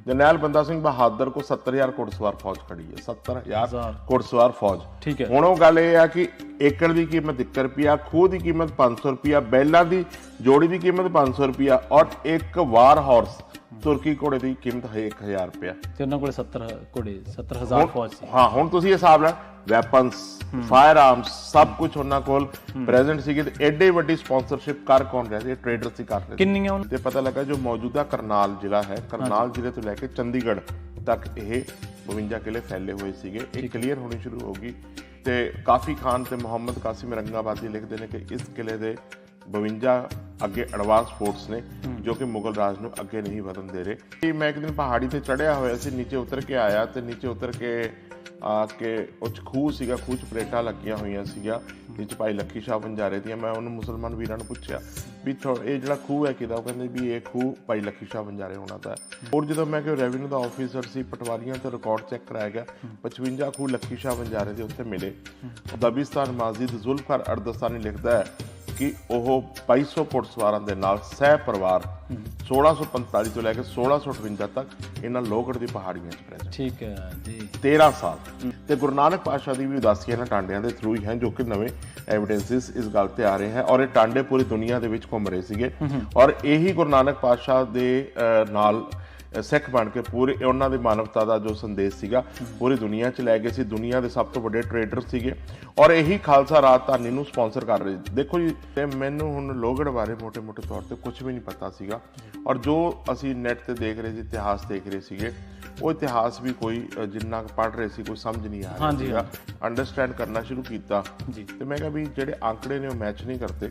जरनैल बंदा सिंह बहादुर को 70,000 घुड़सवार फौज खड़ी है, 70,000 घुड़सवार फौज। ठीक है। हुण ओह गल इह आ कि एकड़ की कीमत 1 रुपया, खूह की कीमत 500 रुपया, बैलों की जोड़ी की कीमत 500 रुपया और एक वार हॉर्स तुर्की घोड़े की कीमत है 1,000 रुपया। ਤੇ ਉਹਨਾਂ ਕੋਲੇ 70 ਘੋੜੇ 70,000 ਫੌਜ ਸੀ। हाँ हुण तुसीं हिसाब ला वैपन्स फायर आर्म्स सब कुछ उन्हां कोल प्रेजेंट सीगे ते एडे वड्डी स्पॉन्सरशिप कर कौन रहा सी? ट्रेडर सी कर रहे ਕਿੰਨੀਆਂ ਉਹਨਾਂ ते पता लगा जो मौजूदा करनाल जिला है, करनाल जिले तो लैके चंडीगढ़ तक ये 52 किले फैले हुए सीगे। ये क्लीयर होनी शुरू होगी ते काफ़ी खान ते मुहम्मद कासिम रंगाबादी लिखते हैं कि इस किले के 52 अगे एडवांस फोर्ट्स ने जो कि मुगल राज ਨੂੰ ਅੱਗੇ नहीं ਵਧਣ ਦੇ ਰਹੇ। मैं एक दिन पहाड़ी ਤੇ ਚੜਿਆ ਹੋਇਆ ਸੀ, नीचे उतर के आया ਤੇ नीचे उतर के ਆ ਕੇ ਉਹ 'ਚ ਖੂਹ ਸੀਗਾ, ਖੂਹ 'ਚ ਪਲੇਟਾਂ ਲੱਗੀਆਂ ਹੋਈਆਂ ਸੀਗਾ ਜਿਹ 'ਚ ਭਾਈ ਲੱਖੀ ਸ਼ਾਹ ਬੰਜਾਰੇ ਦੀਆਂ। ਮੈਂ ਉਹਨੂੰ ਮੁਸਲਮਾਨ ਵੀਰਾਂ ਨੂੰ ਪੁੱਛਿਆ ਵੀ ਇਹ ਜਿਹੜਾ ਖੂਹ ਹੈ ਕਿਹਦਾ? ਉਹ ਕਹਿੰਦੇ ਵੀ ਇਹ ਖੂਹ ਭਾਈ ਲੱਖੀ ਸ਼ਾਹ ਬੰਜਾਰੇ ਹੋਣਾ ਤਾਂ। ਹੋਰ ਜਦੋਂ ਮੈਂ ਕਿ ਰੈਵਨਿਊ ਦਾ ਆਫੀਸਰ ਸੀ, ਪਟਵਾਰੀਆਂ ਤੋਂ ਰਿਕਾਰਡ ਚੈੱਕ ਕਰਾਇਆ ਗਿਆ, 55 ਖੂਹ ਲੱਖੀ ਸ਼ਾਹ ਬੰਜਾਰੇ ਦੇ ਉੱਤੇ ਮਿਲੇ। ਦਬਿਸਤਾਨ ਮਾਜ਼ਿਦ ਜ਼ੁਲਫਕਾਰ ਅਰਦਸਤਾਨੀ ਲਿਖਦਾ ਹੈ ਕਿ ਉਹ 2200 ਘੁੜਸਵਾਰਾਂ ਦੇ ਨਾਲ ਸਹਿ ਪਰਿਵਾਰ 1645 ਤੋਂ ਲੈ ਕੇ 1658 ਤੱਕ ਇਹਨਾਂ ਲੋਹਗੜ੍ਹ ਦੀ ਪਹਾੜੀਆਂ 'ਚ ਪ੍ਰੈਜ਼ੈਂਟ। ਠੀਕ ਹੈ ਜੀ। 13 ਸਾਲ ਤੇ ਗੁਰੂ ਨਾਨਕ ਪਾਤਸ਼ਾਹ ਦੀ ਵੀ ਉਦਾਸੀ ਇਹਨਾਂ ਟਾਂਡਿਆਂ ਦੇ ਥਰੂ ਹੀ ਹੈ, ਜੋ ਕਿ ਨਵੇਂ ਐਵੀਡੈਂਸਿਸ ਇਸ ਗੱਲ ਤੇ ਆ ਰਹੇ ਹੈ। ਔਰ ਇਹ ਟਾਂਡੇ ਪੂਰੀ ਦੁਨੀਆ ਦੇ ਵਿੱਚ ਘੁੰਮ ਰਹੇ ਸੀਗੇ ਔਰ ਇਹੀ ਗੁਰੂ ਨਾਨਕ ਪਾਤਸ਼ਾਹ ਦੇ ਨਾਲ ਸਿੱਖ ਬਣ ਕੇ ਪੂਰੇ ਉਹਨਾਂ ਦੀ ਮਾਨਵਤਾ ਦਾ ਜੋ ਸੰਦੇਸ਼ ਸੀਗਾ ਪੂਰੀ ਦੁਨੀਆ 'ਚ ਲੈ ਗਏ ਸੀ। ਦੁਨੀਆ ਦੇ ਸਭ ਤੋਂ ਵੱਡੇ ਟਰੇਡਰ ਸੀਗੇ ਔਰ ਇਹੀ ਖਾਲਸਾ ਰਾਜਧਾਨੀ ਨੂੰ ਸਪਾਂਸਰ ਕਰ ਰਹੇ। ਦੇਖੋ ਜੀ, ਤੇ ਮੈਨੂੰ ਹੁਣ ਲੋਹਗੜ੍ਹ ਬਾਰੇ ਮੋਟੇ-ਮੋਟੇ ਤੌਰ ਤੇ ਕੁਝ ਵੀ ਨਹੀਂ ਪਤਾ ਸੀਗਾ ਔਰ ਜੋ ਅਸੀਂ ਨੈਟ ਤੇ ਦੇਖ ਰਹੇ ਸੀ, ਇਤਿਹਾਸ ਦੇਖ ਰਹੇ ਸੀਗੇ, ਉਹ ਇਤਿਹਾਸ ਵੀ ਕੋਈ ਜਿੰਨਾ ਪੜ੍ਹ ਰਹੇ ਸੀ ਕੋਈ ਸਮਝ ਨਹੀਂ ਆ ਰਿਹਾ ਸੀਗਾ। ਅੰਡਰਸਟੈਂਡ ਕਰਨਾ ਸ਼ੁਰੂ ਕੀਤਾ ਤੇ ਮੈਂ ਕਿਹਾ ਵੀ ਜਿਹੜੇ ਆંકੜੇ ਨੇ ਉਹ ਮੈਚ ਨਹੀਂ ਕਰਦੇ।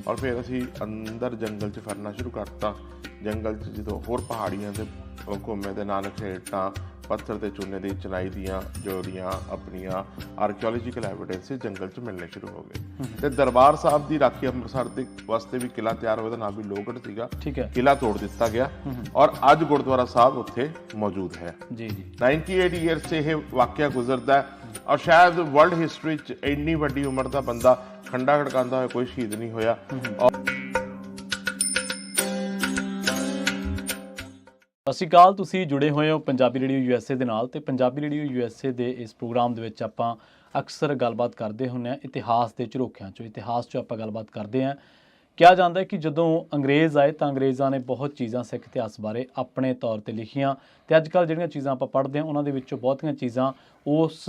ਔਰ ਫਿਰ ਅਸੀਂ ਅੰਦਰ ਜੰਗਲ 'ਚ ਫਿਰਨਾ ਸ਼ੁਰੂ ਕਰਤਾ। ਜੰਗਲ 'ਚ ਜਦੋਂ ਹੋਰ ਪਹਾੜੀਆਂ ਤੇ ਘੁੰਮੇ ਤੇ ਨਾਨਕ ਹੇਠਾਂ ਪੱਥਰ ਤੇ ਚੂਨੇ ਦੀ ਚਨਾਈ ਦੀਆਂ ਜਿਹੜੀਆਂ ਆਪਣੀਆਂ ਆਰਕੀਓਲੋਜੀਕਲ ਐਵੀਡੈਂਸ ਜੰਗਲ 'ਚ ਮਿਲਣੇ ਸ਼ੁਰੂ ਹੋ ਗਏ। ਤੇ ਦਰਬਾਰ ਸਾਹਿਬ ਦੀ ਰਾਖੀ ਅੰਮ੍ਰਿਤਸਰ ਦੇ ਵਾਸਤੇ ਵੀ ਕਿਲਾ ਤਿਆਰ ਹੋਇਆ, ਦਾ ਨਾਮ ਵੀ ਲੋਹਗੜ੍ਹ ਸੀਗਾ। ਕਿਲਾ ਤੋੜ ਦਿੱਤਾ ਗਿਆ ਔਰ ਅੱਜ ਗੁਰਦੁਆਰਾ ਸਾਹਿਬ ਉੱਥੇ ਮੌਜੂਦ ਹੈ। ਜੀ ਜੀ 98 ਈਅਰਸ 'ਚ ਇਹ ਵਾਕਿਆ ਗੁਜ਼ਰਦਾ ਔਰ ਸ਼ਾਇਦ ਵਰਲਡ ਹਿਸਟਰੀ 'ਚ ਇੰਨੀ ਵੱਡੀ ਉਮਰ ਦਾ ਬੰਦਾ ਖੰਡਾ ਖੜਕਾਉਂਦਾ ਹੋਇਆ ਕੋਈ ਸ਼ਹੀਦ ਨਹੀਂ ਹੋਇਆ। ਸਤਿ ਸ਼੍ਰੀ ਅਕਾਲ, ਤੁਸੀਂ ਜੁੜੇ ਹੋਏ ਹੋ ਪੰਜਾਬੀ ਰੇਡੀਓ USA ਦੇ ਨਾਲ ਤੇ ਪੰਜਾਬੀ ਰੇਡੀਓ USA ਦੇ ਇਸ ਪ੍ਰੋਗਰਾਮ ਦੇ ਵਿੱਚ ਆਪਾਂ ਅਕਸਰ ਗੱਲਬਾਤ ਕਰਦੇ ਹੁੰਦੇ ਹਾਂ ਇਤਿਹਾਸ ਦੇ ਝਰੋਖਿਆਂ 'ਚੋਂ। ਇਤਿਹਾਸ 'ਚੋਂ ਆਪਾਂ ਗੱਲਬਾਤ ਕਰਦੇ ਹਾਂ। ਕਿਹਾ ਜਾਂਦਾ ਹੈ ਕਿ ਜਦੋਂ ਅੰਗਰੇਜ਼ ਆਏ ਤਾਂ ਅੰਗਰੇਜ਼ਾਂ ਨੇ ਬਹੁਤ ਚੀਜ਼ਾਂ ਸਿੱਖ ਇਤਿਹਾਸ ਬਾਰੇ ਆਪਣੇ ਤੌਰ ਤੇ ਲਿਖੀਆਂ ਤੇ ਅੱਜ ਕੱਲ੍ਹ ਜਿਹੜੀਆਂ ਚੀਜ਼ਾਂ ਆਪਾਂ ਪੜ੍ਹਦੇ ਹਾਂ ਉਹਨਾਂ ਦੇ ਵਿੱਚੋਂ ਬਹੁਤੀਆਂ ਚੀਜ਼ਾਂ ਉਸ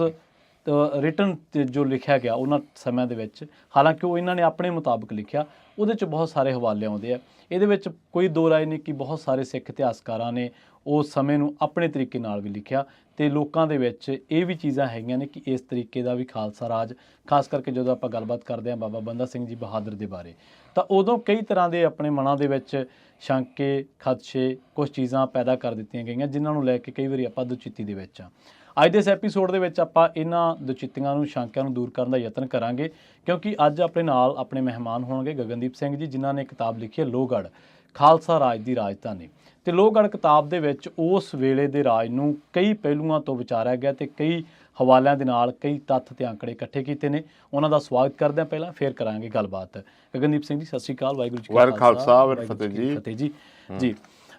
ਰਿਟਨ 'ਤੇ ਜੋ ਲਿਖਿਆ ਗਿਆ ਉਹਨਾਂ ਸਮਿਆਂ ਦੇ ਵਿੱਚ, ਹਾਲਾਂਕਿ ਉਹ ਇਹਨਾਂ ਨੇ ਆਪਣੇ ਮੁਤਾਬਕ ਲਿਖਿਆ, ਉਹਦੇ 'ਚ ਬਹੁਤ ਸਾਰੇ ਹਵਾਲੇ ਆਉਂਦੇ ਆ। ਇਹਦੇ ਵਿੱਚ ਕੋਈ ਦੋ ਰਾਏ ਨਹੀਂ ਕਿ ਬਹੁਤ ਸਾਰੇ ਸਿੱਖ ਇਤਿਹਾਸਕਾਰਾਂ ਨੇ ਉਸ ਸਮੇਂ ਨੂੰ ਆਪਣੇ ਤਰੀਕੇ ਨਾਲ ਵੀ ਲਿਖਿਆ ਤੇ ਲੋਕਾਂ ਦੇ ਵਿੱਚ ਇਹ ਵੀ ਚੀਜ਼ਾਂ ਹੈਗੀਆਂ ਨੇ ਕਿ ਇਸ ਤਰੀਕੇ ਦਾ ਵੀ ਖਾਲਸਾ ਰਾਜ, ਖਾਸ ਕਰਕੇ ਜਦੋਂ ਆਪਾਂ ਗੱਲਬਾਤ ਕਰਦੇ ਹਾਂ ਬਾਬਾ ਬੰਦਾ ਸਿੰਘ ਜੀ ਬਹਾਦਰ ਦੇ ਬਾਰੇ, ਤਾਂ ਉਦੋਂ ਕਈ ਤਰ੍ਹਾਂ ਦੇ ਆਪਣੇ ਮਨਾਂ ਦੇ ਵਿੱਚ ਸ਼ੰਕੇ, ਖਦਸ਼ੇ, ਕੁਝ ਚੀਜ਼ਾਂ ਪੈਦਾ ਕਰ ਦਿੱਤੀਆਂ ਗਈਆਂ ਜਿਨ੍ਹਾਂ ਨੂੰ ਲੈ ਕੇ ਕਈ ਵਾਰੀ ਆਪਾਂ ਦੁਚਿੱਤੀ ਦੇ ਵਿੱਚ ਹਾਂ। ਅੱਜ ਦੇ ਇਸ ਐਪੀਸੋਡ ਦੇ ਵਿੱਚ ਆਪਾਂ ਇਹਨਾਂ ਦੁਚਿੱਤੀਆਂ ਨੂੰ, ਸ਼ੰਕਿਆਂ ਨੂੰ ਦੂਰ ਕਰਨ ਦਾ ਯਤਨ ਕਰਾਂਗੇ ਕਿਉਂਕਿ ਅੱਜ ਆਪਣੇ ਨਾਲ ਆਪਣੇ ਮਹਿਮਾਨ ਹੋਣਗੇ ਗਗਨਦੀਪ ਸਿੰਘ ਜੀ, ਜਿਨ੍ਹਾਂ ਨੇ ਕਿਤਾਬ ਲਿਖੀ ਹੈ ਲੋਹਗੜ੍ਹ, ਖਾਲਸਾ ਰਾਜ ਦੀ ਰਾਜਧਾਨੀ। ਤੇ ਲੋਹਗੜ੍ਹ ਕਿਤਾਬ ਦੇ ਵਿੱਚ ਉਸ ਵੇਲੇ ਦੇ ਰਾਜ ਨੂੰ ਕਈ ਪਹਿਲੂਆਂ ਤੋਂ ਵਿਚਾਰਿਆ ਗਿਆ ਤੇ ਕਈ ਹਵਾਲਿਆਂ ਦੇ ਨਾਲ ਕਈ ਤੱਥ ਤੇ ਅੰਕੜੇ ਇਕੱਠੇ ਕੀਤੇ ਨੇ। ਉਹਨਾਂ ਦਾ ਸਵਾਗਤ ਕਰਦੇ ਹਾਂ ਪਹਿਲਾਂ, ਫਿਰ ਕਰਾਂਗੇ ਗੱਲਬਾਤ। ਗਗਨਦੀਪ ਸਿੰਘ ਜੀ, ਸਤਿ ਸ਼੍ਰੀ ਅਕਾਲ। ਵਾਹਿਗੁਰੂ ਜੀ ਕਾ ਖਾਲਸਾ, ਵਾਹਿਗੁਰੂ ਜੀ ਕੀ ਫਤਿਹ ਜੀ। ਜੀ,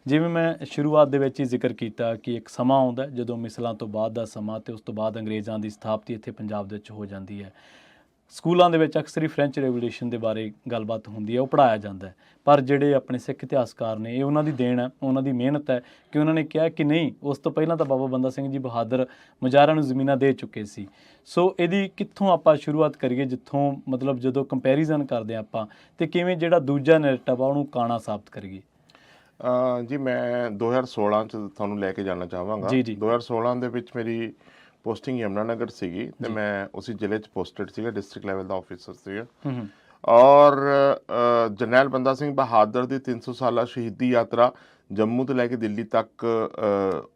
ਜਿਵੇਂ ਮੈਂ ਸ਼ੁਰੂਆਤ ਦੇ ਵਿੱਚ ਹੀ ਜ਼ਿਕਰ ਕੀਤਾ ਕਿ ਇੱਕ ਸਮਾਂ ਆਉਂਦਾ ਜਦੋਂ ਮਿਸਲਾਂ ਤੋਂ ਬਾਅਦ ਦਾ ਸਮਾਂ ਤੇ ਉਸ ਤੋਂ ਬਾਅਦ ਅੰਗਰੇਜ਼ਾਂ ਦੀ ਸਥਾਪਤੀ ਇੱਥੇ ਪੰਜਾਬ ਦੇ ਵਿੱਚ ਹੋ ਜਾਂਦੀ ਹੈ। ਸਕੂਲਾਂ ਦੇ ਵਿੱਚ ਅਕਸਰ ਹੀ ਫਰੈਂਚ ਰੈਵੋਲੂਸ਼ਨ ਦੇ ਬਾਰੇ ਗੱਲਬਾਤ ਹੁੰਦੀ ਹੈ, ਉਹ ਪੜ੍ਹਾਇਆ ਜਾਂਦਾ ਹੈ। ਪਰ ਜਿਹੜੇ ਆਪਣੇ ਸਿੱਖ ਇਤਿਹਾਸਕਾਰ ਨੇ, ਇਹ ਉਹਨਾਂ ਦੀ ਦੇਣ ਹੈ, ਉਹਨਾਂ ਦੀ ਮਿਹਨਤ ਹੈ ਕਿ ਉਹਨਾਂ ਨੇ ਕਿਹਾ ਕਿ ਨਹੀਂ, ਉਸ ਤੋਂ ਪਹਿਲਾਂ ਤਾਂ ਬਾਬਾ ਬੰਦਾ ਸਿੰਘ ਜੀ ਬਹਾਦਰ ਮੁਜ਼ਾਹਰਿਆਂ ਨੂੰ ਜ਼ਮੀਨਾਂ ਦੇ ਚੁੱਕੇ ਸੀ। ਸੋ ਇਹਦੀ ਕਿੱਥੋਂ ਆਪਾਂ ਸ਼ੁਰੂਆਤ ਕਰੀਏ, ਜਿੱਥੋਂ ਮਤਲਬ ਜਦੋਂ ਕੰਪੈਰੀਜ਼ਨ ਕਰਦੇ ਹਾਂ ਆਪਾਂ, ਤੇ ਕਿਵੇਂ ਜਿਹੜਾ ਦੂਜਾ ਨੈਰੇਟਿਵ ਆ ਉਹਨੂੰ ਕਾਣਾ ਸਾਬਤ ਕਰੀਏ। ਜੀ, ਮੈਂ 2016 'ਚ ਤੁਹਾਨੂੰ ਲੈ ਕੇ ਜਾਣਾ ਚਾਹਾਂਗਾ। 2016 ਦੇ ਵਿੱਚ ਮੇਰੀ ਪੋਸਟਿੰਗ ਯਮੁਨਾਨਗਰ ਸੀਗੀ ਤੇ ਮੈਂ ਉਸੇ ਜ਼ਿਲ੍ਹੇ 'ਚ ਪੋਸਟਡ ਸੀਗਾ, ਡਿਸਟ੍ਰਿਕਟ ਲੈਵਲ ਦਾ ਆਫਿਸਰ ਸੀਗਾ। ਔਰ ਜਰਨੈਲ ਬੰਦਾ ਸਿੰਘ ਬਹਾਦਰ ਦੀ 300 ਸਾਲਾ ਸ਼ਹੀਦੀ ਯਾਤਰਾ ਜੰਮੂ ਤੋਂ ਲੈ ਕੇ ਦਿੱਲੀ ਤੱਕ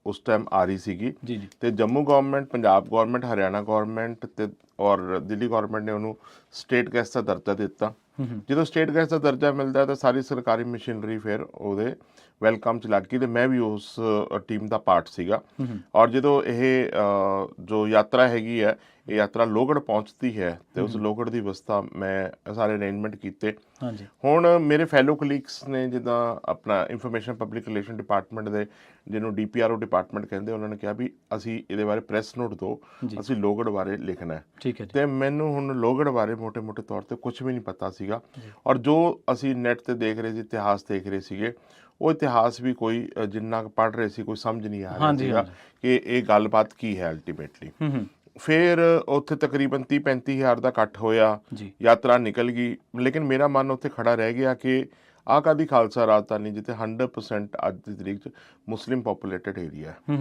ਉਸ ਟਾਈਮ ਆ ਰਹੀ ਸੀਗੀ ਤੇ Jammu government, Punjab government, Haryana government ਤੇ ਔਰ ਦਿੱਲੀ ਗਵਰਨਮੈਂਟ ਨੇ ਉਹਨੂੰ ਸਟੇਟ ਗੈਸਟ ਦਾ ਦਰਜਾ ਦਿੱਤਾ। ਜਦੋਂ ਸਟੇਟ ਗੈਸਟ ਦਾ ਦਰਜਾ ਮਿਲਦਾ ਤਾਂ ਸਾਰੀ ਸਰਕਾਰੀ ਮਸ਼ੀਨਰੀ ਫਿਰ ਉਹਦੇ ਵੈਲਕਮ 'ਚ ਲੱਗ ਗਈ ਤੇ ਮੈਂ ਵੀ ਉਸ ਟੀਮ ਦਾ ਪਾਰਟ ਸੀਗਾ। ਔਰ ਜਦੋਂ ਇਹ ਜੋ ਯਾਤਰਾ ਹੈਗੀ ਹੈ, ਇਹ ਯਾਤਰਾ ਲੋਹਗੜ੍ਹ ਪਹੁੰਚਦੀ ਹੈ ਤੇ ਉਸ ਲੋਹਗੜ੍ਹ ਦੀ ਅਵਸਥਾ ਮੈਂ ਸਾਰੇ ਅਰੇਂਜਮੈਂਟ ਕੀਤੇ। ਹੁਣ ਮੇਰੇ ਫੈਲੋ ਕਲੀਗਸ ਨੇ, ਜਿੱਦਾਂ ਆਪਣਾ ਇਨਫੋਰਮੇਸ਼ਨ ਪਬਲਿਕ ਰਿਲੇਸ਼ਨ ਡਿਪਾਰਟਮੈਂਟ ਦੇ ਜਿਹਨੂੰ ਡੀਪੀਆਰਓ ਡਿਪਾਰਟਮੈਂਟ ਕਹਿੰਦੇ, ਉਹਨਾਂ ਨੇ ਕਿਹਾ ਵੀ ਅਸੀਂ ਇਹਦੇ ਬਾਰੇ ਪ੍ਰੈਸ ਨੋਟ ਦਿਓ, ਅਸੀਂ ਲੋਹਗੜ੍ਹ ਬਾਰੇ ਲਿਖਣਾ ਹੈ। ਠੀਕ ਹੈ ਜੀ। ਤੇ ਮੈਨੂੰ ਹੁਣ ਲੋਹਗੜ੍ਹ ਬਾਰੇ ਮੋਟੇ-ਮੋਟੇ ਤੌਰ ਤੇ ਕੁਝ ਵੀ ਨਹੀਂ ਪਤਾ ਸੀਗਾ, ਔਰ ਜੋ ਅਸੀਂ ਨੈਟ ਤੇ ਦੇਖ ਰਹੇ ਸੀ, ਇਤਿਹਾਸ ਦੇਖ ਰਹੇ ਸੀਗੇ, ਉਹ ਇਤਿਹਾਸ ਵੀ ਕੋਈ ਜਿੰਨਾ ਪੜ੍ਹ ਰਹੇ ਸੀ ਕੋਈ ਸਮਝ ਨਹੀਂ ਆ ਰਿਹਾ ਸੀਗਾ ਕਿ ਇਹ ਗੱਲਬਾਤ ਕੀ ਹੈ ਅਲਟੀਮੇਟਲੀ। ਫਿਰ ਉੱਥੇ ਤਕਰੀਬਨ 30-35 ਹਜ਼ਾਰ ਦਾ ਇਕੱਠ ਹੋਇਆ, ਯਾਤਰਾ ਨਿਕਲ ਗਈ, ਲੇਕਿਨ ਮੇਰਾ ਮਨ ਉੱਥੇ ਖੜਾ ਰਹਿ ਗਿਆ ਕਿ ਆਹ ਕਾਹਦੀ ਖਾਲਸਾ ਰਾਜਧਾਨੀ ਜਿੱਥੇ 100% ਅੱਜ ਦੀ ਤਰੀਕ 'ਚ ਮੁਸਲਿਮ ਪੋਪੂਲੇਟਡ ਏਰੀਆ ਹੈ।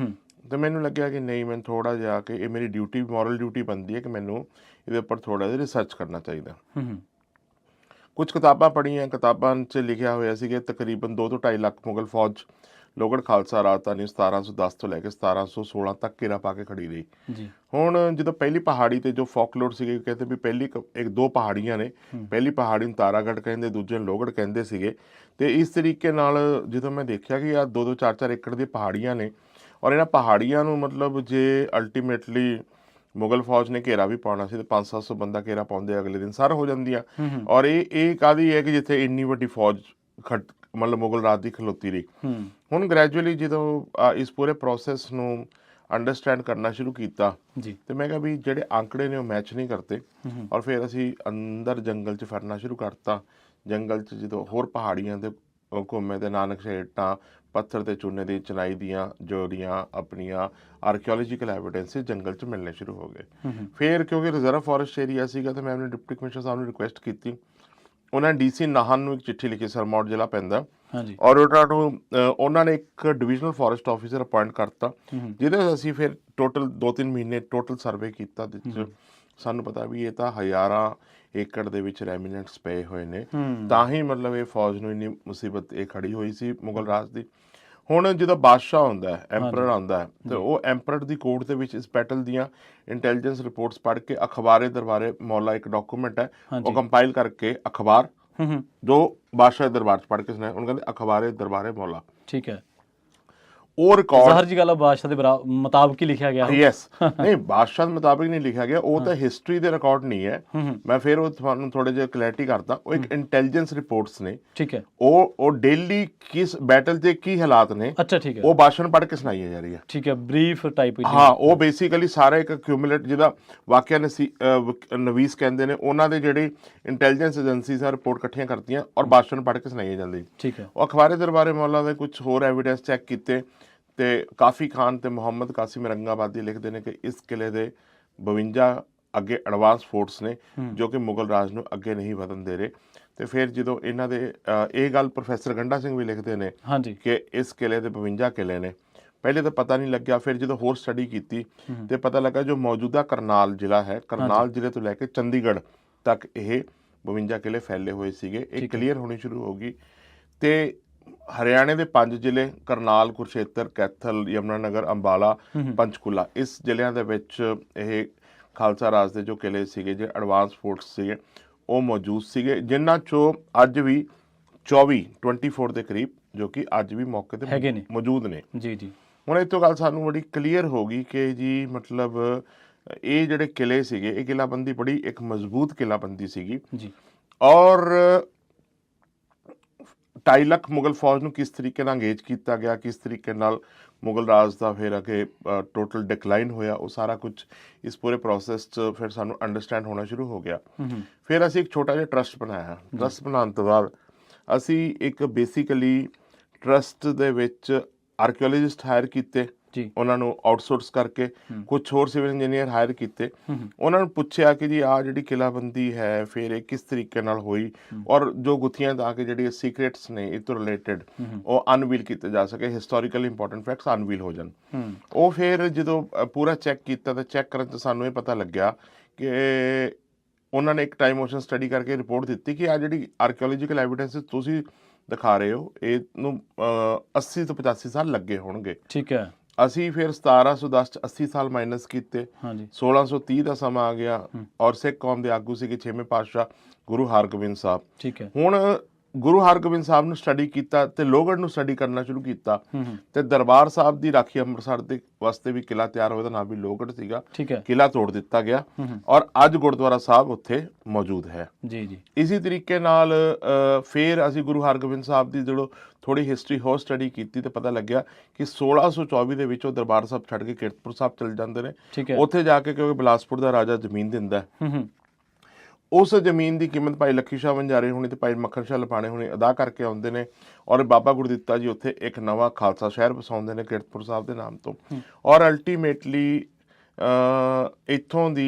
ਤੇ ਮੈਨੂੰ ਲੱਗਿਆ ਕਿ ਨਹੀਂ, ਮੈਨੂੰ ਥੋੜ੍ਹਾ ਜਿਹਾ ਕਿ ਇਹ ਮੇਰੀ ਡਿਊਟੀ, ਮੋਰਲ ਡਿਊਟੀ ਬਣਦੀ ਹੈ ਕਿ ਮੈਨੂੰ ਇਹਦੇ ਉੱਪਰ ਥੋੜ੍ਹਾ ਜਿਹਾ ਰਿਸਰਚ ਕਰਨਾ ਚਾਹੀਦਾ। ਕੁਝ ਕਿਤਾਬਾਂ ਪੜ੍ਹੀਆਂ, ਕਿਤਾਬਾਂ 'ਚ ਲਿਖਿਆ ਹੋਇਆ ਸੀ ਕਿ ਤਕਰੀਬਨ 2 ਤੋਂ 2.5 ਲੱਖ ਮੁਗਲ ਫੌਜ ਲੋਹਗੜ੍ਹ ਖਾਲਸਾ ਰਾਜਧਾਨੀ 1710 ਤੋਂ ਲੈ ਕੇ 1716 ਤੱਕ ਘੇਰਾ ਪਾ ਕੇ ਖੜੀ ਰਹੀ। ਹੁਣ ਜਦੋਂ ਪਹਿਲੀ ਪਹਾੜੀ ਤੇ ਜੋ ਫੋਕਲੋਰ ਸੀਗੇ, ਕਹਿੰਦੇ ਵੀ ਪਹਿਲੀ ਦੋ ਪਹਾੜੀਆਂ ਨੇ, ਪਹਿਲੀ ਪਹਾੜੀ ਨੂੰ ਤਾਰਾਗੜ੍ਹ ਕਹਿੰਦੇ, ਦੂਜੇ ਨੂੰ ਲੋਹਗੜ੍ਹ ਕਹਿੰਦੇ ਸੀਗੇ। ਤੇ ਇਸ ਤਰੀਕੇ ਨਾਲ ਜਦੋਂ ਮੈਂ ਦੇਖਿਆ ਕਿ ਆ 2-2 4-4 ਏਕੜ ਦੀਆਂ ਪਹਾੜੀਆਂ ਨੇ, ਔਰ ਇਹਨਾਂ ਪਹਾੜੀਆਂ ਨੂੰ ਮਤਲਬ ਜੇ ਅਲਟੀਮੇਟਲੀ ਮੁਗਲ ਫੌਜ ਨੇ ਘੇਰਾ ਵੀ ਪਾਉਣਾ ਸੀ ਤੇ 500-700 ਬੰਦਾ ਘੇਰਾ ਪਾਉਂਦੇ, ਅਗਲੇ ਦਿਨ ਸਰ ਹੋ ਜਾਂਦੀਆਂ। ਔਰ ਇਹ ਕਾਹਦੀ ਹੈ ਕਿ ਜਿੱਥੇ ਇੰਨੀ ਵੱਡੀ ਫੌਜ ਮਤਲਬ ਮੁਗਲ ਰਾਜ ਦੀ ਖਲੋਤੀ ਰਹੀ। ਹੁਣ ਗ੍ਰੈਜੂਅਲੀ ਜਦੋਂ ਇਸ ਪੂਰੇ ਪ੍ਰੋਸੈਸ ਨੂੰ ਅੰਡਰਸਟੈਂਡ ਕਰਨਾ ਸ਼ੁਰੂ ਕੀਤਾ ਤੇ ਮੈਂ ਕਿਹਾ ਵੀ ਜਿਹੜੇ ਆંકੜੇ ਨੇ ਉਹ ਮੈਚ ਨਹੀਂ ਕਰਤੇ। ਔਰ ਫਿਰ ਅਸੀਂ ਅੰਦਰ ਜੰਗਲ 'ਚ ਫਿਰਨਾ ਸ਼ੁਰੂ ਕਰਤਾ। ਜੰਗਲ 'ਚ ਜਦੋਂ ਹੋਰ ਪਹਾੜੀਆਂ ਦੇ ਘੁੰਮੇ ਤੇ ਨਾਨਕਸ਼ੇਟਾਂ, ਪੱਥਰ ਤੇ ਚੂਨੇ ਦੀ ਚਨਾਈ ਦੀਆਂ ਜਿਹੜੀਆਂ ਆਪਣੀਆਂ ਆਰਕੀਓਲੋਜੀਕਲ ਐਵੀਡੈਂਸ ਜੰਗਲ 'ਚ ਮਿਲਣੇ ਸ਼ੁਰੂ ਹੋ ਗਏ। ਫਿਰ ਕਿਉਂਕਿ ਰਿਜ਼ਰਵ ਫੋਰੈਸਟ ਏਰੀਆ ਸੀਗਾ ਤੇ ਮੈਂ ਆਪਣੇ ਡਿਪਟੀ ਕਮਿਸ਼ਨਰ ਸਾਹਿਬ ਨੂੰ ਰਿਕੁਐਸਟ ਕੀਤੀ। ਉਹਨਾਂ ਨੇ ਡੀਸੀ ਨਾਹਨ ਨੂੰ ਇੱਕ ਚਿੱਠੀ ਲਿਖੀ, ਸਰਮੌਟ ਜ਼ਿਲ੍ਹਾ ਪੈਂਦਾ, ਔਰ ਉਹਨਾਂ ਨੇ ਇੱਕ ਡਿਵੀਜ਼ਨਲ ਫੋਰੈਸਟ ਆਫਿਸਰ ਅਪਾਇੰਟ ਕਰਤਾ, ਜਿਹਦੇ ਵਿੱਚ ਅਸੀਂ ਫਿਰ ਟੋਟਲ 2-3 ਮਹੀਨੇ ਟੋਟਲ ਸਰਵੇ ਕੀਤਾ। ਸਾਨੂੰ ਪਤਾ ਵੀ ਇਹ ਤਾਂ ਹਜ਼ਾਰਾਂ ਏਕੜ ਦੇ ਵਿੱਚ ਰੈਮੀਨੈਂਟਸ ਪਏ ਹੋਏ ਨੇ, ਤਾਂ ਹੀ ਮਤਲਬ ਇਹ ਫੌਜ ਨੂੰ ਇੰਨੀ ਮੁਸੀਬਤ ਇਹ ਖੜੀ ਹੋਈ ਸੀ ਮੁਗਲ ਰਾਜ ਦੀ। ਹੁਣ ਜਦੋਂ ਬਾਦਸ਼ਾਹ ਆਉਂਦਾ ਹੈ, ਐਂਪਰਰ ਆਉਂਦਾ ਹੈ, ਤੇ ਉਹ ਐਂਪਰਰ ਦੀ ਕੋਰਟ ਦੇ ਵਿੱਚ ਇਸ ਬੈਟਲ ਦੀਆਂ ਇੰਟੈਲੀਜੈਂਸ ਰਿਪੋਰਟਸ ਪੜ੍ਹ ਕੇ ਅਖਬਾਰੇ ਦਰਬਾਰੇ ਮੌਲਾ ਇੱਕ ਡਾਕੂਮੈਂਟ ਹੈ, ਉਹ ਕੰਪਾਈਲ ਕਰਕੇ ਅਖਬਾਰ ਜੋ ਬਾਦਸ਼ਾਹ ਦੇ ਦਰਬਾਰ 'ਚ ਪੜ੍ਹ ਕੇ ਸੁਣਾਇਆ, ਉਹਨੂੰ ਕਹਿੰਦੇ ਅਖਬਾਰੇ ਦਰਬਾਰੇ ਮੌਲਾ। ਠੀਕ ਹੈ। ਉਹ ਰਿਕਾਰਡ ਜ਼ਾਹਰ ਜੀ ਗੱਲ ਆ, ਬਾਦਸ਼ਾਹ ਦੇ ਮੁਤਾਬਕ ਹੀ ਲਿਖਿਆ ਗਿਆ। ਯੈਸ, ਨਹੀਂ ਬਾਦਸ਼ਾਹ ਦੇ ਮੁਤਾਬਕ ਨਹੀਂ ਲਿਖਿਆ ਗਿਆ, ਉਹ ਤਾਂ ਹਿਸਟਰੀ ਦੇ ਰਿਕਾਰਡ ਨਹੀਂ ਹੈ। ਮੈਂ ਫਿਰ ਉਹ ਤੁਹਾਨੂੰ ਥੋੜੇ ਜਿਹਾ ਕਲੈਰਿਟੀ ਕਰਦਾ। ਉਹ ਇੱਕ ਇੰਟੈਲੀਜੈਂਸ ਰਿਪੋਰਟਸ ਨੇ। ਠੀਕ ਹੈ। ਉਹ ਡੇਲੀ ਕਿਸ ਬੈਟਲ ਦੇ ਕੀ ਹਾਲਾਤ ਨੇ, ਅੱਛਾ ਠੀਕ ਹੈ, ਉਹ ਭਾਸ਼ਣ ਪੜ੍ਹ ਕੇ ਸੁਣਾਈ ਜਾ ਰਹੀ ਹੈ। ਠੀਕ ਹੈ, ਬਰੀਫ ਟਾਈਪ। ਹਾਂ, ਉਹ ਬੇਸਿਕਲੀ ਸਾਰਾ ਇੱਕ ਕਿਊਮੂਲੇਟ ਜਿਹਦਾ ਵਾਕਿਆ ਨਵੀਸ ਕਹਿੰਦੇ ਨੇ, ਉਹਨਾਂ ਦੇ ਜਿਹੜੇ ਇੰਟੈਲੀਜੈਂਸ ਏਜੰਸੀਜ਼ ਆ ਰਿਪੋਰਟ ਇਕੱਠੀਆਂ ਕਰਤੀਆਂ ਔਰ ਭਾਸ਼ਣ ਪੜ੍ਹ ਕੇ ਸੁਣਾਈ ਜਾਂਦੀ। ਠੀਕ ਹੈ। ਉਹ ਅਖਬਾਰੇ ਦਰਬਾਰੇ ਮੌਲਾ ਦੇ ਕੁਝ ਹੋਰ ਐਵੀਡੈਂਸ ਚੈੱਕ ਕੀਤੇ ਤੇ ਕਾਫੀ ਖਾਨ ਤੇ ਮੁਹੰਮਦ ਕਾਸਿਮ ਰੰਗਾਬਾਦੀ ਲਿਖਦੇ ਨੇ ਕਿ ਇਸ ਕਿਲੇ ਦੇ 52 ਅੱਗੇ ਐਡਵਾਂਸ ਫੋਰਟਸ ਨੇ ਜੋ ਕਿ ਮੁਗਲ ਰਾਜ ਨੂੰ ਅੱਗੇ ਨਹੀਂ ਵਧਣ ਦੇ ਰਹੇ। ਤੇ ਫਿਰ ਜਦੋਂ ਇਹਨਾਂ ਦੇ ਇਹ ਗੱਲ ਪ੍ਰੋਫੈਸਰ ਗੰਡਾ ਸਿੰਘ ਵੀ ਲਿਖਦੇ ਨੇ ਕਿ ਇਸ ਕਿਲੇ ਦੇ 52 ਕਿਲੇ ਨੇ। ਪਹਿਲੇ ਤਾਂ ਪਤਾ ਨਹੀਂ ਲੱਗਿਆ, ਫਿਰ ਜਦੋਂ ਹੋਰ ਸਟੱਡੀ ਕੀਤੀ ਤੇ ਪਤਾ ਲੱਗਾ ਜੋ ਮੌਜੂਦਾ ਕਰਨਾਲ ਜ਼ਿਲ੍ਹਾ ਹੈ, ਕਰਨਾਲ ਜ਼ਿਲ੍ਹੇ ਤੋਂ ਲੈ ਕੇ ਚੰਡੀਗੜ੍ਹ ਤੱਕ ਇਹ 52 ਕਿਲੇ ਫੈਲੇ ਹੋਏ ਸੀਗੇ। ਇਹ ਕਲੀਅਰ ਹੋਣੀ ਸ਼ੁਰੂ ਹੋ ਗਈ। ਤੇ ਹਰਿਆਣੇ ਦੇ 5 ਜ਼ਿਲ੍ਹੇ ਕਰਨਾਲ, ਕੁਰਸ਼ੇਤਰ, ਕੈਥਲ, ਯਮੁਨਾਨਗਰ, ਅੰਬਾਲਾ, ਪੰਚਕੂਲਾ, ਇਸ ਜ਼ਿਲ੍ਹਿਆਂ ਦੇ ਵਿੱਚ ਇਹ ਖਾਲਸਾ ਰਾਜ ਦੇ ਜੋ ਕਿਲੇ ਸੀਗੇ, ਜੇ ਐਡਵਾਂਸ ਫੋਰਟਸ ਸੀਗੇ, ਉਹ ਮੌਜੂਦ ਸੀਗੇ, ਜਿਨ੍ਹਾਂ 'ਚੋਂ ਅੱਜ ਵੀ 24 ਦੇ ਕਰੀਬ ਜੋ ਕਿ ਅੱਜ ਵੀ ਮੌਕੇ ਤੇ ਮੌਜੂਦ ਨੇ। ਜੀ ਜੀ। ਹੁਣ ਇਹ ਤੋਂ ਗੱਲ ਸਾਨੂੰ ਬੜੀ ਕਲੀਅਰ ਹੋ ਗਈ ਕਿ ਜੀ ਮਤਲਬ ਇਹ ਜਿਹੜੇ ਕਿਲੇ ਸੀਗੇ, ਇਹ ਕਿਲਾਬੰਦੀ ਬੜੀ ਇੱਕ ਮਜ਼ਬੂਤ ਕਿਲਾਬੰਦੀ ਸੀਗੀ। ਜੀ। ਔਰ 2.5 ਲੱਖ ਮੁਗਲ ਫੌਜ ਨੂੰ ਕਿਸ ਤਰੀਕੇ ਨਾਲ ਅੰਗੇਜ ਕੀਤਾ ਗਿਆ, ਕਿਸ ਤਰੀਕੇ ਨਾਲ ਮੁਗਲ ਰਾਜ ਦਾ ਫਿਰ ਅੱਗੇ ਟੋਟਲ ਡਿਕਲਾਈਨ ਹੋਇਆ, ਉਹ ਸਾਰਾ ਕੁਝ ਇਸ ਪੂਰੇ ਪ੍ਰੋਸੈਸ 'ਚ ਫਿਰ ਸਾਨੂੰ ਅੰਡਰਸਟੈਂਡ ਹੋਣਾ ਸ਼ੁਰੂ ਹੋ ਗਿਆ। ਫਿਰ ਅਸੀਂ ਇੱਕ ਛੋਟਾ ਜਿਹਾ ਟਰਸਟ ਬਣਾਇਆ। ਟਰਸਟ ਬਣਾਉਣ ਤੋਂ ਬਾਅਦ ਅਸੀਂ ਇੱਕ ਬੇਸਿਕਲੀ ਟਰਸਟ ਦੇ ਵਿੱਚ ਆਰਕੀਓਲੋਜਿਸਟ ਹਾਇਰ ਕੀਤੇ, ਉਹਨਾਂ ਨੂੰ ਆਊਟਸੋਰਸ ਕਰਕੇ, ਕੁਝ ਹੋਰ ਸਿਵਲ ਇੰਜੀਨੀਅਰ ਹਾਇਰ ਕੀਤੇ। ਉਹਨਾਂ ਨੂੰ ਪੁੱਛਿਆ ਕਿ ਜੀ ਆਹ ਜਿਹੜੀ ਕਿਲਾਬੰਦੀ ਹੈ ਫਿਰ ਇਹ ਕਿਸ ਤਰੀਕੇ ਨਾਲ ਹੋਈ, ਔਰ ਜੋ ਗੁੱਥੀਆਂ ਤਾਂ ਕਿ ਜਿਹੜੀ ਸੀਕ੍ਰੇਟਸ ਨੇ ਇਹ ਤੋਂ ਰਿਲੇਟਡ ਉਹ ਅਨਵੀਲ ਕੀਤੇ ਜਾ ਸਕੇ, ਹਿਸਟੋਰੀਕਲ ਇੰਪੋਰਟੈਂਟ ਫੈਕਟਸ ਅਨਵੀਲ ਹੋ ਜਾਣ। ਉਹ ਫਿਰ ਜਦੋਂ ਪੂਰਾ ਚੈੱਕ ਕੀਤਾ ਤਾਂ ਚੈੱਕ ਕਰਨ 'ਚ ਸਾਨੂੰ ਇਹ ਪਤਾ ਲੱਗਿਆ ਕਿ ਉਹਨਾਂ ਨੇ ਇੱਕ ਟਾਈਮ ਮੋਸ਼ਨ ਸਟੱਡੀ ਕਰਕੇ ਰਿਪੋਰਟ ਦਿੱਤੀ ਕਿ ਆਹ ਜਿਹੜੀ ਆਰਕੀਓਲੋਜੀਕਲ ਐਵੀਡੈਂਸ ਤੁਸੀਂ ਦਿਖਾ ਰਹੇ ਹੋ ਇਹਨੂੰ 80 ਤੋਂ 85 ਸਾਲ ਲੱਗੇ ਹੋਣਗੇ। ਠੀਕ ਹੈ। ਅਸੀਂ ਫਿਰ 1710 'ਚ 80 ਸਾਲ ਮਾਈਨਸ ਕੀਤੇ, 1630 ਦਾ ਸਮਾਂ ਆ ਗਿਆ। ਔਰ ਸਿੱਖ ਕੌਮ ਦੇ ਆਗੂ ਸੀਗੇ 6ਵੇਂ ਪਾਤਸ਼ਾਹ ਗੁਰੂ ਹਰਗੋਬਿੰਦ ਸਾਹਿਬ। ਠੀਕ ਹੈ। ਹੁਣ ਗੁਰੂ ਹਰਗੋਬਿੰਦ ਸਾਹਿਬ ਨੂੰ ਸਟੱਡੀ ਕੀਤਾ ਤੇ ਲੋਹਗੜ੍ਹ ਨੂੰ ਸਟੱਡੀ ਕਰਨਾ ਸ਼ੁਰੂ ਕੀਤਾ ਤੇ ਦਰਬਾਰ ਸਾਹਿਬ ਦੀ ਰਾਖੀ ਅੰਮ੍ਰਿਤਸਰ ਦੇ ਵਾਸਤੇ ਵੀ ਕਿਲਾ ਤਿਆਰ ਹੋਇਆ, ਉਹਦਾ ਨਾਮ ਵੀ ਲੋਹਗੜ੍ਹ ਸੀਗਾ। ਕਿਲਾ ਤੋੜ ਦਿੱਤਾ ਗਿਆ ਔਰ ਅੱਜ ਗੁਰਦੁਆਰਾ ਸਾਹਿਬ ਉੱਥੇ ਮੌਜੂਦ ਹੈ। ਜੀ ਜੀ। ਇਸੇ ਤਰੀਕੇ ਨਾਲ ਫਿਰ ਅਸੀਂ ਗੁਰੂ ਹਰਗੋਬਿੰਦ ਸਾਹਿਬ ਦੀ ਜਦੋਂ ਥੋੜੀ ਹਿਸਟਰੀ ਹੋਰ ਸਟੱਡੀ ਕੀਤੀ ਤੇ ਪਤਾ ਲੱਗਿਆ ਕਿ 1624 ਦੇ ਵਿੱਚ ਉਹ ਦਰਬਾਰ ਸਾਹਿਬ ਛੱਡ ਕੇ ਕੀਰਤਪੁਰ ਸਾਹਿਬ ਚਲੇ ਜਾਂਦੇ ਨੇ। ਠੀਕ ਹੈ। ਉੱਥੇ ਜਾ ਕੇ ਕਿਉਂਕਿ ਬਿਲਾਸਪੁਰ ਦਾ ਰਾਜਾ ਜ਼ਮੀਨ ਦਿੰਦਾ ਹੈ, ਉਸ ਜ਼ਮੀਨ ਦੀ ਕੀਮਤ ਭਾਈ ਲੱਖੀ ਸ਼ਾਹ ਵਣਜਾਰੇ ਹੋਣੀ ਤੇ ਭਾਈ ਮੱਖਣ ਸ਼ਾਹ ਲਪਾਣੇ ਹੋਣੀ ਅਦਾ ਕਰਕੇ ਆਉਂਦੇ ਨੇ ਔਰ ਬਾਬਾ ਗੁਰਦਿੱਤਾ ਜੀ ਉੱਥੇ ਇੱਕ ਨਵਾਂ ਖਾਲਸਾ ਸ਼ਹਿਰ ਵਸਾਉਂਦੇ ਨੇ ਕੀਰਤਪੁਰ ਸਾਹਿਬ ਦੇ ਨਾਮ ਤੋਂ। ਔਰ ਅਲਟੀਮੇਟਲੀ ਇੱਥੋਂ ਦੀ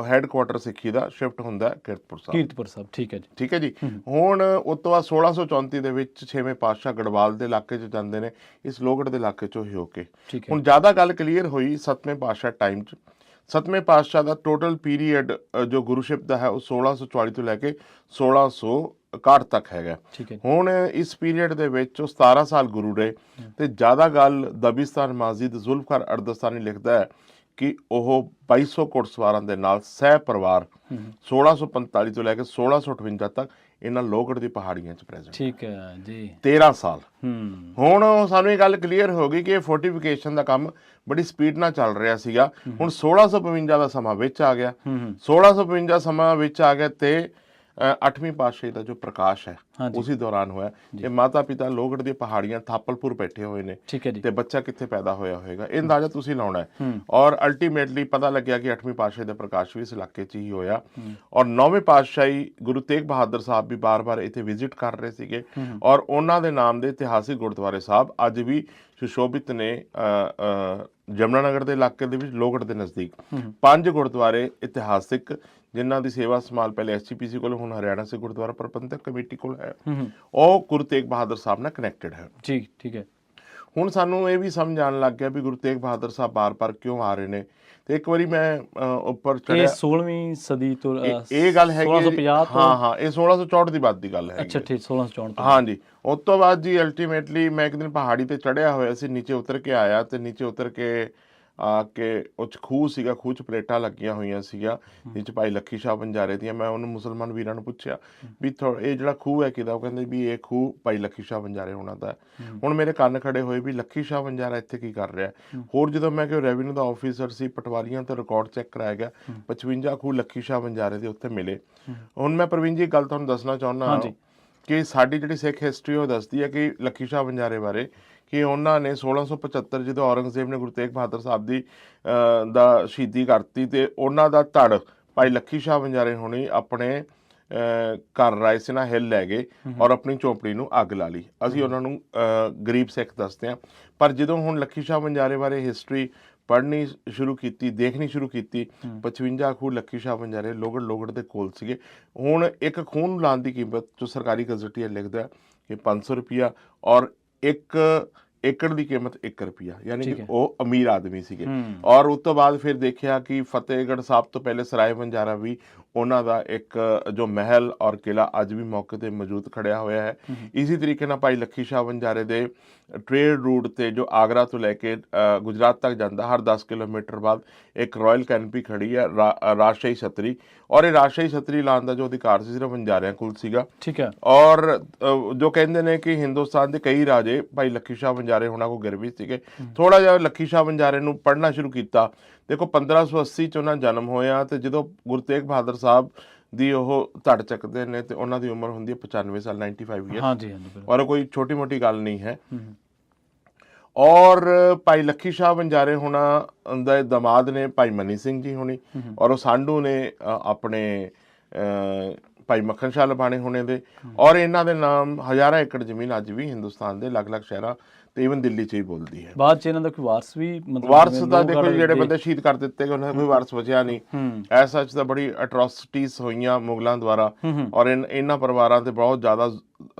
ਹੈੱਡਕੁਆਟਰ ਸਿੱਖੀ ਦਾ ਸ਼ਿਫਟ ਹੁੰਦਾ ਕੀਰਤਪੁਰ ਸਾਹਿਬ। ਕੀਰਤਪੁਰ ਸਾਹਿਬ, ਠੀਕ ਹੈ ਜੀ। ਠੀਕ ਹੈ ਜੀ। ਹੁਣ ਉਸ ਤੋਂ ਬਾਅਦ 1634 ਦੇ ਵਿੱਚ 6ਵੇਂ ਪਾਤਸ਼ਾਹ ਗੜਵਾਲ ਦੇ ਇਲਾਕੇ 'ਚ ਜਾਂਦੇ ਨੇ, ਇਸ ਲੋਹਗੜ੍ਹ ਦੇ ਇਲਾਕੇ 'ਚੋਂ ਹੀ ਹੋ ਕੇ। ਹੁਣ ਜ਼ਿਆਦਾ ਗੱਲ ਕਲੀਅਰ ਹੋਈ 7ਵੇਂ ਪਾਤਸ਼ਾਹ ਟਾਈਮ 'ਚ। 7ਵੇਂ ਪਾਤਸ਼ਾਹ ਦਾ ਟੋਟਲ ਪੀਰੀਅਡ ਜੋ ਗੁਰੂਸ਼ਿਪ ਦਾ ਹੈ ਉਹ 1644 ਤੋਂ ਲੈ ਕੇ 1661 ਤੱਕ ਹੈਗਾ। ਹੁਣ ਇਸ ਪੀਰੀਅਡ ਦੇ ਵਿੱਚ ਉਹ 17 ਸਾਲ ਗੁਰੂ ਰਹੇ ਤੇ ਜ਼ਿਆਦਾ ਗੱਲ ਦਬਿਸਤਾਨ ਮਾਜ਼ੀਦ ਜ਼ੁਲਫਕਾਰ ਅਰਦਸਤਾਨੀ ਲਿਖਦਾ ਹੈ ਕਿ ਉਹ 2200 ਘੋੜਸਵਾਰਾਂ ਦੇ ਨਾਲ ਸਹਿ ਪਰਿਵਾਰ 1645 ਤੋਂ ਲੈ ਕੇ 1658 ਤੱਕ ਇਹਨਾਂ ਲੋਹਗੜ੍ਹ ਦੀ ਪਹਾੜੀਆਂ 'ਚ ਪ੍ਰੈਜ਼ੈਂਟ। ਠੀਕ ਹੈ ਜੀ। 13 ਸਾਲ। ਹੁਣ ਸਾਨੂੰ ਇਹ ਗੱਲ ਕਲੀਅਰ ਹੋ ਗਈ ਕਿ ਇਹ ਫੋਰਟੀਫਿਕੇਸ਼ਨ ਦਾ ਕੰਮ ਬੜੀ ਸਪੀਡ ਨਾਲ ਚੱਲ ਰਿਹਾ ਸੀਗਾ। ਹੁਣ 1652 ਦਾ ਸਮਾਂ ਵਿੱਚ ਆ ਗਿਆ। 1652 ਸਮਾਂ ਵਿੱਚ ਆ ਗਿਆ ਤੇ 8ਵੀਂ ਪਾਤਸ਼ਾਹੀ ਦਾ ਜੋ ਪ੍ਰਕਾਸ਼ ਹੈ ਉਸੇ ਦੌਰਾਨ ਹੋਇਆ। ਇਹ ਮਾਤਾ ਪਿਤਾ ਲੋਹਗੜ੍ਹ ਦੀਆਂ ਪਹਾੜੀਆਂ ਥਾਪਲਪੁਰ ਬੈਠੇ ਹੋਏ ਨੇ ਤੇ ਬੱਚਾ ਕਿੱਥੇ ਪੈਦਾ ਹੋਇਆ ਹੋਏਗਾ ਇਹ ਅੰਦਾਜ਼ਾ ਤੁਸੀਂ ਲਾਉਣਾ ਹੈ। ਔਰ ਅਲਟੀਮੇਟਲੀ ਪਤਾ ਲੱਗਿਆ ਕਿ 8ਵੀਂ ਪਾਤਸ਼ਾਹੀ ਦਾ ਪ੍ਰਕਾਸ਼ ਵੀ ਇਸ ਇਲਾਕੇ 'ਚ ਹੀ ਹੋਇਆ। ਔਰ 9ਵੇਂ ਪਾਤਸ਼ਾਹੀ ਗੁਰੂ ਤੇਗ ਬਹਾਦਰ ਸਾਹਿਬ ਵੀ ਬਾਰ-ਬਾਰ ਇੱਥੇ ਵਿਜ਼ਿਟ ਕਰ ਰਹੇ ਸੀਗੇ ਔਰ ਉਹਨਾਂ ਦੇ ਨਾਮ ਦੇ ਇਤਿਹਾਸਿਕ ਗੁਰਦੁਆਰੇ ਸਾਹਿਬ ਅੱਜ ਵੀ ਸੁਸ਼ੋਭਿਤ ਨੇ। ਜਮਨਾਨਗਰ ਦੇ ਇਲਾਕੇ ਦੇ ਵਿੱਚ ਲੋਹਗੜ੍ਹ ਦੇ ਨਜ਼ਦੀਕ 5 ਗੁਰਦੁਆਰੇ ਇਤਿਹਾਸਿਕ ਜਿਨ੍ਹਾਂ ਦੀ ਸੇਵਾ ਸੰਭਾਲ ਪਹਿਲੇ SGPC ਕੋਲ ਹੁਣ ਹਰਿਆਣਾ ਸੇ ਗੁਰਦੁਆਰਾ ਪ੍ਰਬੰਧਕ ਕਮੇਟੀ ਕੋਲ ਹੈ, ਉਹ ਗੁਰੂ ਤੇਗ ਬਹਾਦਰ ਸਾਹਿਬ ਨਾਲ ਕਨੈਕਟਡ ਹੈ। ਜੀ ਠੀਕ ਹੈ। ਹੁਣ ਸਾਨੂੰ ਇਹ ਵੀ ਸਮਝ ਆਉਣ ਲੱਗ ਗਿਆ ਵੀ ਗੁਰੂ ਤੇਗ ਬਹਾਦਰ ਸਾਹਿਬ ਬਾਰ-ਬਾਰ ਕਿਉਂ ਆ ਰਹੇ ਨੇ। ਤੇ ਇੱਕ ਵਾਰੀ ਮੈਂ ਉੱਪਰ ਚੜਿਆ 16ਵੀਂ ਸਦੀ ਤੋਂ ਇਹ ਗੱਲ ਹੈ 1650 ਤੋਂ ਹਾਂ ਇਹ 1664 ਦੀ ਬਾਤ ਦੀ ਗੱਲ ਹੈ। ਅੱਛਾ ਠੀਕ 1664 ਤੋਂ ਹਾਂਜੀ। ਉਸ ਤੋਂ ਬਾਅਦ ਜੀ ਅਲਟੀਮੇਟਲੀ ਮੈਂ ਇੱਕ ਦਿਨ ਪਹਾੜੀ ਤੇ ਚੜਿਆ ਹੋਇਆ ਸੀ, ਨੀਚੇ ਉਤਰ ਕੇ ਆਇਆ ਤੇ ਨੀਚੇ ਉਤਰ ਕੇ ਆ ਕੇ ਉਹ 'ਚ ਖੂਹ ਸੀਗਾ, ਖੂਹ 'ਚ ਪਲੇਟਾਂ ਲੱਗੀਆਂ ਹੋਈਆਂ ਸੀਗਾ ਜਿਹ 'ਚ ਭਾਈ ਲੱਖੀ ਸ਼ਾਹ ਵਣਜਾਰੇ ਦੀਆਂ। ਮੈਂ ਉਹਨੂੰ ਮੁਸਲਮਾਨ ਵੀਰਾਂ ਨੂੰ ਪੁੱਛਿਆ ਵੀ ਇਹ ਜਿਹੜਾ ਖੂਹ ਹੈ ਕਿਹਦਾ, ਉਹ ਕਹਿੰਦੇ ਵੀ ਇਹ ਖੂਹ ਭਾਈ ਲੱਖੀ ਸ਼ਾਹ ਵਣਜਾਰੇ ਹੋਣਾ ਦਾ। ਹੁਣ ਮੇਰੇ ਕੰਨ ਖੜੇ ਹੋਏ ਵੀ ਲੱਖੀ ਸ਼ਾਹ ਵਣਜਾਰਾ ਇੱਥੇ ਕੀ ਕਰ ਰਿਹਾ। ਹੋਰ ਜਦੋਂ ਮੈਂ ਕਿ ਰੈਵਨਿਊ ਦਾ ਆਫੀਸਰ ਸੀ, ਪਟਵਾਰੀਆਂ ਤੋਂ ਰਿਕਾਰਡ ਚੈੱਕ ਕਰਾਇਆ ਗਿਆ, 55 ਖੂਹ ਲੱਖੀ ਸ਼ਾਹ ਵਣਜਾਰੇ ਦੇ ਉੱਥੇ ਮਿਲੇ। ਹੁਣ ਮੈਂ ਪ੍ਰਵੀਨ ਜੀ ਗੱਲ ਤੁਹਾਨੂੰ ਦੱਸਣਾ ਚਾਹੁੰਦਾ ਕਿ ਸਾਡੀ ਜਿਹੜੀ ਸਿੱਖ ਹਿਸਟਰੀ ਉਹ ਦੱਸਦੀ ਹੈ ਕਿ ਲੱਖੀ ਸ਼ਾਹ ਵਣਜਾਰੇ ਬਾਰੇ ਕਿ ਉਹਨਾਂ ਨੇ 1675 ਜਦੋਂ ਔਰੰਗਜ਼ੇਬ ਨੇ ਗੁਰੂ ਤੇਗ ਬਹਾਦਰ ਸਾਹਿਬ ਦੀ ਦਾ ਸ਼ਹੀਦੀ ਕਰਤੀ ਤੇ ਉਹਨਾਂ ਦਾ ਧੜ ਭਾਈ ਲੱਖੀ ਸ਼ਾਹ ਵਣਜਾਰੇ ਹੋਣੀ ਆਪਣੇ ਘਰ ਰਾਇਸਨਾ ਹਿੱਲ ਲੈ ਗਏ ਔਰ ਆਪਣੀ ਝੋਪੜੀ ਨੂੰ ਅੱਗ ਲਾ ਲਈ। ਅਸੀਂ ਉਹਨਾਂ ਨੂੰ ਗਰੀਬ ਸਿੱਖ ਦੱਸਦੇ ਹਾਂ। ਪਰ ਜਦੋਂ ਹੁਣ ਲੱਖੀ ਸ਼ਾਹ ਵਣਜਾਰੇ ਬਾਰੇ ਹਿਸਟਰੀ ਪੜ੍ਹਨੀ ਸ਼ੁਰੂ ਕੀਤੀ, ਦੇਖਣੀ ਸ਼ੁਰੂ ਕੀਤੀ, 55 ਖੂਹ ਲੱਖੀ ਸ਼ਾਹ ਵਣਜਾਰੇ ਲੋਹਗੜ੍ਹ ਦੇ ਕੋਲ ਸੀਗੇ। ਹੁਣ ਇੱਕ ਖੂਹ ਨੂੰ ਲਾਉਣ ਦੀ ਕੀਮਤ ਜੋ ਸਰਕਾਰੀ ਗਜ਼ਟੀਆ ਲਿਖਦਾ ਕਿ 500 ਰੁਪਇਆ ਔਰ 1 ਏਕੜ ਦੀ ਕੀਮਤ 1 ਰੁਪਇਆ, ਯਾਨੀ ਕਿ ਉਹ ਅਮੀਰ ਆਦਮੀ ਸੀਗੇ। ਔਰ ਉਸ ਤੋਂ ਬਾਅਦ ਫਿਰ ਦੇਖਿਆ ਕਿ ਫਤਿਹਗੜ੍ਹ ਸਾਹਿਬ ਤੋਂ ਪਹਿਲੇ ਸਰਾਏ ਵਣਜਾਰਾ ਵੀ ਉਹਨਾਂ ਦਾ ਇੱਕ ਜੋ ਮਹਿਲ ਔਰ ਕਿਲਾ ਅੱਜ ਵੀ ਮੌਕੇ ਤੇ ਮੌਜੂਦ ਖੜਿਆ ਹੋਇਆ ਹੈ। ਇਸੇ ਤਰੀਕੇ ਨਾਲ ਭਾਈ ਲੱਖੀ ਸ਼ਾਹ ਵਣਜਾਰੇ ਦੇ ਟ੍ਰੇਡ ਰੂਟ ਤੇ ਜੋ ਆਗਰਾ ਤੋਂ ਲੈ ਕੇ ਗੁਜਰਾਤ ਤੱਕ ਜਾਂਦਾ, ਹਰ 10 ਕਿਲੋਮੀਟਰ ਬਾਅਦ ਇੱਕ ਰਾਇਲ ਕੈਨਪੀ ਖੜੀ ਹੈ ਰਾਜਸ਼ਾਹੀ ਛਤਰੀ। ਔਰ ਇਹ ਰਾਜਸ਼ਾਹੀ ਛਤਰੀ ਲਾਉਣ ਦਾ ਜੋ ਅਧਿਕਾਰ ਸੀ ਸਿਰਫ ਵਣਜਾਰਿਆਂ ਕੋਲ ਸੀਗਾ। ਠੀਕ ਹੈ। ਔਰ ਜੋ ਕਹਿੰਦੇ ਨੇ ਕਿ ਹਿੰਦੁਸਤਾਨ ਦੇ ਕਈ ਰਾਜੇ ਭਾਈ ਲੱਖੀ ਸ਼ਾਹ ਵਣਜਾਰੇ ਹੋਣਾ ਕੋ ਗਰਵੀ ਸੀਗੇ। ਥੋੜਾ ਜਿਹਾ ਲੱਖੀ ਸ਼ਾਹ ਵਣਜਾਰੇ ਨੂੰ ਪੜ੍ਹਨਾ ਸ਼ੁਰੂ ਕੀਤਾ। ਦੇਖੋ 1580 ਚ ਉਹਨਾਂ ਜਨਮ ਹੋਇਆ ਤੇ ਜਦੋਂ ਗੁਰੂ ਤੇਗ ਬਹਾਦਰ ਸਾਹਿਬ ਦੀ ਉਹ ਧੜ ਚੱਕਦੇ ਨੇ ਤੇ ਉਹਨਾਂ ਦੀ ਉਮਰ ਹੁੰਦੀ ਹੈ 95 ਸਾਲ 95 ਈਅਰ। ਹਾਂਜੀ ਹਾਂਜੀ। ਔਰ ਕੋਈ ਛੋਟੀ ਮੋਟੀ ਗੱਲ ਨਹੀਂ ਹੈ। ਔਰ ਭਾਈ ਲੱਖੀ ਸ਼ਾਹ ਵਣਜਾਰੇ ਹੋਣਾ ਦੇ ਦਮਾਦ ਨੇ ਭਾਈ ਮਨੀ ਸਿੰਘ ਜੀ ਹੋਣੀ ਔਰ ਉਹ ਸਾਂਢੂ ਨੇ ਆਪਣੇ ਭਾਈ ਮੱਖਣ ਸ਼ਾਹ ਲਪਾਣੇ ਹੋਣੇ ਦੇ। ਔਰ ਇਹਨਾਂ ਦੇ ਨਾਮ ਹਜ਼ਾਰਾਂ ਏਕੜ ਜ਼ਮੀਨ ਅੱਜ ਵੀ ਹਿੰਦੁਸਤਾਨ ਦੇ ਅਲੱਗ-ਅਲੱਗ ਸ਼ਹਿਰਾਂ ਤੇ ਇਵਨ ਦਿੱਲੀ 'ਚ ਹੀ ਬੋਲਦੀ ਹੈ। ਬਾਅਦ 'ਚ ਇਹਨਾਂ ਦਾ ਕੋਈ ਵਾਰਸ ਵੀ ਮਤਲਬ ਵਾਰਸ ਦਾ ਦੇਖੋ ਜਿਹੜੇ ਬੰਦੇ ਸ਼ਹੀਦ ਕਰ ਦਿੱਤੇ ਗਏ ਉਹਨਾਂ ਦਾ ਕੋਈ ਵਾਰਸ ਬਚਿਆ ਨਹੀਂ। ਐਸਾ ਤਾਂ ਬੜੀ ਅਟਰੋਸਿਟੀਜ਼ ਹੋਈਆਂ ਮੁਗਲਾਂ ਦੁਆਰਾ ਔਰ ਇਹਨਾਂ ਪਰਿਵਾਰਾਂ ਤੇ ਬਹੁਤ ਜ਼ਿਆਦਾ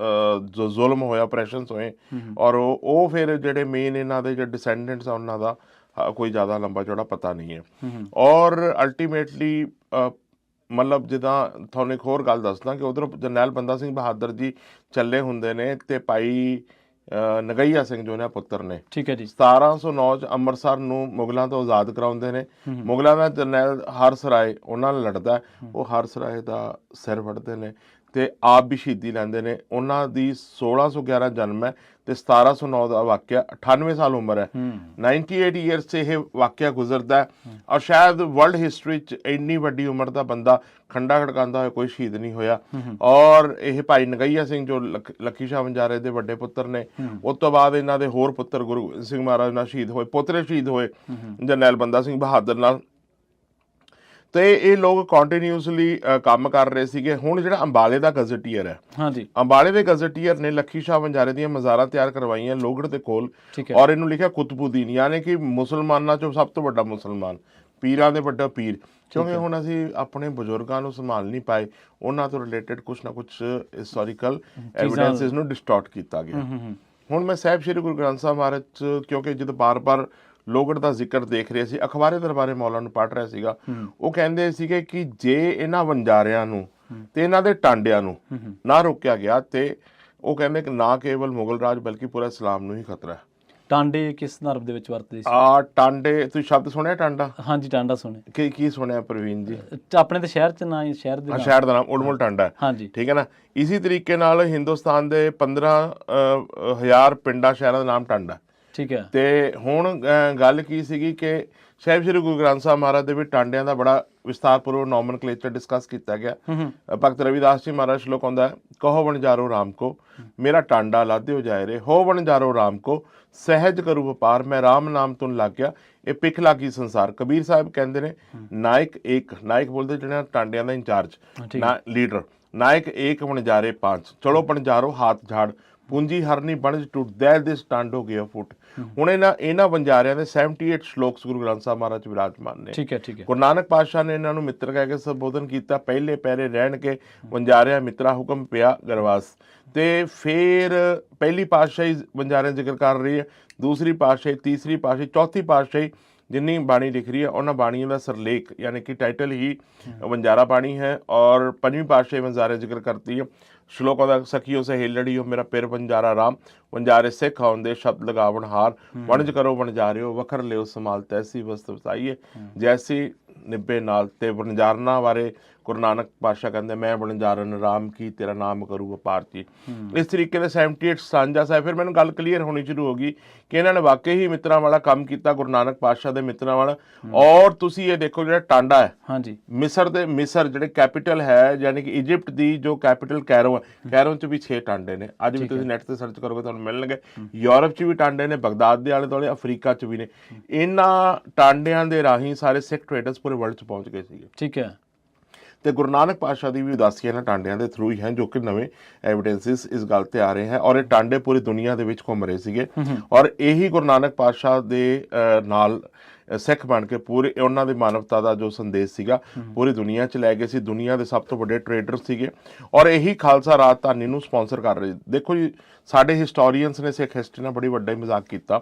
ਜੋ ਜ਼ੁਲਮ ਹੋਇਆ, ਆਪਰੇਸ਼ਨਸ ਹੋਏ। ਔਰ ਉਹ ਫਿਰ ਜਿਹੜੇ ਮੇਨ ਇਹਨਾਂ ਦੇ ਜਿਹੜੇ ਡਿਸੈਂਡੈਂਟਸ ਆ ਉਹਨਾਂ ਦਾ ਕੋਈ ਜ਼ਿਆਦਾ ਲੰਬਾ ਚੌੜਾ ਪਤਾ ਨਹੀਂ ਹੈ। ਔਰ ਅਲਟੀਮੇਟਲੀ ਮਤਲਬ ਜਿੱਦਾਂ ਤੁਹਾਨੂੰ ਇੱਕ ਹੋਰ ਗੱਲ ਦੱਸਦਾ ਕਿ ਉਧਰੋਂ ਜਰਨੈਲ ਬੰਦਾ ਸਿੰਘ ਬਹਾਦਰ ਜੀ ਚੱਲੇ ਹੁੰਦੇ ਨੇ ਤੇ ਭਾਈ ਨਗਈਆ ਸਿੰਘ ਜੋ ਨੇ ਪੁੱਤਰ ਨੇ। ਠੀਕ ਹੈ ਜੀ। 1709 ਚ ਅੰਮ੍ਰਿਤਸਰ ਨੂੰ ਮੁਗਲਾਂ ਤੋਂ ਆਜ਼ਾਦ ਕਰਾਉਂਦੇ ਨੇ। ਮੁਗਲਾਂ ਦਾ ਜਰਨੈਲ ਹਰਸ ਰਾਏ ਉਹਨਾਂ ਨਾਲ ਲੜਦਾ, ਉਹ ਹਰਸ ਰਾਏ ਦਾ ਸਿਰ ਵੱਢਦੇ ਨੇ ਤੇ ਆਪ ਵੀ ਸ਼ਹੀਦੀ ਲੈਂਦੇ ਨੇ। ਉਹਨਾਂ ਦੀ 1611 ਜਨਮ ਹੈ ਤੇ 1709 ਦਾ ਵਾਕਿਆ, 98 ਸਾਲ ਉਮਰ ਹੈ। 98 ਈਅਰਸ 'ਚ ਇਹ ਵਾਕਿਆ ਗੁਜ਼ਰਦਾ ਹੈ ਔਰ ਸ਼ਾਇਦ ਵਰਲਡ ਹਿਸਟਰੀ 'ਚ ਇੰਨੀ ਵੱਡੀ ਉਮਰ ਦਾ ਬੰਦਾ ਖੰਡਾ ਖੜਕਾਉਂਦਾ ਹੋਇਆ ਕੋਈ ਸ਼ਹੀਦ ਨਹੀਂ ਹੋਇਆ। ਔਰ ਇਹ ਭਾਈ ਨਗਈਆ ਸਿੰਘ ਜੋ ਲੱਖੀ ਸ਼ਾਹ ਵਣਜਾਰੇ ਦੇ ਵੱਡੇ ਪੁੱਤਰ ਨੇ, ਉਸ ਤੋਂ ਬਾਅਦ ਇਹਨਾਂ ਦੇ ਹੋਰ ਪੁੱਤਰ ਗੁਰੂ ਗੋਬਿੰਦ ਸਿੰਘ ਮਹਾਰਾਜ ਨਾਲ ਸ਼ਹੀਦ ਹੋਏ, ਪੋਤਰੇ ਸ਼ਹੀਦ ਹੋਏ ਜਰਨੈਲ ਬੰਦਾ ਸਿੰਘ ਬਹਾਦਰ ਨਾਲ। ਤੇ ਇਹ ਲੋਕ ਕੰਟੀਨਿਊਸਲੀ ਕੰਮ ਕਰ ਰਹੇ ਸੀਗੇ। ਹੁਣ ਜਿਹੜਾ ਅੰਬਾਲੇ ਦਾ ਗਜ਼ਟੀਅਰ ਹੈ, ਹਾਂਜੀ, ਅੰਬਾਲੇ ਦੇ ਗਜ਼ਟੀਅਰ ਨੇ ਲੱਖੀ ਸ਼ਾਹ ਵਣਜਾਰੇ ਦੀਆਂ ਮਜ਼ਾਰਾਂ ਤਿਆਰ ਕਰਵਾਈਆਂ ਲੋਹਗੜ੍ਹ ਦੇ ਕੋਲ ਔਰ ਇਹਨੂੰ ਲਿਖਿਆ ਕੁਤਬੁਦੀਨ, ਯਾਨੀ ਕਿ ਮੁਸਲਮਾਨਾਂ ਚੋਂ ਸਭ ਤੋਂ ਵੱਡਾ ਮੁਸਲਮਾਨ, ਪੀਰਾਂ ਦੇ ਵੱਡਾ ਪੀਰ। ਕਿਉਂਕਿ ਹੁਣ ਅਸੀਂ ਆਪਣੇ ਬਜ਼ੁਰਗਾਂ ਨੂੰ ਸੰਭਾਲ ਨਹੀਂ ਪਾਏ, ਉਹਨਾਂ ਤੋਂ ਰਿਲੇਟਡ ਕੁਛ ਨਾ ਕੁਛ ਹਿਸਟੋਰੀਕਲ ਐਵੀਡੈਂਸਿਸ ਨੂੰ ਡਿਸਟੋਰਟ ਕੀਤਾ ਗਿਆ। ਹੁਣ ਮੈਂ ਸਾਹਿਬ ਸ਼੍ਰੀ ਗੁਰੂ ਗ੍ਰੰਥ ਸਾਹਿਬ ਮਹਾਰਾਜ 'ਚ ਕਿਉਂਕਿ ਜਦੋਂ ਬਾਰ-ਬਾਰ ਲੋਹਗੜ੍ਹ ਦਾ ਜ਼ਿਕਰ ਦੇਖ ਰਿਹਾ ਸੀ, ਅਖਬਾਰੇ ਦਰਬਾਰੇ ਮੌਲਾ ਨੂੰ ਪੜ੍ਹ ਰਿਹਾ ਸੀਗਾ, ਉਹ ਕਹਿੰਦੇ ਸੀਗੇ ਕਿ ਜੇ ਇਹਨਾਂ ਵਣਜਾਰਿਆਂ ਨੂੰ ਤੇ ਇਹਨਾਂ ਦੇ ਟਾਂਡਿਆਂ ਨੂੰ ਨਾ ਰੋਕਿਆ ਗਿਆ ਤੇ ਉਹ ਕਹਿੰਦੇ ਕਿ ਨਾ ਕੇਵਲ ਮੁਗਲ ਰਾਜ ਬਲਕਿ ਪੂਰਾ ਇਸਲਾਮ ਨੂੰ ਹੀ ਖਤਰਾ ਹੈ। ਟਾਂਡੇ ਕਿਸ ਸੰਦਰਭ ਦੇ ਵਿੱਚ ਵਰਤਦੇ ਸੀ? ਟਾਂਡੇ, ਤੁਸੀਂ ਸ਼ਬਦ ਸੁਣਿਆ ਟਾਂਡਾ? ਹਾਂਜੀ, ਟਾਂਡਾ ਸੁਣਿਆ। ਕੀ ਸੁਣਿਆ ਪ੍ਰਵੀਨ ਜੀ? ਆਪਣੇ ਤੇ ਸ਼ਹਿਰ ਚ ਨਾ, ਸ਼ਹਿਰ ਦੇ ਸ਼ਹਿਰ ਦਾ ਨਾਮ ਉੜਮੁਲ ਟਾਂਡਾ ਹੈ। ਹਾਂਜੀ, ਠੀਕ ਹੈ ਨਾ। ਇਸੇ ਤਰੀਕੇ ਨਾਲ ਹਿੰਦੁਸਤਾਨ ਦੇ 15,000 ਪਿੰਡਾਂ ਸ਼ਹਿਰਾਂ ਦਾ ਨਾਮ ਟਾਂਡਾ। ਠੀਕ ਹੈ। ਤੇ ਹੁਣ ਗੱਲ ਕੀ ਸੀਗੀ ਕਿ ਸਾਹਿਬ ਸ਼੍ਰੀ ਗੁਰੂ ਗ੍ਰੰਥ ਸਾਹਿਬ ਮਹਾਰਾਜ ਦੇ ਵਿੱਚ ਟਾਂਡਿਆਂ ਦਾ ਬੜਾ ਵਿਸਤਾਰਪੂਰਵਕ ਨੋਮਨਕਲੇਚਰ ਡਿਸਕਸ ਕੀਤਾ ਗਿਆ। ਭਗਤ ਰਵਿਦਾਸ ਜੀ ਮਹਾਰਾਜ ਸ਼ਲੋਕ ਆਉਂਦਾ ਹੈ, ਕਹੋ ਵਣਜਾਰੋ ਰਾਮ ਕੋ ਮੇਰਾ ਟਾਂਡਾ ਲਾਧਿਓ ਜਾਏ ਰੇ, ਹੋ ਵਣਜਾਰੋ ਰਾਮ ਕੋ ਸਹਿਜ ਕਰੂ ਵਪਾਰ, ਮੈਂ ਰਾਮ ਨਾਮ ਤੁਨ ਲੱਗ ਗਿਆ ਇਹ ਪਿੱਖ ਲਾਗੀ ਸੰਸਾਰ। ਕਬੀਰ ਸਾਹਿਬ ਕਹਿੰਦੇ ਨੇ ਨਾਇਕ ਏਕ, ਨਾਇਕ ਬੋਲਦੇ ਜਿਹੜਾ ਟਾਂਡਿਆਂ ਦਾ ਇੰਚਾਰਜ ਲੀਡਰ, ਨਾਇਕ ਏਕ ਵਣਜਾਰੇ ਪਾਂਚ, ਚਲੋ ਵਣਜਾਰੋ ਹਾਥ ਝਾੜ, ਪੂੰਜੀ ਹਰਨੀ ਬਣਜ ਟੁੱਟ ਦੈ ਦਿਸ ਟਾਂਡ ਹੋ ਗਿਆ ਫੁੱਟ। ਹੁਣ ਇਹਨਾਂ ਵਣਜਾਰਿਆਂ ਦੇ 78 ਸ਼ਲੋਕਸ ਗੁਰੂ ਗ੍ਰੰਥ ਸਾਹਿਬ ਮਹਾਰਾਜ ਵਿਰਾਜਮਾਨ ਨੇ। ਠੀਕ ਹੈ, ਠੀਕ ਹੈ। ਗੁਰੂ ਨਾਨਕ ਪਾਤਸ਼ਾਹ ਨੇ ਇਹਨਾਂ ਨੂੰ ਮਿੱਤਰ ਕਹਿ ਕੇ ਸੰਬੋਧਨ ਕੀਤਾ, ਪਹਿਲੇ ਪੈਰੇ ਰਹਿਣ ਕੇ ਵਣਜਾਰਿਆ ਮਿੱਤਰਾ ਹੁਕਮ ਪਿਆ ਗਰਵਾਸ। ਤੇ ਫਿਰ ਪਹਿਲੀ ਪਾਤਸ਼ਾਹੀ ਵਣਜਾਰਿਆਂ ਜ਼ਿਕਰ ਕਰ ਰਹੀ ਹੈ, ਦੂਸਰੀ ਪਾਤਸ਼ਾਹੀ, ਤੀਸਰੀ ਪਾਤਸ਼ਾਹੀ, ਚੌਥੀ ਪਾਤਸ਼ਾਹੀ ਜਿੰਨੀ ਬਾਣੀ ਲਿਖ ਰਹੀ ਹੈ ਉਹਨਾਂ ਬਾਣੀਆਂ ਦਾ ਸਰਲੇਖ ਯਾਨੀ ਕਿ ਟਾਈਟਲ ਹੀ ਵਣਜਾਰਾ ਬਾਣੀ ਹੈ। ਔਰ ਪੰਜਵੀਂ ਪਾਤਸ਼ਾਹੀ ਵਣਜਾਰੇ ਜ਼ਿਕਰ ਕਰਤੀ ਹੈ। ਸ਼ਲੋਕਾਂ ਦਾ ਸਖੀਓ ਸਹੇਲੜੀਓ ਮੇਰਾ ਪਿਰ ਵਣਜਾਰਾ ਰਾਮ, ਵਣਜਾਰੇ ਸਿੱਖ ਆਉਂਦੇ ਸ਼ਬਦ ਲਗਾਵਣ ਹਾਰ, ਵਣਜ ਕਰੋ ਵਣਜਾਰਿਓ ਵਖਰ ਲਿਓ ਸਮਾਲ, ਤੈਸੀ ਵਸਤ ਵਸਾਈਏ ਜੈਸੀ ਨਿੱਬੇ ਨਾਲ। ਤੇ ਵਣਜਾਰਨਾ ਬਾਰੇ ਗੁਰੂ ਨਾਨਕ ਪਾਤਸ਼ਾਹ ਕਹਿੰਦੇ ਮੈਂ ਵਣਜਾਰਨ ਰਾਮ ਕੀ ਤੇਰਾ ਨਾਮ ਕਰੂ ਵਪਾਰ ਜੀ। ਇਸ ਤਰੀਕੇ ਦੇ 78 ਸਾਂਝਾ ਸਾਹਿਬ। ਫਿਰ ਮੈਨੂੰ ਗੱਲ ਕਲੀਅਰ ਹੋਣੀ ਸ਼ੁਰੂ ਹੋ ਗਈ ਕਿ ਇਹਨਾਂ ਨੇ ਵਾਕਈ ਹੀ ਮਿੱਤਰਾਂ ਵਾਲਾ ਕੰਮ ਕੀਤਾ, ਗੁਰੂ ਨਾਨਕ ਪਾਤਸ਼ਾਹ ਦੇ ਮਿੱਤਰਾਂ ਵਾਲਾ। ਔਰ ਤੁਸੀਂ ਇਹ ਦੇਖੋ ਜਿਹੜਾ ਟਾਂਡਾ ਹੈ, ਹਾਂਜੀ, ਮਿਸਰ ਜਿਹੜੇ ਕੈਪੀਟਲ ਹੈ ਯਾਨੀ ਕਿ ਇਜਿਪਟ ਦੀ ਜੋ ਕੈਪੀਟਲ ਕੈਰੋ ਹੈ, ਕੈਰੋ 'ਚ ਵੀ 6 ਟਾਂਡੇ ਨੇ। ਅੱਜ ਵੀ ਤੁਸੀਂ ਨੈਟ ਤੇ ਸਰਚ ਕਰੋਗੇ ਤੁਹਾਨੂੰ ਮਿਲਣਗੇ। ਯੂਰਪ 'ਚ ਵੀ ਟਾਂਡੇ ਨੇ, ਬਗਦਾਦ ਦੇ ਆਲੇ ਦੁਆਲੇ, ਅਫਰੀਕਾ 'ਚ ਵੀ ਨੇ। ਇਹਨਾਂ ਟਾਂਡਿਆਂ ਦੇ ਰਾਹੀਂ ਸਾਰੇ ਸਿੱਖ ਟ੍ਰੇਡਰਸ ਪੂਰੇ ਵਰਲਡ 'ਚ ਪਹੁੰਚ ਗਏ ਸੀਗੇ। ਠੀਕ ਹੈ। ਤੇ ਗੁਰੂ ਨਾਨਕ ਪਾਤਸ਼ਾਹ ਦੀ ਵੀ ਉਦਾਸੀਆਂ ਇਹਨਾਂ ਟਾਂਡਿਆਂ ਦੇ ਥਰੂ ਹੀ ਹਨ, ਜੋ ਕਿ ਨਵੇਂ ਐਵੀਡੈਂਸਿਸ ਇਸ ਗੱਲ ਤੇ ਆ ਰਹੇ ਹੈ। ਔਰ ਇਹ ਟਾਂਡੇ ਪੂਰੀ ਦੁਨੀਆ ਦੇ ਵਿੱਚ ਘੁੰਮ ਰਹੇ ਸੀਗੇ ਔਰ ਇਹੀ ਗੁਰੂ ਨਾਨਕ ਪਾਤਸ਼ਾਹ ਦੇ ਨਾਲ ਸਿੱਖ ਬਣ ਕੇ ਪੂਰੇ ਉਹਨਾਂ ਦੀ ਮਾਨਵਤਾ ਦਾ ਜੋ ਸੰਦੇਸ਼ ਸੀਗਾ ਪੂਰੀ ਦੁਨੀਆ 'ਚ ਲੈ ਗਏ ਸੀ। ਦੁਨੀਆ ਦੇ ਸਭ ਤੋਂ ਵੱਡੇ ਟ੍ਰੇਡਰ ਸੀਗੇ ਔਰ ਇਹੀ ਖਾਲਸਾ ਰਾਜਧਾਨੀ ਨੂੰ ਸਪਾਂਸਰ ਕਰ ਰਹੇ। ਦੇਖੋ ਜੀ, ਸਾਡੇ ਹਿਸਟੋਰੀਅਨਸ ਨੇ ਸਿੱਖ ਹਿਸਟਰੀ ਨਾਲ ਬੜੀ ਵੱਡਾ ਹੀ ਮਜ਼ਾਕ ਕੀਤਾ।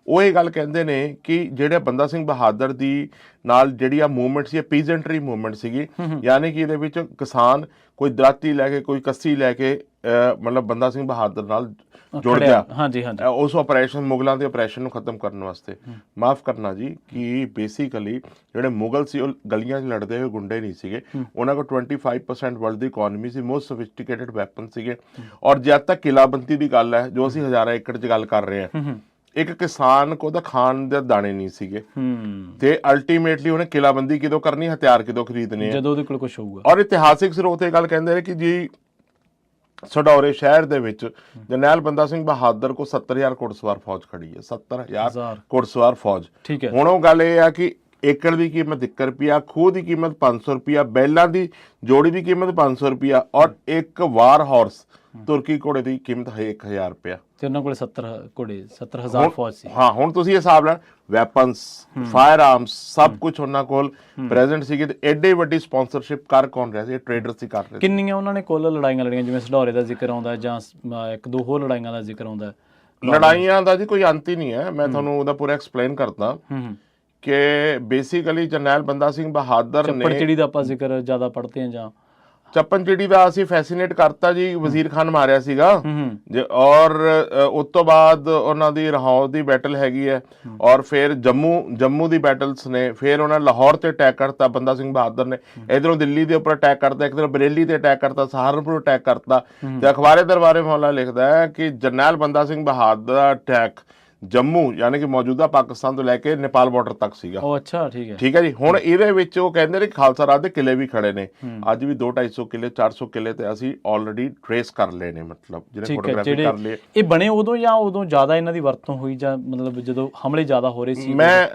ਉਹ ਇਹ ਗੱਲ ਕਹਿੰਦੇ ਨੇ ਕਿ ਜਿਹੜੇ ਬੰਦਾ ਸਿੰਘ ਬਹਾਦਰ ਦੀ ਨਾਲ ਜਿਹੜੀ ਆ ਮੂਵਮੈਂਟ ਸੀ, ਇਹ ਪੀਜੈਂਟਰੀ ਮੂਵਮੈਂਟ ਸੀਗੀ, ਯਾਨੀ ਕਿ ਇਹਦੇ ਵਿੱਚ ਕਿਸਾਨ ਕੋਈ ਦਰਾਤੀ ਲੈ ਕੇ ਕੋਈ ਕੱਸੀ ਲੈ ਕੇ ਮਤਲਬ ਬੰਦਾ ਸਿੰਘ ਬਹਾਦਰ ਨਾਲ ਜੁੜ ਗਿਆ। ਹਾਂਜੀ, ਹਾਂਜੀ। ਉਸ ਆਪਰੇਸ਼ਨ, ਮੁਗਲਾਂ ਦੇ ਆਪਰੇਸ਼ਨ ਨੂੰ ਖਤਮ ਕਰਨ ਵਾਸਤੇ। ਮਾਫ ਕਰਨਾ ਜੀ ਕਿ ਬੇਸਿਕਲੀ ਜਿਹੜੇ ਮੁਗਲ ਸੀ ਉਹ ਗਲੀਆਂ 'ਚ ਲੜਦੇ ਹੋਏ ਗੁੰਡੇ ਨਹੀਂ ਸੀਗੇ। ਉਹਨਾਂ ਕੋਲ 25% ਵਰਲਡ ਦੀ ਇਕੋਨਮੀ ਸੀ, ਮੋਸਟ ਸੋਫਿਸਟੀਕੇਟਡ ਵੈਪਨ ਸੀਗੇ। ਔਰ ਜਦ ਤੱਕ ਕਿਲਾਬੰਦੀ ਦੀ ਗੱਲ ਹੈ, ਜੋ ਅਸੀਂ ਹਜ਼ਾਰਾਂ ਏਕੜ 'ਚ ਗੱਲ ਕਰ ਰਹੇ ਹਾਂ, ਇੱਕ ਕਿਸਾਨ ਕੋ ਤਾਂ ਖਾਣ ਦੇ ਦਾਣੇ ਨਹੀਂ ਸੀਗੇ ਤੇ ਅਲਟੀਮੇਟਲੀ ਉਹਨੇ ਕਿਲਾਬੰਦੀ ਕਿਦੋਂ ਕਰਨੀ, ਹਥਿਆਰ ਕਿਦੋਂ ਖਰੀਦਣੇ ਜਦੋਂ ਉਹਦੇ ਕੋਲ ਕੁਝ ਹੋਊਗਾ। ਔਰ ਇਤਿਹਾਸਿਕ ਸਰੋਤ ਇਹ ਗੱਲ ਕਹਿੰਦੇ ਨੇ ਕਿ ਜੀ ਸਡੌਰੇ ਸ਼ਹਿਰ ਦੇ ਵਿੱਚ ਜਰਨੈਲ ਬੰਦਾ ਸਿੰਘ ਬਹਾਦਰ ਕੋ 70,000 ਘੋੜਸਵਾਰ ਫੌਜ ਖੜੀ ਹੈ। 70,000 ਘੋੜਸਵਾਰ ਫੌਜ। ਹੁਣ ਉਹ ਗੱਲ ਇਹ ਆ ਕਿ ਏਕੜ ਦੀ ਕੀਮਤ 1 ਰੁਪਿਆ, ਖੂਹ ਦੀ ਕੀਮਤ 500 ਰੁਪਿਆ, ਬੈਲਾਂ ਦੀ ਜੋੜੀ ਦੀ ਕੀਮਤ 500 ਰੁਪਿਆ ਔਰ ਇੱਕ ਵਾਰ ਹਾਰਸ ਤੁਰਕੀ ਘੋੜੇ ਦੀ ਕੀਮਤ ਹੈ 1,000 ਰੁਪਿਆ। ਤੇ ਉਹਨਾਂ ਕੋਲ 70 ਘੋੜੇ, 70,000 ਫੌਜ ਸੀ। ਹਾਂ, ਹੁਣ ਤੁਸੀਂ ਹਿਸਾਬ ਨਾਲ ਵੈਪਨਸ, ਫਾਇਰ ਆਰਮਸ ਸਭ ਕੁਝ ਉਹਨਾਂ ਕੋਲ ਪ੍ਰੈਜ਼ੈਂਟ ਸੀਗੇ। ਤੇ ਐਡੇ ਵੱਡੀ ਸਪਾਂਸਰਸ਼ਿਪ ਕਰ ਕੌਣ ਰਿਹਾ ਸੀ? ਟ੍ਰੇਡਰ ਸੀ ਕਰ ਰਹੇ। ਕਿੰਨੀਆਂ ਉਹਨਾਂ ਨੇ ਕੁੱਲ ਲੜਾਈਆਂ ਲੜੀਆਂ, ਜਿਵੇਂ ਸਡੌਰੇ ਦਾ ਜ਼ਿਕਰ ਆਉਂਦਾ ਜਾਂ ਇੱਕ ਦੋ ਹੋਰ ਲੜਾਈਆਂ ਦਾ ਜ਼ਿਕਰ ਆਉਂਦਾ? ਲੜਾਈਆਂ ਦਾ ਜੀ ਕੋਈ ਅੰਤ ਹੀ ਨਹੀਂ ਹੈ। ਮੈਂ ਤੁਹਾਨੂੰ ਉਹਦਾ ਪੂਰਾ ਐਕਸਪਲੇਨ ਕਰਦਾ ਕਿ ਬੇਸਿਕਲੀ ਜਰਨੈਲ ਬੰਦਾ ਸਿੰਘ ਬਹਾਦਰ ਨੇ, ਚੱਪੜਚਿੜੀ ਦਾ ਆਪਾਂ ਜ਼ਿਕਰ ਜ਼ਿਆਦਾ ਪੜ੍ਹਦੇ ਹਾਂ ਜਾਂ ਚੱਪਨਚਿੜੀ ਦਾ ਅਸੀਂ ਫੈਸੀਨੇਟ ਕਰਤਾ ਜੀ, ਵਜ਼ੀਰ ਖਾਨ ਮਾਰਿਆ ਸੀਗਾ ਹੂੰ ਔਰ ਉਸ ਤੋਂ ਬਾਅਦ ਉਹਨਾਂ ਦੀ ਲਾਹੌਰ ਦੀ ਬੈਟਲ ਹੈਗੀ ਹੈ, ਔਰ ਫਿਰ ਜੰਮੂ ਦੀ ਬੈਟਲਸ ਨੇ, ਫਿਰ ਉਹਨਾਂ ਨੇ ਲਾਹੌਰ ਤੇ ਅਟੈਕ ਕਰਤਾ ਬੰਦਾ ਸਿੰਘ ਬਹਾਦਰ ਨੇ, ਇਧਰੋਂ ਦਿੱਲੀ ਦੇ ਉੱਪਰ ਅਟੈਕ ਕਰਤਾ, ਇੱਕ ਤਰ੍ਹਾਂ ਬਰੇਲੀ ਤੇ ਅਟੈਕ ਕਰਤਾ, ਸਹਾਰਨਪੁਰ ਅਟੈਕ ਕਰਤਾ। ਤੇ ਅਖਬਾਰੇ ਦਰਬਾਰੇ ਮੌਲਾ ਲਿਖਦਾ ਹੈ ਕਿ ਜਰਨੈਲ ਬੰਦਾ ਸਿੰਘ ਬਹਾਦਰ ਦਾ ਅਟੈਕ ਜੰਮੂ ਯਾਨੀ ਕਿ ਮੌਜੂਦਾ ਪਾਕਿਸਤਾਨ ਤੋਂ ਲੈ ਕੇ ਨੇਪਾਲ ਬਾਰਡਰ ਤੱਕ ਸੀਗਾ। ਉਹ ਅੱਛਾ, ਠੀਕ ਹੈ, ਠੀਕ ਹੈ ਜੀ। ਹੁਣ ਇਹਦੇ ਵਿੱਚ ਉਹ ਕਹਿੰਦੇ ਨੇ ਖਾਲਸਾ ਰਾਜ ਦੇ ਕਿਲੇ ਵੀ ਖੜੇ ਨੇ, ਅੱਜ ਵੀ 200-250 ਕਿਲੇ 400 ਕਿਲੇ ਤੇ ਅਸੀਂ ਆਲਰੇਡੀ ਟ੍ਰੇਸ ਕਰ ਲਏ ਨੇ, ਮਤਲਬ ਜਿਹੜੇ ਫੋਟੋਗ੍ਰਾਫੀ ਕਰ ਲਏ। ਇਹ ਬਣੇ ਉਦੋਂ ਜਾਂ ਉਦੋਂ ਜ਼ਿਆਦਾ ਇਹਨਾਂ ਦੀ ਵਰਤੋਂ ਹੋਈ, ਜਾਂ ਮਤਲਬ ਜਦੋਂ ਹਮਲੇ ਜ਼ਿਆਦਾ ਹੋ ਰਹੇ ਸੀ? ਮੈਂ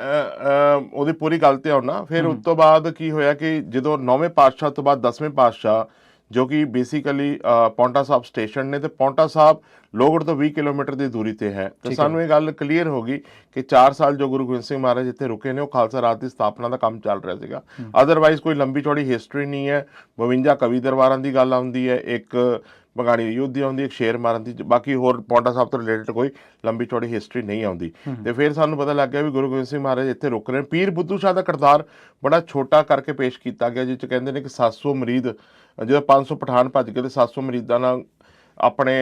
ਉਹਦੀ ਪੂਰੀ ਗੱਲ ਤੇ ਆਉਣਾ। ਫਿਰ ਉਸ ਤੋਂ ਬਾਅਦ ਕੀ ਹੋਇਆ ਕਿ ਜਦੋਂ 9ਵੇਂ ਪਾਤਸ਼ਾਹ ਤੋਂ ਬਾਅਦ 10ਵੇਂ ਪਾਤਸ਼ਾਹ, ਜੋ ਕਿ ਬੇਸਿਕਲੀ ਪੌਂਟਾ ਸਾਹਿਬ ਸਟੇਸ਼ਨ ਨੇ, ਤੇ ਪੌਂਟਾ ਸਾਹਿਬ ਲੋਹਗੜ੍ਹ ਤੋਂ 20 ਕਿਲੋਮੀਟਰ ਦੀ ਦੂਰੀ ਤੇ ਹੈ। ਤੇ ਸਾਨੂੰ ਇਹ ਗੱਲ ਕਲੀਅਰ ਹੋ ਗਈ ਕਿ 4 ਸਾਲ ਜੋ ਗੁਰੂ ਗੋਬਿੰਦ ਸਿੰਘ ਮਹਾਰਾਜ ਇੱਥੇ ਰੁਕੇ ਨੇ, ਉਹ ਖਾਲਸਾ ਰਾਜ ਦੀ ਸਥਾਪਨਾ ਦਾ ਕੰਮ ਚੱਲ ਰਿਹਾ ਸੀਗਾ। ਅਦਰਵਾਈਜ਼ ਕੋਈ ਲੰਬੀ ਚੌੜੀ ਹਿਸਟਰੀ ਨਹੀਂ ਹੈ। 52 ਕਵੀ ਦਰਬਾਰਾਂ ਦੀ ਗੱਲ ਆਉਂਦੀ ਹੈ, ਇੱਕ ਬਗਾਣੀ ਦੀ ਯੁੱਧ ਦੀ ਆਉਂਦੀ, ਇੱਕ ਸ਼ੇਰ ਮਾਰਨ ਦੀ, ਬਾਕੀ ਹੋਰ ਪੌਂਟਾ ਸਾਹਿਬ ਤੋਂ ਰਿਲੇਟਡ ਕੋਈ ਲੰਬੀ ਚੌੜੀ ਹਿਸਟਰੀ ਨਹੀਂ ਆਉਂਦੀ। ਤੇ ਫਿਰ ਸਾਨੂੰ ਪਤਾ ਲੱਗ ਗਿਆ ਵੀ ਗੁਰੂ ਗੋਬਿੰਦ ਸਿੰਘ ਮਹਾਰਾਜ ਇੱਥੇ ਰੁਕ ਰਹੇ। ਪੀਰ ਬੁੱਧੂ ਸ਼ਾਹ ਦਾ ਕਿਰਦਾਰ ਬੜਾ ਛੋਟਾ ਕਰਕੇ ਪੇਸ਼ ਕੀਤਾ ਗਿਆ, ਜਿਸ 'ਚ ਕਹਿੰਦੇ ਨੇ ਕਿ 700 ਮਰੀਦ, ਜਦੋਂ 500 ਪਠਾਨ ਭੱਜ ਗਏ ਤੇ 700 ਮਰੀਦਾਂ ਨਾਲ ਆਪਣੇ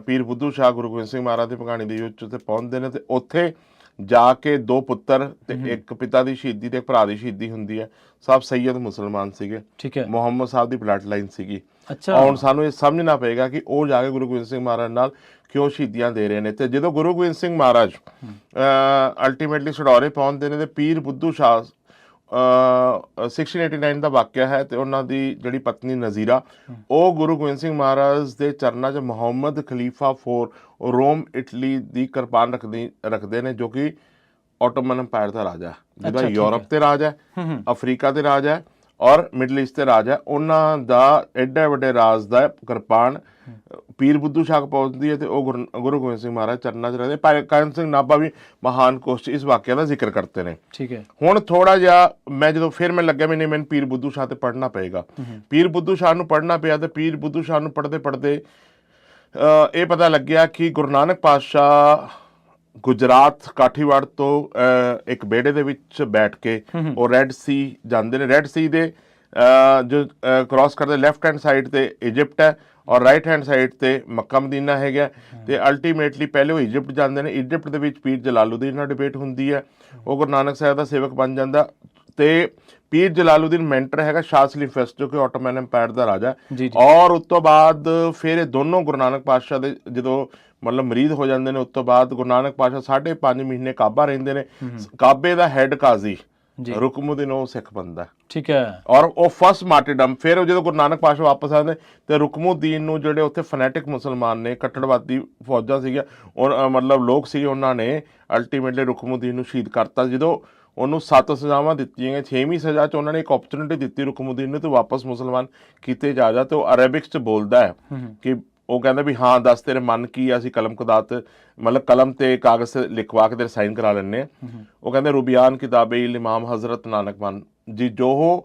ਪੀਰ ਬੁੱਧੂ ਸ਼ਾਹ ਗੁਰੂ ਗੋਬਿੰਦ ਸਿੰਘ ਮਹਾਰਾਜ ਦੇ ਭਗਾਣੀ ਦੇ ਯੁੱਧ 'ਚ ਉੱਥੇ ਪਹੁੰਚਦੇ ਨੇ, ਤੇ ਉੱਥੇ ਜਾ ਕੇ 2 ਪੁੱਤਰ ਤੇ ਇੱਕ ਪਿਤਾ ਦੀ ਸ਼ਹੀਦੀ ਤੇ ਇੱਕ ਭਰਾ ਦੀ ਸ਼ਹੀਦੀ ਹੁੰਦੀ ਹੈ। ਸਭ ਸੈਯਦ ਮੁਸਲਮਾਨ ਸੀਗੇ, ਠੀਕ ਹੈ, ਮੁਹੰਮਦ ਸਾਹਿਬ ਦੀ ਬਲੱਡ ਲਾਈਨ ਸੀਗੀ। ਅੱਛਾ, ਹੁਣ ਸਾਨੂੰ ਇਹ ਸਮਝਣਾ ਪਏਗਾ ਕਿ ਉਹ ਜਾ ਕੇ ਗੁਰੂ ਗੋਬਿੰਦ ਸਿੰਘ ਮਹਾਰਾਜ ਨਾਲ ਕਿਉਂ ਸ਼ਹੀਦੀਆਂ ਦੇ ਰਹੇ ਨੇ। ਤੇ ਜਦੋਂ ਗੁਰੂ ਗੋਬਿੰਦ ਸਿੰਘ ਮਹਾਰਾਜ ਅਲਟੀਮੇਟਲੀ ਸਡੌਰੇ ਪਹੁੰਚਦੇ ਨੇ, ਤੇ ਪੀਰ ਬੁੱਧੂ ਸ਼ਾਹ 1689 ਦਾ ਵਾਕਿਆ ਹੈ, ਤੇ ਉਹਨਾਂ ਦੀ ਜਿਹੜੀ ਪਤਨੀ ਨਜ਼ੀਰਾ, ਉਹ ਗੁਰੂ ਗੋਬਿੰਦ ਸਿੰਘ ਮਹਾਰਾਜ ਦੇ ਚਰਨਾਂ 'ਚ ਮੁਹੰਮਦ ਖਲੀਫਾ 4 ਰੋਮ ਇਟਲੀ ਦੀ ਕਿਰਪਾਨ ਰੱਖਦੇ ਨੇ, ਜੋ ਕਿ ਆਟੋਮਨ ਅੰਪਾਇਰ ਦਾ ਰਾਜਾ, ਜਿਹਦਾ ਯੂਰਪ ਤੇ ਰਾਜ ਹੈ, ਅਫਰੀਕਾ ਤੇ ਰਾਜ ਹੈ, ਔਰ ਮਿਡਲ ਈਸਟ ਤੇ ਰਾਜ ਹੈ। ਉਹਨਾਂ ਦਾ ਐਡੇ ਵੱਡੇ ਰਾਜ ਦਾ ਕਿਰਪਾਨ ਪੀਰ ਬੁੱਧੂ ਸ਼ਾਹ ਪਹੁੰਚਦੀ ਹੈ, ਤੇ ਉਹ ਗੁਰੂ ਗੋਬਿੰਦ ਸਿੰਘ ਮਹਾਰਾਜ ਚਰਨਾਂ 'ਚ ਰਹਿੰਦੇ। ਭਾਈ ਕਾਇਮ ਸਿੰਘ ਨਾਭਾ ਵੀ ਮਹਾਨ ਕੋਸ਼ 'ਚ ਇਸ ਵਾਕਿਆ ਦਾ ਜ਼ਿਕਰ ਕਰਤੇ ਨੇ। ਠੀਕ ਹੈ। ਹੁਣ ਥੋੜਾ ਜਿਹਾ ਮੈਂ ਜਦੋਂ ਫਿਰ ਮੈਨੂੰ ਲੱਗਿਆ ਵੀ ਨਹੀਂ, ਮੈਨੂੰ ਪੀਰ ਬੁੱਧੂ ਸ਼ਾਹ ਤੇ ਪੜ੍ਹਨਾ ਪਏਗਾ। ਪੀਰ ਬੁੱਧੂ ਸ਼ਾਹ ਨੂੰ ਪੜ੍ਹਨਾ ਪਿਆ, ਤੇ ਪੀਰ ਬੁੱਧੂ ਸ਼ਾਹ ਨੂੰ ਪੜ੍ਹਦੇ ਇਹ ਪਤਾ ਲੱਗਿਆ ਕਿ ਗੁਰੂ ਨਾਨਕ ਪਾਤਸ਼ਾਹ ਗੁਜਰਾਤ ਕਾਠੀਵਾੜ ਤੋਂ ਇੱਕ ਬੇੜੇ ਦੇ ਵਿੱਚ ਬੈਠ ਕੇ ਉਹ ਰੈੱਡ ਸੀ ਜਾਂਦੇ ਨੇ। ਰੈੱਡ ਸੀ ਦੇ ਜੋ ਕ੍ਰਾਸ ਕਰਦੇ ਲੈਫਟ ਹੈਂਡ ਸਾਈਡ ਤੇ ਇਜਿਪਟ ਹੈ, ਔਰ ਰਾਈਟ ਹੈਂਡ ਸਾਈਡ ਤੇ ਮੱਕਾ ਮਦੀਨਾ ਹੈਗਾ। ਤੇ ਅਲਟੀਮੇਟਲੀ ਪਹਿਲੇ ਉਹ ਇਜਿਪਟ ਜਾਂਦੇ ਨੇ। ਇਜਿਪਟ ਦੇ ਵਿੱਚ ਪੀਰ ਜਲਾਲੂਦੀਨ ਨਾਲ ਡਿਬੇਟ ਹੁੰਦੀ ਹੈ, ਉਹ ਗੁਰੂ ਨਾਨਕ ਸਾਹਿਬ ਦਾ ਸੇਵਕ ਬਣ ਜਾਂਦਾ। ਤੇ ਪੀਰ ਜਲਾਲੂਦੀਨ ਮੈਂਟਰ ਹੈਗਾ ਸ਼ਾਹ ਸਲੀਮ ਫਸਟ, ਜੋ ਕਿ ਆਟੋਮਨ ਐਮਪਾਇਰ ਦਾ ਰਾਜਾ। ਔਰ ਉਸ ਤੋਂ ਬਾਅਦ ਫਿਰ ਇਹ ਦੋਨੋਂ ਗੁਰੂ ਨਾਨਕ ਪਾਤਸ਼ਾਹ ਦੇ ਜਦੋਂ ਮਤਲਬ ਮਰੀਦ ਹੋ ਜਾਂਦੇ ਨੇ, ਉਸ ਤੋਂ ਬਾਅਦ ਗੁਰੂ ਨਾਨਕ ਪਾਤਸ਼ਾਹ 5.5 ਮਹੀਨੇ ਕਾਬਾ ਰਹਿੰਦੇ ਨੇ। ਕਾਬੇ ਦਾ ਹੈੱਡ ਕਾਜ਼ੀ ਰੁਕਮੁਦੀਨ ਉਹ ਸਿੱਖ ਬੰਦਾ, ਠੀਕ ਹੈ, ਔਰ ਉਹ ਫਸਟ ਮਾਰਟੀਰਡਮ। ਫਿਰ ਜਦੋਂ ਗੁਰੂ ਨਾਨਕ ਪਾਤਸ਼ਾਹ ਵਾਪਸ ਆਉਂਦੇ ਤੇ ਰੁਕਮੁਦੀਨ ਨੂੰ ਜਿਹੜੇ ਉੱਥੇ ਫਨੈਟਿਕ ਮੁਸਲਮਾਨ ਨੇ, ਕੱਟੜਵਾਦੀ ਫੌਜਾਂ ਸੀਗੀਆਂ, ਉਹ ਮਤਲਬ ਲੋਕ ਸੀ, ਉਹਨਾਂ ਨੇ ਅਲਟੀਮੇਟਲੀ ਰੁਕਮੁਦੀਨ ਨੂੰ ਸ਼ਹੀਦ ਕਰਤਾ। ਜਦੋਂ ਉਹਨੂੰ 7 ਸਜ਼ਾਵਾਂ ਦਿੱਤੀਆਂ ਗਈਆਂ, 6ਵੀਂ ਸਜ਼ਾ 'ਚ ਉਹਨਾਂ ਨੇ ਇੱਕ ਓਪਰਚੁਨਿਟੀ ਦਿੱਤੀ ਰੁਕਮੁਦੀਨ ਨੂੰ ਤੇ ਵਾਪਸ ਮੁਸਲਮਾਨ ਕੀਤੇ ਜਾ। ਤੇ ਉਹ ਅਰੇਬਿਕਸ 'ਚ ਬੋਲਦਾ ਹੈ ਕਿ ਉਹ ਕਹਿੰਦਾ ਵੀ ਹਾਂ ਦੱਸ ਤੇਰੇ ਮਨ ਕੀ ਆ, ਅਸੀਂ ਕਲਮ ਕੁਦਾਤ ਮਤਲਬ ਕਲਮ ਤੇ ਕਾਗਜ਼ ਤੇ ਲਿਖਵਾ ਕੇ ਤੇਰੇ ਸਾਈਨ ਕਰਾ ਲੈਂਦੇ ਆ। ਉਹ ਕਹਿੰਦੇ ਰੂਬੀਆਨ ਕਿਤਾਬੇ ਇਮਾਮ ਹਜ਼ਰਤ ਨਾਨਕ ਮਨ ਜੀ, ਜੋ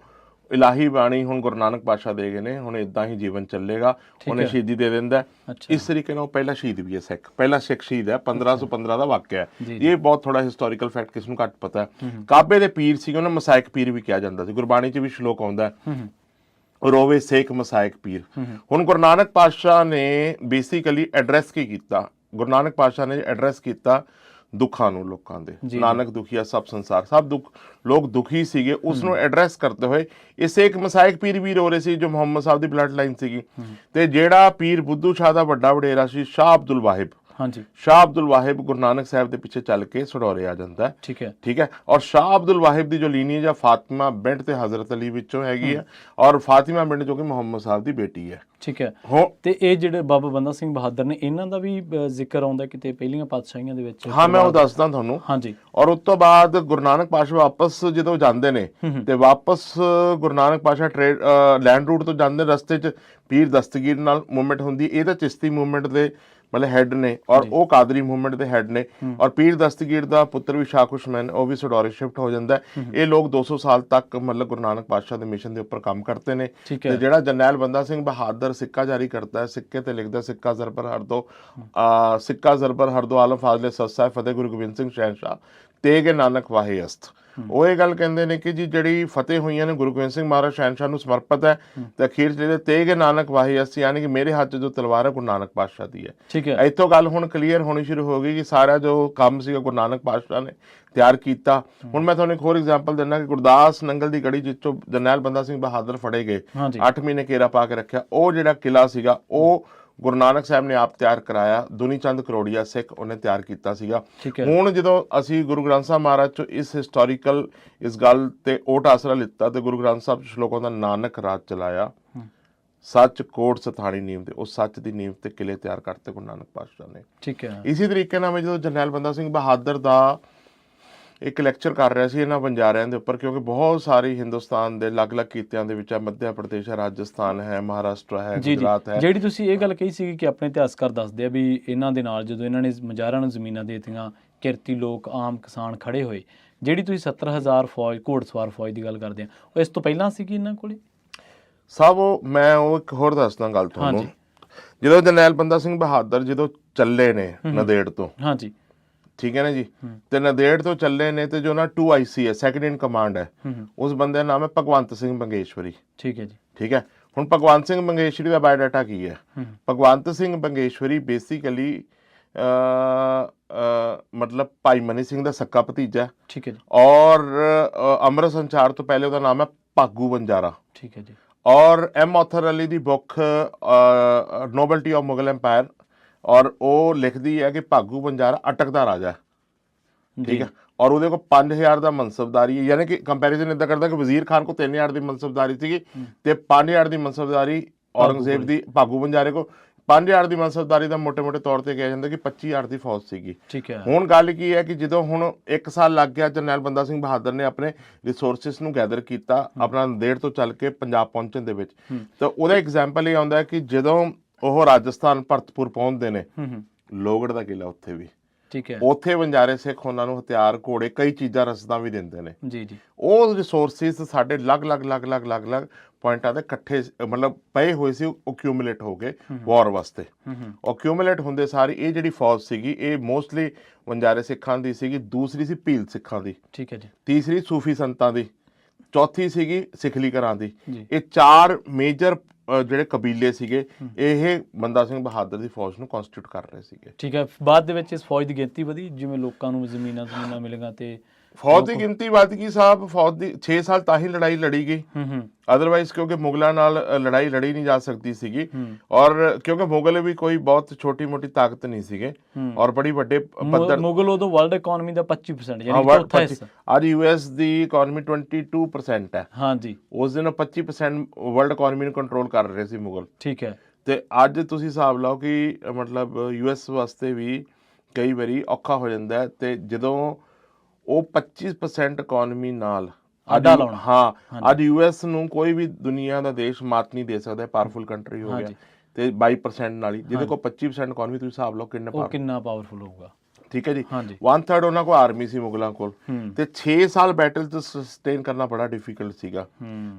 ਇਲਾਹੀ ਬਾਣੀ ਹੁਣ ਗੁਰੂ ਨਾਨਕ ਪਾਤਸ਼ਾਹ ਦੇ ਗਏ ਨੇ, ਹੁਣ ਇਦਾਂ ਹੀ ਜੀਵਨ ਚੱਲੇਗਾ। ਉਹਨੇ ਸ਼ਹੀਦੀ ਦੇ ਦਿੰਦਾ। ਇਸ ਤਰੀਕੇ ਨਾਲ ਉਹ ਪਹਿਲਾ ਸ਼ਹੀਦ ਵੀ ਹੈ ਸਿੱਖ, ਪਹਿਲਾ ਸਿੱਖ ਸ਼ਹੀਦ ਹੈ। 1515 ਦਾ ਵਾਕਿਆ ਹੈ। ਇਹ ਬਹੁਤ ਥੋੜਾ ਹਿਸਟੋਰੀਕਲ ਫੈਕਟ ਕਿਸ ਨੂੰ ਘੱਟ ਪਤਾ ਹੈ। ਕਾਬੇ ਦੇ ਪੀਰ ਸੀਗੇ, ਉਹਨਾਂ ਮਸਾਇਕ ਪੀਰ ਵੀ ਕਿਹਾ ਜਾਂਦਾ ਸੀ। ਗੁਰਬਾਣੀ 'ਚ ਵੀ ਸ਼ਲੋਕ ਆਉਂਦਾ ਰੋਵੇ ਸੇਖ ਮਸਾਇਕ ਪੀਰ। ਹੁਣ ਗੁਰੂ ਨਾਨਕ ਪਾਤਸ਼ਾਹ ਨੇ ਬੇਸਿਕਲੀ ਐਡਰੈਸ ਕੀ ਕੀਤਾ? ਗੁਰੂ ਨਾਨਕ ਪਾਤਸ਼ਾਹ ਨੇ ਐਡਰੈਸ ਕੀਤਾ ਦੁੱਖਾਂ ਨੂੰ, ਲੋਕਾਂ ਦੇ। ਨਾਨਕ ਦੁਖੀਆ ਸਭ ਸੰਸਾਰ, ਸਭ ਦੁੱਖ, ਲੋਕ ਦੁਖੀ ਸੀਗੇ, ਉਸ ਨੂੰ ਐਡਰੈਸ ਕਰਦੇ ਹੋਏ ਇਹ ਸੇਖ ਮਸਾਇਕ ਪੀਰ ਵੀ ਰੋ ਰਹੇ ਸੀ, ਜੋ ਮੁਹੰਮਦ ਸਾਹਿਬ ਦੀ ਬਲੱਡ ਲਾਈਨ ਸੀਗੀ। ਤੇ ਜਿਹੜਾ ਪੀਰ ਬੁੱਧੂ ਸ਼ਾਹ ਦਾ ਵੱਡਾ ਵਡੇਰਾ ਸੀ ਸ਼ਾਹ ਅਬਦੁਲ ਵਾਹਿਬ, ਸ਼ਾਹ ਅਬਦੁਲ ਵਾਹਿਬ ਗੁਰੂ ਨਾਨਕ ਸਾਹਿਬ ਦੇ ਪਿੱਛੇ ਚੱਲ ਕੇ ਸਡੌਰੇ ਆ ਜਾਂਦਾ ਹੈ। ਠੀਕ ਹੈ। ਔਰ ਸ਼ਾਹ ਅਬਦੁਲ ਵਾਹਿਬ ਦੀ ਜੋ ਲੀਨੀਏਜ ਆ ਫਾਤਿਮਾ ਬਿੰਟ ਤੇ ਹਜ਼ਰਤ ਅਲੀ ਵਿੱਚੋਂ ਹੈਗੀ ਹੈ, ਔਰ ਫਾਤਿਮਾ ਬਿੰਟ ਜੋ ਕਿ ਮੁਹੰਮਦ ਸਾਹਿਬ ਦੀ ਬੇਟੀ ਹੈ। ਠੀਕ ਹੈ। ਤੇ ਇਹ ਜਿਹੜੇ ਬਾਬਾ ਬੰਦਾ ਸਿੰਘ ਬਹਾਦਰ ਨੇ, ਇਹਨਾਂ ਦਾ ਵੀ ਜ਼ਿਕਰ ਆਉਂਦਾ ਕਿਤੇ ਪਹਿਲੀਆਂ ਪਾਤਸ਼ਾਹੀਆਂ ਦੇ ਵਿੱਚ? ਹਾਂ, ਮੈਂ ਉਹ ਦੱਸਦਾ ਤੁਹਾਨੂੰ। ਹਾਂਜੀ। ਔਰ ਉਸ ਤੋਂ ਬਾਅਦ ਗੁਰੂ ਨਾਨਕ ਪਾਤਸ਼ਾਹ ਵਾਪਸ ਜਦੋਂ ਜਾਂਦੇ ਨੇ, ਤੇ ਵਾਪਸ ਗੁਰੂ ਨਾਨਕ ਪਾਤਸ਼ਾਹ ਲੈਂਡ ਰੂਟ ਤੋਂ ਜਾਂਦੇ, ਰਸਤੇ 'ਚ ਪੀਰ ਦਸਤਗੀਰ ਨਾਲ ਮੂਵਮੈਂਟ ਹੁੰਦੀ। ਇਹ ਤਾਂ ਚਿਸ਼ਤੀ ਮੂਵਮੈਂਟ ਦੇ ਮਤਲਬ ਹੈੱਡ ਨੇ, ਔਰ ਉਹ ਕਾਦਰੀ ਮੂਵਮੈਂਟ ਦੇ ਹੈੱਡ ਨੇ। ਔਰ ਪੀਰ ਦਸਤਗੀਰ ਦਾ ਪੁੱਤਰ ਵੀ ਸ਼ਾਹ ਖੁਸ਼ਮੈਨ, ਉਹ ਵੀ ਸਡੌਰੇ ਸ਼ਿਫਟ ਹੋ ਜਾਂਦਾ। ਇਹ ਲੋਕ 200 ਸਾਲ ਤੱਕ ਮਤਲਬ ਗੁਰੂ ਨਾਨਕ ਪਾਤਸ਼ਾਹ ਦੇ ਮਿਸ਼ਨ ਦੇ ਉੱਪਰ ਕੰਮ ਕਰਦੇ ਨੇ। ਤੇ ਜਿਹੜਾ ਜਰਨੈਲ ਬੰਦਾ ਸਿੰਘ ਬਹਾਦਰ ਸਿੱਕਾ ਜਾਰੀ ਕਰਦਾ ਹੈ, ਸਿੱਕੇ ਤੇ ਲਿਖਦਾ ਸਿੱਕਾ ਜ਼ਰਬਰ ਹਰ ਦੋ, ਸਿੱਕਾ ਜ਼ਰਬਰ ਹਰ ਦੋ ਆਲਮ ਫਾਜ਼ਲੇ ਸੱਸਾ ਫਤਿਹ ਗੁਰੂ ਗੋਬਿੰਦ ਸਿੰਘ ਸ਼ਹਿਨਸ਼ਾਹ, ਤੇਗ ਨਾਨਕ ਵਾਹੇ ਅਸਤ। ਉਹ ਇਹ ਗੱਲ ਕਹਿੰਦੇ ਨੇ ਕਿ ਜੀ ਜਿਹੜੀ ਫਤਿਹ ਹੋਈਆਂ ਨੇ ਗੁਰੂ ਗੋਬਿੰਦ ਸਿੰਘ ਮਹਾਰਾਜ ਸ਼ਹਿਨਸ਼ਾਹ ਨੂੰ ਸਮਰਪਿਤ ਹੈ ਤੇ ਅਖੀਰ ਜਿਹੜੇ ਤੇਗ ਨਾਨਕ ਵਾਹੇ ਅਸਤ, ਯਾਨੀ ਕਿ ਮੇਰੇ ਹੱਥ 'ਚ ਜੋ ਤਲਵਾਰ ਹੈ ਗੁਰੂ ਨਾਨਕ ਪਾਤਸ਼ਾਹ ਦੀ ਹੈ। ਠੀਕ ਹੈ, ਇੱਥੋਂ ਗੱਲ ਹੁਣ ਕਲੀਅਰ ਹੋਣੀ ਸ਼ੁਰੂ ਹੋ ਗਈ ਕਿ ਸਾਰਾ ਜੋ ਕੰਮ ਸੀਗਾ ਗੁਰੂ ਨਾਨਕ ਪਾਤਸ਼ਾਹ ਨੇ ਤਿਆਰ ਕੀਤਾ। ਹੁਣ ਮੈਂ ਤੁਹਾਨੂੰ ਇੱਕ ਹੋਰ ਐਗਜ਼ਾਮਪਲ ਦਿੰਦਾ ਕਿ ਗੁਰਦਾਸ ਨੰਗਲ ਦੀ ਗੜੀ ਜਿੱਚੋਂ ਜਰਨੈਲ ਬੰਦਾ ਸਿੰਘ ਬਹਾਦਰ ਫੜੇ ਗਏ, 8 ਮਹੀਨੇ ਘੇਰਾ ਪਾ ਕੇ ਰੱਖਿਆ, ਉਹ ਜਿਹੜਾ ਕਿਲਾ ਸੀਗਾ ਉਹ ਗੁਰੂ ਨਾਨਕ ਸਾਹਿਬ ਨੇ ਆਪ ਤਿਆਰ ਕਰਾਇਆ। ਦੁਨੀ ਚੰਦ ਕਰੋੜੀਆ ਸਿੱਖ ਉਹਨੇ ਤਿਆਰ ਕੀਤਾ ਸੀਗਾ। ਹੁਣ ਜਦੋਂ ਅਸੀਂ ਗੁਰੂ ਗ੍ਰੰਥ ਸਾਹਿਬ ਮਹਾਰਾਜ ਚੋਂ ਇਸ ਹਿਸਟੋਰੀਕਲ ਇਸ ਗੱਲ ਤੇ ਓਟ ਆਸਰਾ ਲਿੱਤਾ ਤੇ ਗੁਰੂ ਗ੍ਰੰਥ ਸਾਹਿਬ ਸ਼ਲੋਕਾਂ ਦਾ ਨਾਨਕ ਰਾਜ ਚਲਾਇਆ, ਸੱਚ ਕੋਟ ਸਥਾਣੀ ਨੀਂਵ ਤੇ, ਉਹ ਸੱਚ ਦੀ ਨੀਂਵ ਤੇ ਕਿਲੇ ਤਿਆਰ ਕਰਤੇ ਗੁਰੂ ਨਾਨਕ ਪਾਤਸ਼ਾਹ ਨੇ। ਠੀਕ ਹੈ, ਇਸੇ ਤਰੀਕੇ ਨਾਲ ਮੈਂ ਜਦੋਂ ਜਰਨੈਲ ਬੰਦਾ ਸਿੰਘ ਬਹਾਦਰ ਦਾ ਇੱਕ ਲੈਕਚਰ ਕਰ ਰਿਹਾ ਸੀ ਇਹਨਾਂ ਬੰਜਾਰਿਆਂ ਦੇ ਉੱਪਰ, ਕਿਉਂਕਿ ਬਹੁਤ ਸਾਰੀ ਹਿੰਦੁਸਤਾਨ ਦੇ ਅਲੱਗ-ਅਲੱਗ ਖਿੱਤਿਆਂ ਦੇ ਵਿੱਚ ਹੈ, ਮੱਧ ਪ੍ਰਦੇਸ਼ ਹੈ, ਰਾਜਸਥਾਨ ਹੈ, ਮਹਾਰਾਸ਼ਟਰ ਹੈ, ਗੁਜਰਾਤ ਹੈ। ਜਿਹੜੀ ਤੁਸੀਂ ਇਹ ਗੱਲ ਕਹੀ ਸੀ ਕਿ ਆਪਣੇ ਇਤਿਹਾਸਕਾਰ ਦੱਸਦੇ ਆ ਵੀ ਇਹਨਾਂ ਦੇ ਨਾਲ ਜਦੋਂ ਇਹਨਾਂ ਨੇ ਮਜ਼ਾਰਾਂ ਨੂੰ ਜ਼ਮੀਨਾਂ ਦੇ ਦਿੱਤੀਆਂ, ਕਿਰਤੀ ਲੋਕ ਆਮ ਕਿਸਾਨ ਖੜੇ ਹੋਏ। ਜਿਹੜੀ ਤੁਸੀਂ 70,000 ਫੌਜ ਘੋੜਸਵਾਰ ਫੌਜ ਦੀ ਗੱਲ ਕਰਦੇ ਆ, ਉਹ ਇਸ ਤੋਂ ਪਹਿਲਾਂ ਸੀਗੀ ਇਹਨਾਂ ਕੋਲੇ ਸਭ। ਮੈਂ ਉਹ ਇੱਕ ਹੋਰ ਦੱਸਦਾ ਗੱਲ ਤੁਹਾਨੂੰ, ਜਦੋਂ ਜਰਨੈਲ ਬੰਦਾ ਸਿੰਘ ਬਹਾਦਰ ਜਦੋਂ ਚੱਲੇ ਨੇ ਨੰਦੇੜ ਤੋਂ, ਹਾਂਜੀ ਠੀਕ ਹੈ ਨਾ ਜੀ, ਤੇ ਨੰਦੇੜ ਤੋਂ ਚੱਲੇ ਨੇ ਤੇ ਜੋ ਨਾ 2IC ਹੈ, ਸੈਕੰਡ ਇਨ ਕਮਾਂਡ ਹੈ, ਉਸ ਬੰਦੇ ਦਾ ਨਾਮ ਹੈ ਭਗਵੰਤ ਸਿੰਘ ਬੰਗੇਸ਼ਵਰੀ। ਠੀਕ ਹੈ ਜੀ, ਠੀਕ ਹੈ। ਹੁਣ ਭਗਵੰਤ ਸਿੰਘ ਬੰਗੇਸ਼ਵਰੀ ਦਾ ਬਾਇਓਡਾਟਾ ਕੀ ਹੈ? ਭਗਵੰਤ ਸਿੰਘ ਬੰਗੇਸ਼ਵਰੀ ਬੇਸਿਕਲੀ ਮਤਲਬ ਭਾਈ ਮਨੀ ਸਿੰਘ ਦਾ ਸੱਕਾ ਭਤੀਜਾ। ਠੀਕ ਹੈ ਜੀ। ਔਰ ਅੰਮ੍ਰਿਤ ਸੰਚਾਰ ਤੋਂ ਪਹਿਲੇ ਉਹਦਾ ਨਾਮ ਹੈ ਭਾਗੂ ਬੰਜਾਰਾ। ਠੀਕ ਹੈ ਜੀ। ਔਰ M author Ali the book ਨੋਬਲਟੀ of Mughal empire, ਔਰ ਉਹ ਲਿਖਦੀ ਹੈ ਕਿ ਭਾਗੂ ਬੰਜਾਰਾ ਅਟਕਦਾ ਰਾਜਾ, ਠੀਕ ਹੈ। ਔਰ ਉਹਦੇ ਕੋਲ 5000 ਦਾ ਮਨਸਬਦਾਰੀ ਹੈ, ਯਾਨੀ ਕਿ ਕੰਪੈਰੀਜ਼ਨ ਇਦਾਂ ਕਰਦਾ ਕਿ ਵਜ਼ੀਰ ਖਾਨ ਕੋਲ 3000 ਦੀ ਮਨਸਬਦਾਰੀ ਸੀਗੀ ਤੇ 5000 ਦੀ ਮਨਸਬਦਾਰੀ ਔਰੰਗਜ਼ੇਬ ਦੀ ਭਾਗੂ ਬੰਜਾਰੇ ਕੋਲ। 5000 ਦੀ ਮਨਸਬਦਾਰੀ ਦਾ ਮੋਟੇ-ਮੋਟੇ ਤੌਰ ਤੇ ਕਿਹਾ ਜਾਂਦਾ ਕਿ 25000 ਦੀ ਫੌਜ ਸੀਗੀ। ਠੀਕ ਹੈ। ਹੁਣ ਗੱਲ ਕੀ ਹੈ ਕਿ ਜਦੋਂ ਹੁਣ 1 ਸਾਲ ਲੱਗ ਗਿਆ, ਜਰਨੈਲ ਬੰਦਾ ਸਿੰਘ ਬਹਾਦਰ ਨੇ ਆਪਣੇ ਰਿਸੋਰਸਿਸ ਨੂੰ ਗੈਦਰ ਕੀਤਾ ਆਪਣਾ ਨੰਦੇੜ ਤੋਂ ਚੱਲ ਕੇ ਪੰਜਾਬ ਪਹੁੰਚਣ ਦੇ ਵਿੱਚ। ਤਾਂ ਉਹਦਾ ਐਗਜ਼ਾਮਪਲ ਇਹ ਆਉਂਦਾ ਕਿ ਜਦੋਂ ਉਹ ਰਾਜਸਥਾਨ ਭਰਤਪੁਰ ਪਹੁੰਚਦੇ ਨੇ, ਲੋਹਗੜ੍ਹ ਦਾ ਕਿਲਾ ਉੱਥੇ ਵੀ, ਠੀਕ ਹੈ, ਉੱਥੇ ਬੰਜਾਰੇ ਸਿੱਖ ਉਹਨਾਂ ਨੂੰ ਹਥਿਆਰ, ਘੋੜੇ, ਕਈ ਚੀਜ਼ਾਂ ਰਸਦਾਂ ਵੀ ਦਿੰਦੇ ਨੇ। ਜੀ ਜੀ। ਉਹ ਰਿਸੋਰਸਿਸ ਸਾਡੇ ਅਲੱਗ-ਅਲੱਗ ਪੁਆਇੰਟਾਂ ਦੇ ਇਕੱਠੇ ਮਤਲਬ ਪਏ ਹੋਏ ਸੀ, ਓਕਿਊਮੂਲੇਟ ਹੋ ਗਏ ਵਾਰ ਵਾਸਤੇ। ਓਕਿਊਮੂਲੇਟ ਹੁੰਦੇ ਸਾਰੀ ਇਹ ਜਿਹੜੀ ਫੌਜ ਸੀਗੀ ਇਹ ਮੋਸਟਲੀ ਬੰਜਾਰੇ ਸਿੱਖਾਂ ਦੀ ਸੀਗੀ, ਦੂਸਰੀ ਸੀ ਭੀਲ ਸਿੱਖਾਂ ਦੀ, ਠੀਕ ਹੈ ਜੀ, ਤੀਸਰੀ ਸੂਫੀ ਸੰਤਾਂ ਦੀ, ਚੌਥੀ ਸੀਗੀ ਸਿੱਖਲੀ ਘਰਾਂ ਦੀ। ਇਹ 4 ਮੇਜਰ ਜਿਹੜੇ ਕਬੀਲੇ ਸੀਗੇ ਇਹ ਬੰਦਾ ਸਿੰਘ ਬਹਾਦਰ ਦੀ ਫੌਜ ਨੂੰ ਕਨਸਟੀਟਿਊਟ ਕਰ ਰਹੇ ਸੀਗੇ। ਠੀਕ ਹੈ। ਬਾਅਦ ਦੇ ਵਿੱਚ ਇਸ ਫੌਜ ਦੀ ਗਿਣਤੀ ਵਧੀ, ਜਿਵੇਂ ਲੋਕਾਂ ਨੂੰ ਜ਼ਮੀਨਾਂ ਮਿਲੀਆਂ ਤੇ ਫੌਜ ਦੀ ਗਿਣਤੀ ਵੱਧ ਗਈ ਸਾਹਿਬ। ਫੌਜ ਦੀ 6 ਸਾਲ ਤਾਂ ਹੀ ਲੜਾਈ ਲੜੀ ਗਈ, ਅਦਰਵਾਈਜ਼ ਕਿਉਂਕਿ ਮੁਗਲਾਂ ਨਾਲ ਲੜਾਈ ਲੜੀ ਨਹੀਂ ਜਾ ਸਕਦੀ ਸੀਗੀ। ਔਰ ਕਿਉਂਕਿ ਮੁਗਲ ਵੀ ਕੋਈ ਬਹੁਤ ਛੋਟੀ ਮੋਟੀ ਤਾਕਤ ਨਹੀਂ ਸੀਗੇ, ਔਰ ਬੜੀ ਵੱਡੇ ਪੱਧਰ ਮੁਗਲ ਉਦੋਂ ਵਰਲਡ ਇਕਨੋਮੀ ਦਾ 25% ਯਾਨੀ ਕਿ ਚੌਥਾ ਹਿੱਸਾ। ਅੱਜ US ਦੀ ਇਕਨੋਮੀ 22% ਹੈ। ਹਾਂਜੀ। ਉਸ ਦਿਨ 25% ਵਰਲਡ ਇਕਨੋਮੀ ਨੂੰ ਕੰਟਰੋਲ ਕਰ ਰਹੇ ਸੀ ਮੁਗਲ। ਠੀਕ ਹੈ। ਤੇ ਅੱਜ ਤੁਸੀਂ ਹਿਸਾਬ ਲਾਓ ਕਿ ਮਤਲਬ US ਵਾਸਤੇ ਵੀ ਕਈ ਵਾਰੀ ਔਖਾ ਹੋ ਜਾਂਦਾ ਤੇ ਜਦੋਂ ਉਹ 25% ਇਕਨੋਮੀ ਨਾਲ ਅੱਜ US ਨੂੰ ਕੋਈ ਵੀ ਦੁਨੀਆ ਦਾ ਦੇਸ਼ ਮਾਤ ਨਹੀਂ ਦੇ ਸਕਦਾ, ਪਾਵਰਫੁਲ ਕੰਟਰੀ ਹੋ ਗਿਆ ਤੇ 22% ਨਾਲ ਹੀ, ਜਿਹਦੇ ਕੋਲ 25% ਇਕਨੋਮੀ, ਤੁਸੀਂ ਹਿਸਾਬ ਲਾਓ ਕਿੰਨਾ ਪਾਵਰਫੁਲ ਹੋਊਗਾ। ਠੀਕ ਹੈ ਜੀ। 1/3 ਉਹਨਾਂ ਕੋਲ ਆਰਮੀ ਸੀ ਮੁਗਲਾਂ ਕੋਲ, ਤੇ 6 ਸਾਲ ਬੈਟਲ ਚ ਸਸਟੇਨ ਕਰਨਾ ਬੜਾ ਡਿਫਿਕਲਟ ਸੀਗਾ।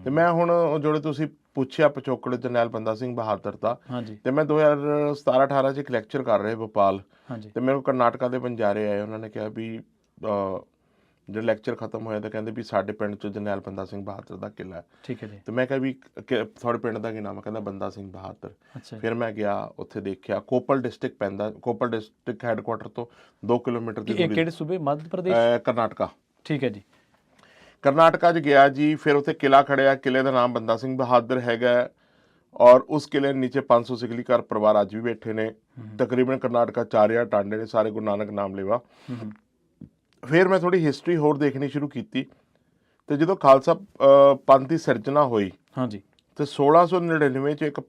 ਤੇ ਮੈਂ ਹੁਣ ਜਿਹੜੇ ਤੁਸੀਂ ਪੁੱਛਿਆ ਪਿਛੋਕੜ ਜਰਨੈਲ ਬੰਦਾ ਸਿੰਘ ਬਹਾਦਰ ਦਾ, ਤੇ ਮੈਂ 2017-18 ਚ ਇੱਕ ਲੈਕਚਰ ਕਰ ਰਿਹਾ ਭੋਪਾਲ, ਤੇ ਮੇਰੇ ਕੋਲ ਕਰਨਾਟਕਾ ਦੇ ਬੰਜਾਰੇ ਆਏ, ਉਹਨਾਂ ਨੇ ਕਿਹਾ ਵੀ ਜਿਹੜਾ ਲੈਕਚਰ ਖਤਮ ਹੋਇਆ ਤਾਂ ਕਹਿੰਦੇ ਵੀ ਸਾਡੇ ਪਿੰਡ ਚ ਜਰਨੈਲ ਬੰਦਾ ਸਿੰਘ ਬਹਾਦਰ ਦਾ ਕਿਲਾ ਹੈ। ਠੀਕ ਹੈ ਜੀ। ਤੇ ਮੈਂ ਕਿਹਾ ਵੀ ਤੁਹਾਡੇ ਪਿੰਡ ਦਾ ਕੀ ਨਾਮ ਹੈ? ਕਹਿੰਦਾ ਬੰਦਾ ਸਿੰਘ ਬਹਾਦਰ। ਫਿਰ ਮੈਂ ਗਿਆ, ਉੱਥੇ ਦੇਖਿਆ, ਕੋਪਲ ਡਿਸਟ੍ਰਿਕਟ ਪੈਂਦਾ, ਕੋਪਲ ਡਿਸਟ੍ਰਿਕਟ ਹੈਡਕੁਆਟਰ ਤੋਂ 2 ਕਿਲੋਮੀਟਰ ਦੀ ਦੂਰੀ। ਕਿਹੜੇ ਸੂਬੇ? ਮੱਧ ਪ੍ਰਦੇਸ਼, ਕਰਨਾਟਕਾ। ਠੀਕ ਹੈ ਜੀ। ਕਰਨਾਟਕਾ 'ਚ ਗਿਆ ਜੀ, ਫਿਰ ਉੱਥੇ ਕਿਲਾ ਖੜਿਆ, ਕਿਲੇ ਦਾ ਨਾਮ ਬੰਦਾ ਸਿੰਘ ਬਹਾਦਰ ਹੈਗਾ। ਔਰ ਉਸ ਕਿਲੇ ਨੀਚੇ 500 ਸਿੱਖਲੀ ਘਰ ਪਰਿਵਾਰ ਅੱਜ ਵੀ ਬੈਠੇ ਨੇ। ਤਕਰੀਬਨ ਕਰਨਾਟਕਾ 4000 ਟਾਂਡੇ ਨੇ, ਸਾਰੇ ਗੁਰੂ ਨਾਨਕ ਨਾਮ ਲੇਵਾ। ਫਿਰ ਮੈਂ ਥੋੜੀ ਹਿਸਟਰੀ ਹੋਰ ਦੇਖਣੀ ਸ਼ੁਰੂ ਕੀਤੀ, ਤੇ ਜਦੋਂ ਖਾਲਸਾ ਪੰਥ ਦੀ ਸਿਰਜਣਾ ਹੋਈ, ਹਾਂਜੀ, ਤੇ 1699 ਚ ਇੱਕ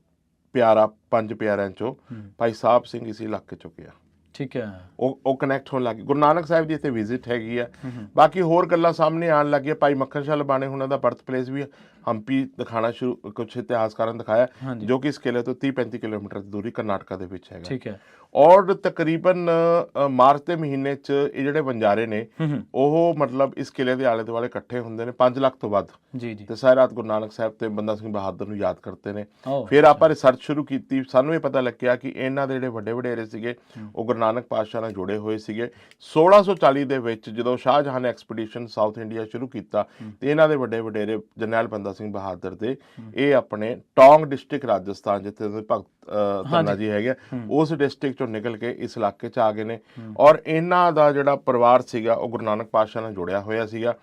ਪਿਆਰਾ, 5 ਪਿਆਰਿਆਂ ਚੋਂ ਭਾਈ ਸਾਹਿਬ ਸਿੰਘ ਇਸ ਇਲਾਕੇ ਚੋਂ ਗਿਆ। ਠੀਕ ਹੈ। ਉਹ ਕਨੈਕਟ ਹੋਣ ਲੱਗ ਗਏ। ਗੁਰੂ ਨਾਨਕ ਸਾਹਿਬ ਦੀ ਇੱਥੇ ਵਿਜ਼ਿਟ ਹੈਗੀ ਆ। ਬਾਕੀ ਹੋਰ ਗੱਲਾਂ ਸਾਹਮਣੇ ਆਉਣ ਲੱਗੀਆਂ। ਭਾਈ ਮੱਖਣ ਸ਼ਾਹ ਲਬਾਣੇ ਉਹਨਾਂ ਦਾ ਬਰਥ ਪਲੇਸ ਵੀ ਹੰਪੀ ਦਿਖਾਣਾ ਸ਼ੁਰੂ, ਕੁਛ ਇਤਿਹਾਸਕਾਰਾਂ ਨੇ ਦਿਖਾਇਆ, ਜੋ ਕਿ ਇਸ ਕਿਲੇ ਤੋਂ 30-35 ਕਿਲੋਮੀਟਰ ਦੀ ਦੂਰੀ ਕਰਨਾਟਕਾ ਦੇ ਵਿੱਚ ਹੈਗਾ। ਠੀਕ ਹੈ। ਔਰ ਤਕਰੀਬਨ ਮਾਰਚ ਦੇ ਮਹੀਨੇ 'ਚ ਇਹ ਜਿਹੜੇ ਵਣਜਾਰੇ ਨੇ ਉਹ ਮਤਲਬ ਇਸ ਕਿਲੇ ਦੇ ਆਲੇ ਦੁਆਲੇ ਇਕੱਠੇ ਹੁੰਦੇ ਨੇ 5 ਲੱਖ ਤੋਂ ਵੱਧ ਜੀ ਜੀ ਤੇ ਸਾਰੀ ਰਾਤ ਗੁਰੂ ਨਾਨਕ ਸਾਹਿਬ ਤੇ ਬੰਦਾ ਸਿੰਘ ਬਹਾਦਰ ਨੂੰ ਯਾਦ ਕਰਦੇ ਨੇ। ਓ ਫਿਰ ਆਪਾਂ ਰਿਸਰਚ ਸ਼ੁਰੂ ਕੀਤੀ, ਸਾਨੂੰ ਇਹ ਪਤਾ ਲੱਗਿਆ ਕਿ ਇਹਨਾਂ ਦੇ ਜਿਹੜੇ ਵੱਡੇ ਵਡੇਰੇ ਸੀਗੇ ਉਹ ਗੁਰੂ ਨਾਨਕ ਪਾਤਸ਼ਾਹ ਨਾਲ ਜੁੜੇ ਹੋਏ ਸੀਗੇ। 1640 ਦੇ ਵਿੱਚ ਜਦੋਂ ਸ਼ਾਹਜਹਾਂ ਨੇ ਐਕਸਪੀਡੀਸ਼ਨ ਸਾਊਥ ਇੰਡੀਆ ਸ਼ੁਰੂ ਕੀਤਾ ਤੇ ਇਹਨਾਂ ਦੇ ਵੱਡੇ ਵਡੇਰੇ ਜਰਨੈਲ ਬੰਦਾ ਸਿੰਘ ਬਹਾਦਰ ਦੇ ਇਹ ਆਪਣੇ ਟੋਂਗ ਡਿਸਟ੍ਰਿਕਟ ਰਾਜਸਥਾਨ ਜਿੱਥੇ ਭਗਤ ਧੰਨਾ ਜੀ ਹੈਗੇ ਉਸ ਡਿਸਟ੍ਰਿਕਟ ਚੋਂ ਨਿਕਲ ਕੇ ਇਸ ਇਲਾਕੇ 'ਚ ਆ ਗਏ ਨੇ। ਔਰ ਇਹਨਾਂ ਦਾ ਜਿਹੜਾ ਪਰਿਵਾਰ ਸੀਗਾ ਉਹ ਗੁਰੂ ਨਾਨਕ ਪਾਤਸ਼ਾਹ ਨਾਲ ਜੁੜਿਆ ਹੋਇਆ ਸੀਗਾ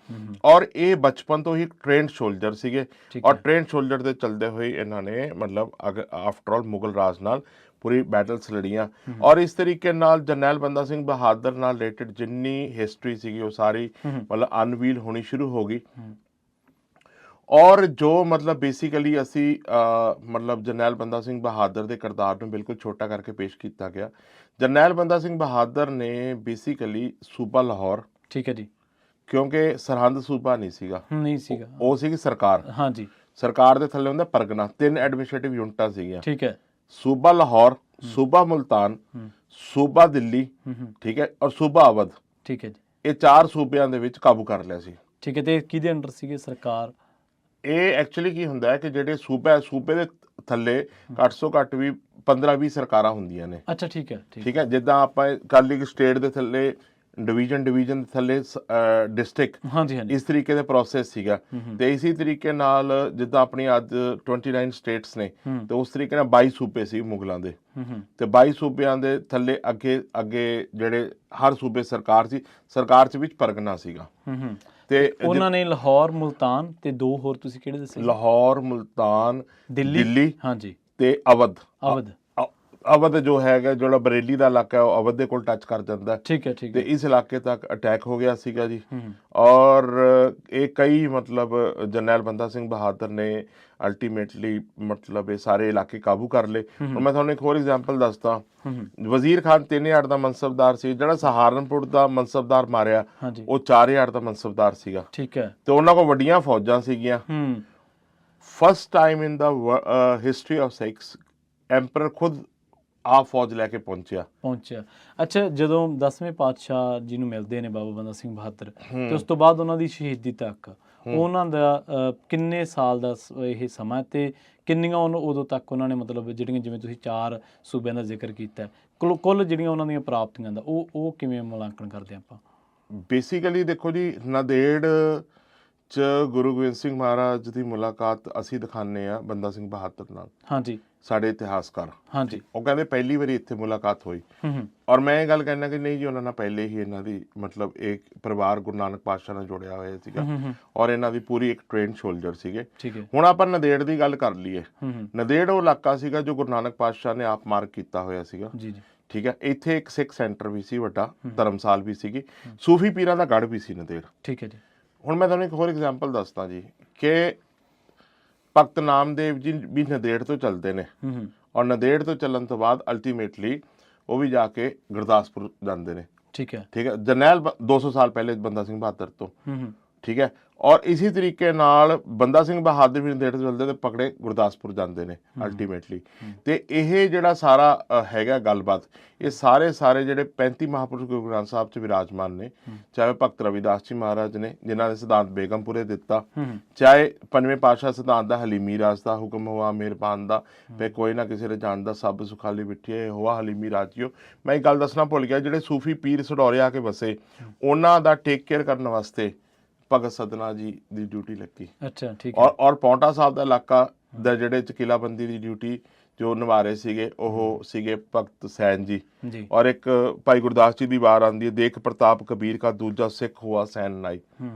ਔਰ ਇਹ ਬਚਪਨ ਤੋਂ ਹੀ ਟ੍ਰੇਨਡ ਸ਼ੋਲਜਰ ਸੀਗੇ ਔਰ ਟ੍ਰੇਨਡ ਸ਼ੋਲਜਰ ਦੇ ਚੱਲਦੇ ਹੋਏ ਇਹਨਾਂ ਨੇ ਮਤਲਬ ਆਫਟਰ ਆਲ ਮੁਗਲ ਰਾਜ ਨਾਲ ਪੂਰੀ ਬੈਟਲਸ ਲੜੀਆਂ। ਔਰ ਇਸ ਤਰੀਕੇ ਨਾਲ ਜਰਨੈਲ ਬੰਦਾ ਸਿੰਘ ਬਹਾਦਰ ਨਾਲ ਰਿਲੇਟਡ ਜਿੰਨੀ ਹਿਸਟਰੀ ਸੀਗੀ ਉਹ ਸਾਰੀ ਮਤਲਬ ਅਨਵੀਲ ਹੋਣੀ ਸ਼ੁਰੂ ਹੋ ਗਈ। ਔਰ ਜੋ ਮਤਲਬ ਬੇਸਿਕਲੀ ਅਸੀਂ ਮਤਲਬ ਜਰਨੈਲ ਬੰਦਾ ਸਿੰਘ ਬਹਾਦਰ ਦੇ ਕਿਰਦਾਰ ਨੂੰ ਬਿਲਕੁਲ ਛੋਟਾ ਕਰਕੇ ਪੇਸ਼ ਕੀਤਾ ਗਿਆ। ਜਰਨੈਲ ਬੰਦਾ ਸਿੰਘ ਬਹਾਦਰ ਨੇ ਬੇਸਿਕਲੀ ਸੂਬਾ ਲਾਹੌਰ, ਠੀਕ ਹੈ ਜੀ, ਕਿਉਂਕਿ ਸਰਹੰਦ ਸੂਬਾ ਨਹੀਂ ਸੀਗਾ, ਨਹੀਂ ਸੀਗਾ, ਉਹ ਸੀਗੀ ਸਰਕਾਰ। ਹਾਂਜੀ, ਸਰਕਾਰ ਦੇ ਥੱਲੇ ਹੁੰਦਾ ਪਰਗਨਾ, 3 ਐਡਮਿਨਿਸਟ੍ਰੇਟਿਵ ਯੂਨਿਟਾਂ ਸੀਗੀਆਂ, ਠੀਕ ਹੈ, ਸੂਬਾ ਲਾਹੌਰ, ਸੂਬਾ ਮੁਲਤਾਨ, ਸੂਬਾ ਦਿੱਲੀ, ਠੀਕ ਹੈ, ਔਰ ਸੂਬਾ ਅਵਧ, ਠੀਕ ਹੈ ਜੀ। ਇਹ 4 ਸੂਬਿਆਂ ਦੇ ਵਿੱਚ ਕਾਬੂ ਕਰ ਲਿਆ ਸੀ। ਠੀਕ ਹੈ, ਤੇ ਕਿਹਦੇ ਅੰਡਰ ਸੀਗੇ ਸਰਕਾਰ? ਇਹ ਐਕਚੁਅਲੀ ਕੀ ਹੁੰਦਾ ਹੈ ਕਿ ਜਿਹੜੇ ਸੂਬੇ ਦੇ ਥੱਲੇ ਘੱਟ ਤੋਂ ਘੱਟ ਵੀ 15-20 ਸਰਕਾਰਾਂ ਹੁੰਦੀਆਂ ਨੇ। ਅੱਛਾ, ਠੀਕ ਹੈ, ਠੀਕ ਹੈ, ਜਿੱਦਾਂ ਆਪਾਂ ਕੱਲ ਇੱਕ ਸਟੇਟ ਦੇ ਥੱਲੇ ਡਿਵੀਜ਼ਨ ਦੇ ਥੱਲੇ ਡਿਸਟ੍ਰਿਕਟ, ਹਾਂਜੀ ਹਾਂਜੀ, ਇਸ ਤਰੀਕੇ ਦਾ ਪ੍ਰੋਸੈਸ ਸੀਗਾ। ਤੇ ਇਸੇ ਤਰੀਕੇ ਨਾਲ ਜਿੱਦਾਂ ਆਪਣੀ ਅੱਜ 29 ਸਟੇਟਸ ਨੇ ਤੇ ਉਸ ਤਰੀਕੇ ਨਾਲ 22 ਸੂਬੇ ਸੀ ਮੁਗਲਾਂ ਦੇ ਤੇ 22 ਸੂਬਿਆਂ ਦੇ ਥੱਲੇ ਅੱਗੇ ਜਿਹੜੇ ਹਰ ਸੂਬੇ ਸਰਕਾਰ ਸੀ, ਸਰਕਾਰ 'ਚ ਵਿੱਚ ਪਰਗਨਾ ਸੀਗਾ। ਤੇ ਉਹਨਾਂ ਨੇ ਲਾਹੌਰ, ਮੁਲਤਾਨ ਤੇ 2 ਹੋਰ ਤੁਸੀਂ ਕਿਹੜੇ ਦੱਸੇ? ਲਾਹੌਰ, ਮੁਲਤਾਨ, ਦਿੱਲੀ ਹਾਂਜੀ, ਤੇ ਅਵਧ। ਅਵਧ ਜੋ ਹੈਗਾ ਜਿਹੜਾ ਬਰੇਲੀ ਦਾ ਇਲਾਕਾ ਹੈ ਉਹ ਅਵਧ ਦੇ ਕੋਲ ਟੱਚ ਕਰ ਜਾਂਦਾ। ਠੀਕ ਹੈ, ਠੀਕ ਤੇ ਹੈ, ਇਸ ਇਲਾਕੇ ਤੱਕ ਅਟੈਕ ਹੋ ਗਿਆ ਸੀਗਾ ਜੀ। ਔਰ ਇਹ ਕਈ ਮਤਲਬ ਜਰਨੈਲ ਬੰਦਾ ਸਿੰਘ ਬਹਾਦਰ ਨੇ ਅਲਟੀਮੇਟਲੀ ਮਤਲਬ ਇਹ ਸਾਰੇ ਇਲਾਕੇ ਕਾਬੂ ਕਰ ਲਏ। ਹੁਣ ਮੈਂ ਤੁਹਾਨੂੰ ਇੱਕ ਹੋਰ ਐਗਜ਼ਾਮਪਲ ਦੱਸਦਾ। ਵਜ਼ੀਰ ਖਾਨ 3000 ਦਾ ਮਨਸਬਦਾਰ ਸੀ, ਜਿਹੜਾ ਸਹਾਰਨਪੁਰ ਦਾ ਮਨਸਬਦਾਰ ਮਾਰਿਆ ਉਹ 4000 ਦਾ ਮਨਸਬਦਾਰ ਸੀਗਾ। ਠੀਕ ਹੈ, ਤੇ ਉਹਨਾਂ ਕੋਲ ਵੱਡੀਆਂ ਫੌਜਾਂ ਸੀਗੀਆਂ। First time in the history of Sikhs emperor ਖੁਦ ਆਪ ਫੌਜ ਲੈ ਕੇ ਪਹੁੰਚਿਆ। ਅੱਛਾ, ਜਦੋਂ 10ਵੇਂ ਪਾਤਸ਼ਾਹ ਜੀ ਨੂੰ ਮਿਲਦੇ ਨੇ ਬਾਬਾ ਬੰਦਾ ਸਿੰਘ ਬਹਾਦਰ ਤੇ ਉਸ ਤੋਂ ਬਾਅਦ ਉਹਨਾਂ ਦੀ ਸ਼ਹੀਦੀ ਤੱਕ ਉਹਨਾਂ ਦਾ ਕਿੰਨੇ ਸਾਲ ਦਾ ਇਹ ਸਮਾਂ ਤੇ ਕਿੰਨੀਆਂ ਉਦੋਂ ਤੱਕ ਉਹਨਾਂ ਨੇ ਮਤਲਬ ਜਿਹੜੀਆਂ ਜਿਵੇਂ ਤੁਸੀਂ 4 ਸੂਬਿਆਂ ਦਾ ਜ਼ਿਕਰ ਕੀਤਾ ਕੁੱਲ ਜਿਹੜੀਆਂ ਉਹਨਾਂ ਦੀਆਂ ਪ੍ਰਾਪਤੀਆਂ ਦਾ ਉਹ ਕਿਵੇਂ ਮੁਲਾਂਕਣ ਕਰਦੇ ਆਪਾਂ? ਬੇਸਿਕਲੀ ਦੇਖੋ ਜੀ, ਨਾਂਦੇੜ 'ਚ ਗੁਰੂ ਗੋਬਿੰਦ ਸਿੰਘ ਮਹਾਰਾਜ ਦੀ ਮੁਲਾਕਾਤ ਅਸੀਂ ਦਿਖਾਉਂਦੇ ਆ ਬੰਦਾ ਸਿੰਘ ਬਹਾਦਰ ਨਾਲ। ਹਾਂਜੀ, ਸਾਡੇ ਇਤਿਹਾਸਕਾਰ। ਹਾਂਜੀ, ਉਹ ਕਹਿੰਦੇ ਪਹਿਲੀ ਵਾਰੀ ਇੱਥੇ ਮੁਲਾਕਾਤ ਹੋਈ। ਔਰ ਮੈਂ ਇਹ ਗੱਲ ਕਹਿਣਾ ਕਿ ਨਹੀਂ ਜੀ, ਉਹਨਾਂ ਨਾਲ ਪਹਿਲੇ ਹੀ ਇਹਨਾਂ ਦੀ ਮਤਲਬ ਇੱਕ ਪਰਿਵਾਰ ਗੁਰੂ ਨਾਨਕ ਪਾਤਸ਼ਾਹ ਨਾਲ ਜੁੜਿਆ ਹੋਇਆ ਸੀਗਾ ਔਰ ਇਹਨਾਂ ਦੀ ਪੂਰੀ ਇੱਕ ਟ੍ਰੇਨਡ ਸ਼ੋਲਜਰ ਸੀਗੇ। ਹੁਣ ਆਪਾਂ ਨੰਦੇੜ ਦੀ ਗੱਲ ਕਰ ਲਈਏ। ਨੰਦੇੜ ਉਹ ਇਲਾਕਾ ਸੀਗਾ ਜੋ ਗੁਰੂ ਨਾਨਕ ਪਾਤਸ਼ਾਹ ਨੇ ਆਪ ਮਾਰਕ ਕੀਤਾ ਹੋਇਆ ਸੀਗਾ। ਠੀਕ ਹੈ, ਇੱਥੇ ਇੱਕ ਸਿੱਖ ਸੈਂਟਰ ਵੀ ਸੀ ਵੱਡਾ, ਧਰਮਸਾਲ ਵੀ ਸੀਗੀ, ਸੂਫੀ ਪੀਰਾਂ ਦਾ ਗੜ੍ਹ ਵੀ ਸੀ ਨੰਦੇੜ। ਠੀਕ ਹੈ ਜੀ। ਹੁਣ ਮੈਂ ਤੁਹਾਨੂੰ ਇੱਕ ਹੋਰ ਐਗਜ਼ਾਮਪਲ ਦੱਸਦਾ ਜੀ ਕਿ ਭਗਤ ਨਾਮਦੇਵ ਜੀ ਵੀ ਨੰਦੇੜ ਤੋਂ ਚੱਲਦੇ ਨੇ ਔਰ ਨੰਦੇੜ ਤੋਂ ਚੱਲਣ ਤੋਂ ਬਾਅਦ ਅਲਟੀਮੇਟਲੀ ਉਹ ਵੀ ਜਾ ਕੇ ਗੁਰਦਾਸਪੁਰ ਜਾਂਦੇ ਨੇ। ਠੀਕ ਹੈ, ਜਰਨੈਲ 200 ਸਾਲ ਪਹਿਲੇ ਬੰਦਾ ਸਿੰਘ ਬਹਾਦਰ ਤੋਂ। ਠੀਕ ਹੈ, ਔਰ ਇਸੇ ਤਰੀਕੇ ਨਾਲ ਬੰਦਾ ਸਿੰਘ ਬਹਾਦਰ ਵੀ ਨੰਦੇੜ ਤੋਂ ਚੱਲਦੇ ਤੇ ਪਕੜੇ ਗੁਰਦਾਸਪੁਰ ਜਾਂਦੇ ਨੇ ਅਲਟੀਮੇਟਲੀ। ਤੇ ਇਹ ਜਿਹੜਾ ਸਾਰਾ ਹੈਗਾ ਗੱਲਬਾਤ, ਇਹ ਸਾਰੇ ਜਿਹੜੇ 35 ਮਹਾਂਪੁਰਸ਼ ਗੁਰੂ ਗ੍ਰੰਥ ਸਾਹਿਬ 'ਚ ਵਿਰਾਜਮਾਨ ਨੇ, ਚਾਹੇ ਭਗਤ ਰਵਿਦਾਸ ਜੀ ਮਹਾਰਾਜ ਨੇ ਜਿਨ੍ਹਾਂ ਨੇ ਸਿਧਾਂਤ ਬੇਗਮਪੁਰੇ ਦਿੱਤਾ, ਚਾਹੇ 5ਵੇਂ ਪਾਤਸ਼ਾਹ ਸਿਧਾਂਤ ਦਾ ਹਲੀਮੀ ਰਾਜ ਦਾ ਹੁਕਮ ਹੋਆ ਮਿਹਰਬਾਨ ਦਾ ਵੇ ਕੋਈ ਨਾ ਕਿਸੇ ਨੇ ਜਾਣਦਾ ਸਭ ਸੁਖਾਲੀ ਬਿਠੀਏ ਹੋਆ ਹਲੀਮੀ ਰਾਜਿਓ। ਮੈਂ ਇੱਕ ਗੱਲ ਦੱਸਣਾ ਭੁੱਲ ਗਿਆ, ਜਿਹੜੇ ਸੂਫੀ ਪੀਰ ਸਡੌਰੇ ਆ ਕੇ ਵਸੇ ਉਹਨਾਂ ਦਾ ਟੇਕ ਕੇਅਰ ਕਰਨ ਵਾਸਤੇ ਭਗਤ ਸਦਨਾ ਜੀ ਦੀ ਡਿਊਟੀ ਲੱਗੀ। ਅੱਛਾ, ਠੀਕ ਹੈ। ਔਰ ਪੌਂਟਾ ਸਾਹਿਬ ਦਾ ਇਲਾਕਾ ਦਾ ਜਿਹੜੇ ਕਿਲਾਬੰਦੀ ਦੀ ਡਿਊਟੀ ਜੋ ਨਿਭਾ ਰਹੇ ਸੀਗੇ ਉਹ ਸੀਗੇ ਭਗਤ ਸੈਨ ਜੀ। ਔਰ ਇੱਕ ਭਾਈ ਗੁਰਦਾਸ ਜੀ ਦੀ ਵਾਰ ਆਉਂਦੀ ਹੈ, ਦੇਖ ਪ੍ਰਤਾਪ ਕਬੀਰ ਕਾ ਦੂਜਾ ਸਿੱਖ ਹੋਆ ਸੈਨ ਨਾਈ।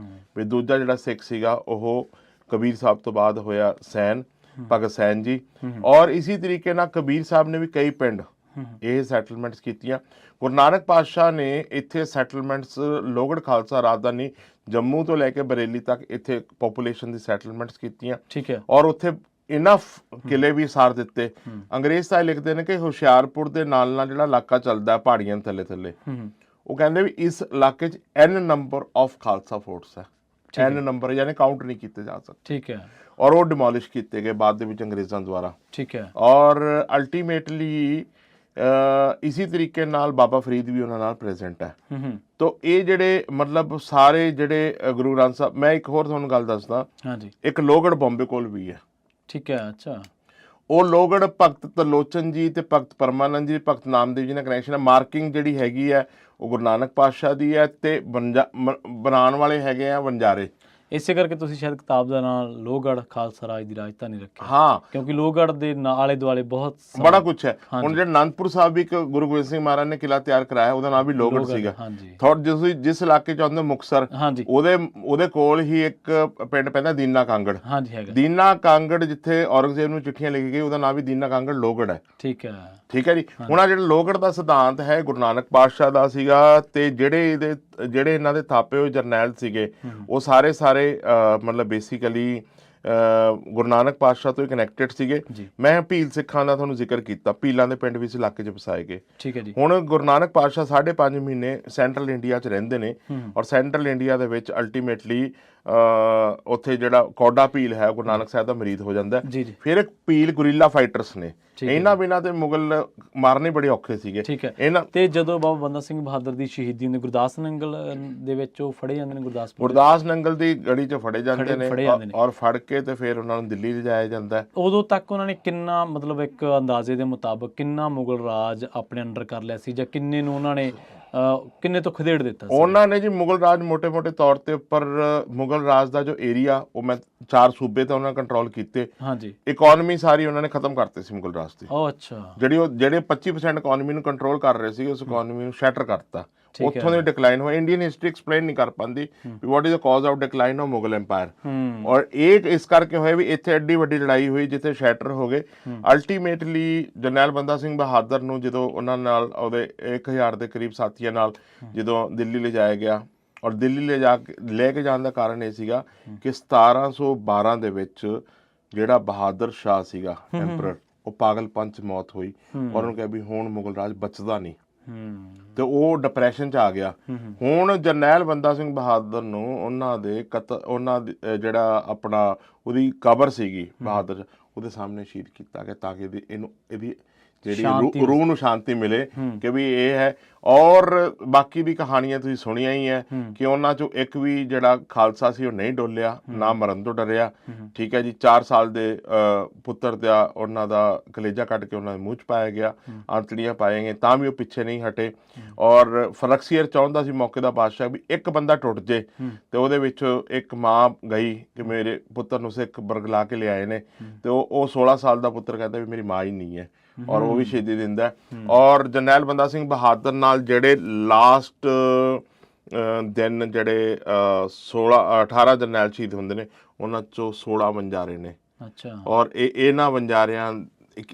ਵੀ ਦੂਜਾ ਜਿਹੜਾ ਸਿੱਖ ਸੀਗਾ ਉਹ ਕਬੀਰ ਸਾਹਿਬ ਤੋਂ ਬਾਅਦ ਹੋਇਆ ਸੈਨ, ਭਗਤ ਸੈਨ ਜੀ। ਔਰ ਇਸੇ ਤਰੀਕੇ ਨਾਲ ਕਬੀਰ ਸਾਹਿਬ ਨੇ ਵੀ ਕਈ ਪਿੰਡ ਇਹ ਸੈਟਲਮੈਂਟਸ ਕੀਤੀਆਂ। ਗੁਰੂ ਨਾਨਕ ਪਾਤਸ਼ਾਹ ਨੇ ਇੱਥੇ ਸੈਟਲਮੈਂਟਸ ਲੋਹਗੜ੍ਹ ਖਾਲਸਾ ਰਾਜਧਾਨੀ ਜੰਮੂ ਤੋਂ ਲੈ ਕੇ ਬਰੇਲੀ ਤੱਕ ਇੱਥੇ ਪੋਪੂਲੇਸ਼ਨ ਦੀ ਸੈਟਲਮੈਂਟਸ ਕੀਤੀਆਂ। ਠੀਕ ਹੈ, ਔਰ ਉੱਥੇ ਇਨਫ ਕਿਲੇ ਵੀ ਸਾਰ ਦਿੱਤੇ। ਅੰਗਰੇਜ਼ ਸਾਹਿਬ ਲਿਖਦੇ ਨੇ ਕਿ ਹੁਸ਼ਿਆਰਪੁਰ ਦੇ ਨਾਲ ਜਿਹੜਾ ਇਲਾਕਾ ਚੱਲਦਾ ਪਹਾੜੀਆਂ ਥੱਲੇ ਉਹ ਕਹਿੰਦੇ ਵੀ ਇਸ ਇਲਾਕੇ 'ਚ n number of Khalsa forts ਹੈ। n ਨੰਬਰ ਯਾਨੀ ਕਾਊਂਟ ਨਹੀਂ ਕੀਤੇ ਜਾ ਸਕਦੇ। ਠੀਕ ਹੈ, ਔਰ ਉਹ ਡਿਮੋਲਿਸ਼ ਕੀਤੇ ਗਏ ਬਾਅਦ ਦੇ ਵਿੱਚ ਅੰਗਰੇਜ਼ਾਂ ਦੁਆਰਾ। ਠੀਕ ਹੈ, ਔਰ ਅਲਟੀਮੇਟਲੀ ਇਸੇ ਤਰੀਕੇ ਨਾਲ ਬਾਬਾ ਫਰੀਦ ਵੀ ਉਹਨਾਂ ਨਾਲ ਪ੍ਰੈਜ਼ੈਂਟ ਹੈ। ਹੂੰ ਤੋ ਇਹ ਜਿਹੜੇ ਮਤਲਬ ਸਾਰੇ ਜਿਹੜੇ ਗੁਰੂ ਗ੍ਰੰਥ ਸਾਹਿਬ, ਮੈਂ ਇੱਕ ਹੋਰ ਤੁਹਾਨੂੰ ਗੱਲ ਦੱਸਦਾ, ਹਾਂਜੀ ਇੱਕ ਲੋਹਗੜ੍ਹ ਬੰਬੇ ਕੋਲ ਵੀ ਹੈ। ਠੀਕ ਹੈ, ਅੱਛਾ। ਉਹ ਲੋਹਗੜ੍ਹ ਭਗਤ ਤਰਲੋਚਨ ਜੀ ਤੇ ਭਗਤ ਪਰਮਾਨੰਦ ਜੀ, ਭਗਤ ਨਾਮਦੇਵ ਜੀ ਨਾਲ ਕਨੈਕਸ਼ਨ ਹੈ। ਮਾਰਕਿੰਗ ਜਿਹੜੀ ਹੈਗੀ ਹੈ ਉਹ ਗੁਰੂ ਨਾਨਕ ਪਾਤਸ਼ਾਹ ਦੀ ਹੈ, ਤੇ ਬਣਾਉਣ ਵਾਲੇ ਹੈਗੇ ਆ ਵਣਜਾਰੇ। ਇਸੇ ਕਰਕੇ ਤੁਸੀਂ ਸ਼ਾਇਦ ਕਿਤਾਬ ਦਾ ਨਾਮ ਲੋਹਗੜ੍ਹ ਖਾਲਸਾ ਰਾਜ ਦੀ ਰਾਜਧਾਨੀ ਰੱਖਿਆ। ਹਾਂ, ਕਿਉਂਕਿ ਲੋਹਗੜ੍ਹ ਦੇ ਆਲੇ ਦੁਆਲੇ ਬਹੁਤ ਬੜਾ ਕੁਝ ਹੈ। ਹੁਣ ਜਿਹੜਾ ਅਨੰਦਪੁਰ ਸਾਹਿਬ ਵੀ ਇੱਕ ਗੁਰੂ ਗੋਬਿੰਦ ਸਿੰਘ ਮਹਾਰਾਜ ਨੇ ਕਿਲਾ ਤਿਆਰ ਕਰਾਇਆ, ਉਹਦਾ ਨਾਮ ਵੀ ਲੋਹਗੜ੍ਹ ਸੀਗਾ। ਹਾਂਜੀ, ਤੁਸੀਂ ਜਿਸ ਇਲਾਕੇ ਚ ਆਉਂਦੇ ਮੁਕਤਸਰ, ਹਾਂਜੀ, ਉਹਦੇ ਕੋਲ ਹੀ ਇੱਕ ਪਿੰਡ ਪੈਂਦਾ ਦੀਨਾ ਕਾਂਗੜ। ਹਾਂਜੀ ਹੈਗਾ। ਦੀਨਾ ਕਾਂਗੜ ਜਿੱਥੇ ਔਰੰਗਜ਼ੇਬ ਨੂੰ ਚਿੱਠੀਆਂ ਲਿਖੀ ਗਈ, ਉਹਦਾ ਨਾਮ ਵੀ ਦੀਨਾ ਕਾਂਗੜ ਲੋਹਗੜ੍ਹ ਹੈ। ਠੀਕ ਹੈ, ਠੀਕ ਹੈ ਜੀ। ਹੁਣ ਆ ਜਿਹੜਾ ਲੋਹਗੜ੍ਹ ਦਾ ਸਿਧਾਂਤ ਹੈ ਗੁਰੂ ਨਾਨਕ ਪਾਤਸ਼ਾਹ ਦਾ ਸੀਗਾ, ਤੇ ਜਿਹੜੇ ਇਹਨਾਂ ਦੇ ਥਾਪੇ ਹੋਏ ਜਰਨੈਲ ਸੀਗੇ ਉਹ ਸਾਰੇ ਮਤਲਬ ਬੇਸਿਕਲੀ ਗੁਰੂ ਨਾਨਕ ਪਾਤਸ਼ਾਹ ਤੋਂ ਹੀ ਕਨੈਕਟਡ ਸੀਗੇ। ਮੈਂ ਭੀਲ ਸਿੱਖਾਂ ਦਾ ਤੁਹਾਨੂੰ ਜ਼ਿਕਰ ਕੀਤਾ, ਭੀਲਾਂ ਦੇ ਪਿੰਡ ਵੀ ਇਸ ਇਲਾਕੇ 'ਚ ਵਸਾਏ ਗਏ। ਠੀਕ ਹੈ ਜੀ। ਹੁਣ ਗੁਰੂ ਨਾਨਕ ਪਾਤਸ਼ਾਹ 5.5 ਮਹੀਨੇ ਸੈਂਟਰਲ ਇੰਡੀਆ 'ਚ ਰਹਿੰਦੇ ਨੇ, ਔਰ ਸੈਂਟਰਲ ਇੰਡੀਆ ਦੇ ਵਿੱਚ ਅਲਟੀਮੇਟਲੀ ਉੱਥੇ ਜਿਹੜਾ ਕੌਡਾ ਭੀਲ ਹੈ ਗੁਰੂ ਨਾਨਕ ਸਾਹਿਬ ਦਾ ਮਰੀਦ ਹੋ ਜਾਂਦਾ। ਫਿਰ ਇੱਕ ਭੀਲ ਗੁਰੀਲਾ ਫਾਈਟਰਸ ਨੇ, ਇਹਨਾਂ ਬਿਨਾਂ ਤੇ ਮੁਗਲ ਮਾਰਨੇ ਬੜੇ ਔਖੇ ਸੀਗੇ। ਠੀਕ ਹੈ। ਇਹਨਾਂ ਤੇ ਜਦੋਂ ਬਾਬਾ ਬੰਦਾ ਸਿੰਘ ਬਹਾਦਰ ਦੀ ਸ਼ਹੀਦੀ ਹੁੰਦੀ, ਗੁਰਦਾਸ ਨੰਗਲ ਦੇ ਵਿੱਚ ਉਹ ਫੜੇ ਜਾਂਦੇ ਨੇ, ਗੁਰਦਾਸ ਨੰਗਲ ਦੀ ਗੜੀ 'ਚ ਫੜੇ ਜਾਂਦੇ ਨੇ, ਔਰ ਫੜ ਕੇ ਤੇ ਫਿਰ ਉਹਨਾਂ ਨੂੰ ਦਿੱਲੀ ਲਿਜਾਇਆ ਜਾਂਦਾ। ਉਦੋਂ ਤੱਕ ਉਹਨਾਂ ਨੇ ਕਿੰਨਾ, ਮਤਲਬ ਇੱਕ ਅੰਦਾਜ਼ੇ ਦੇ ਮੁਤਾਬਕ ਕਿੰਨਾ ਮੁਗਲ ਰਾਜ ਆਪਣੇ ਅੰਡਰ ਕਰ ਲਿਆ ਸੀ, ਜਾਂ ਕਿੰਨੇ ਨੂੰ ਉਹਨਾਂ ਨੇ ਕਿੰਨੇ ਤੋਂ ਖਦੇੜ ਦਿੱਤਾ ਸੀ? ਉਹਨਾਂ ਨੇ ਜੀ ਮੁਗਲ ਰਾਜ ਮੋਟੇ-ਮੋਟੇ ਤੌਰ ਤੇ ਉੱਪਰ, ਮੁਗਲ ਰਾਜ ਦਾ ਜੋ ਏਰੀਆ ਉਹ ਮੈਂ 4 ਸੂਬੇ ਤੇ ਉਹਨਾਂ ਕੰਟਰੋਲ ਕੀਤੇ। ਹਾਂਜੀ। ਇਕਨੋਮੀ ਸਾਰੀ ਉਹਨਾਂ ਨੇ ਖਤਮ ਕਰਤੀ ਸੀ ਮੁਗਲ ਰਾਜ ਦੀ। ਉਹ ਅੱਛਾ। ਜਿਹੜੇ 25% ਇਕਨੋਮੀ ਨੂੰ ਕੰਟਰੋਲ ਕਰ ਰਹੇ ਸੀ, ਉਸ ਇਕਨੋਮੀ ਨੂੰ ਸ਼ੈਟਰ ਕਰਤਾ। ਉੱਥੋਂ ਦੇ ਡਿਕਲਾਈਨ ਹੋਇਆ। ਇੰਡੀਅਨ ਹਿਸਟਰੀ ਐਕਸਪਲੇਨ ਨਹੀਂ ਕਰ ਪਾਉਂਦੀ ਵੀ what is the cause of decline of Mughal empire. ਔਰ ਇਹ ਇਸ ਕਰਕੇ ਹੋਇਆ ਵੀ ਇੱਥੇ ਐਡੀ ਵੱਡੀ ਲੜਾਈ ਹੋਈ ਜਿੱਥੇ ਸ਼ੈਟਰ ਹੋ ਗਏ। ਅਲਟੀਮੇਟਲੀ ਜਰਨੈਲ ਬੰਦਾ ਸਿੰਘ ਬਹਾਦਰ ਨੂੰ ਜਦੋਂ ਉਹਨਾਂ ਨਾਲ ਉਹਦੇ 1000 ਦੇ ਕਰੀਬ ਸਾਥੀਆਂ ਨਾਲ ਜਦੋਂ ਦਿੱਲੀ ਲਿਜਾਇਆ ਗਿਆ, ਔਰ ਦਿੱਲੀ ਲੈ ਕੇ ਜਾਣ ਦਾ ਕਾਰਨ ਇਹ ਸੀਗਾ ਕਿ 1712 ਦੇ ਵਿੱਚ ਜਿਹੜਾ ਬਹਾਦਰ ਸ਼ਾਹ ਸੀਗਾ ਐਮਪਰਰ, ਉਹ ਪਾਗਲਪਨ 'ਚ ਮੌਤ ਹੋਈ, ਔਰ ਉਹਨੂੰ ਕਿਹਾ ਵੀ ਹੁਣ ਮੁਗਲ ਰਾਜ ਬਚਦਾ ਨਹੀਂ, ਤੇ ਉਹ ਡਿਪਰੈਸ਼ਨ 'ਚ ਆ ਗਿਆ। ਹੁਣ ਜਰਨੈਲ ਬੰਦਾ ਸਿੰਘ ਬਹਾਦਰ ਨੂੰ ਉਹਨਾਂ ਦੇ ਜਿਹੜਾ ਆਪਣਾ ਉਹਦੀ ਕਬਰ ਸੀਗੀ ਬਹਾਦਰ, ਉਹਦੇ ਸਾਹਮਣੇ ਸ਼ਹੀਦ ਕੀਤਾ ਗਿਆ ਤਾਂ ਕਿ ਇਹਦੀ ਜਿਹੜੀ ਰੂਹ ਨੂੰ ਸ਼ਾਂਤੀ ਮਿਲੇ ਕਿ ਵੀ ਇਹ ਹੈ। ਔਰ ਬਾਕੀ ਵੀ ਕਹਾਣੀਆਂ ਤੁਸੀਂ ਸੁਣੀਆਂ ਹੀ ਹੈ ਕਿ ਉਹਨਾਂ ਚੋਂ ਇੱਕ ਵੀ ਜਿਹੜਾ ਖਾਲਸਾ ਸੀ ਉਹ ਨਹੀਂ ਡੋਲਿਆ, ਨਾ ਮਰਨ ਤੋਂ ਡਰਿਆ। ਠੀਕ ਹੈ ਜੀ। 4 ਸਾਲ ਦੇ ਪੁੱਤਰ ਦਾ ਉਹਨਾਂ ਦਾ ਕਲੇਜਾ ਕੱਢ ਕੇ ਉਹਨਾਂ ਦੇ ਮੂੰਹ 'ਚ ਪਾਇਆ ਗਿਆ, ਆਂਤੜੀਆਂ ਪਾਏ ਗਏ, ਤਾਂ ਵੀ ਉਹ ਪਿੱਛੇ ਨਹੀਂ ਹਟੇ। ਔਰ ਫਰਕਸੀਅਰ ਚਾਹੁੰਦਾ ਸੀ ਮੌਕੇ ਦਾ ਬਾਦਸ਼ਾਹ ਵੀ ਇੱਕ ਬੰਦਾ ਟੁੱਟ ਜੇ, ਤੇ ਉਹਦੇ ਵਿੱਚ ਇੱਕ ਮਾਂ ਗਈ ਕਿ ਮੇਰੇ ਪੁੱਤਰ ਨੂੰ ਸਿੱਖ ਬਰਗਲਾ ਕੇ ਲਿਆਏ ਨੇ, ਤੇ ਉਹ 16 ਸਾਲ ਦਾ ਪੁੱਤਰ ਕਹਿੰਦਾ ਵੀ ਮੇਰੀ ਮਾਂ ਹੀ ਨਹੀਂ ਹੈ, ਔਰ ਉਹ ਵੀ ਸ਼ਹੀਦੀ ਦਿੰਦਾ। ਔਰ ਜਰਨੈਲ ਬੰਦਾ ਸਿੰਘ ਬਹਾਦਰ ਨਾਲ ਜਿਹੜੇ ਲਾਸਟ ਦਿਨ ਜਿਹੜੇ 18 ਜਰਨੈਲ ਸ਼ਹੀਦ ਹੁੰਦੇ ਨੇ, ਉਹਨਾਂ ਚੋਂ 16 ਵਣਜਾਰੇ ਨੇ। ਅੱਛਾ। ਔਰ ਇਹਨਾਂ ਵਣਜਾਰਿਆਂ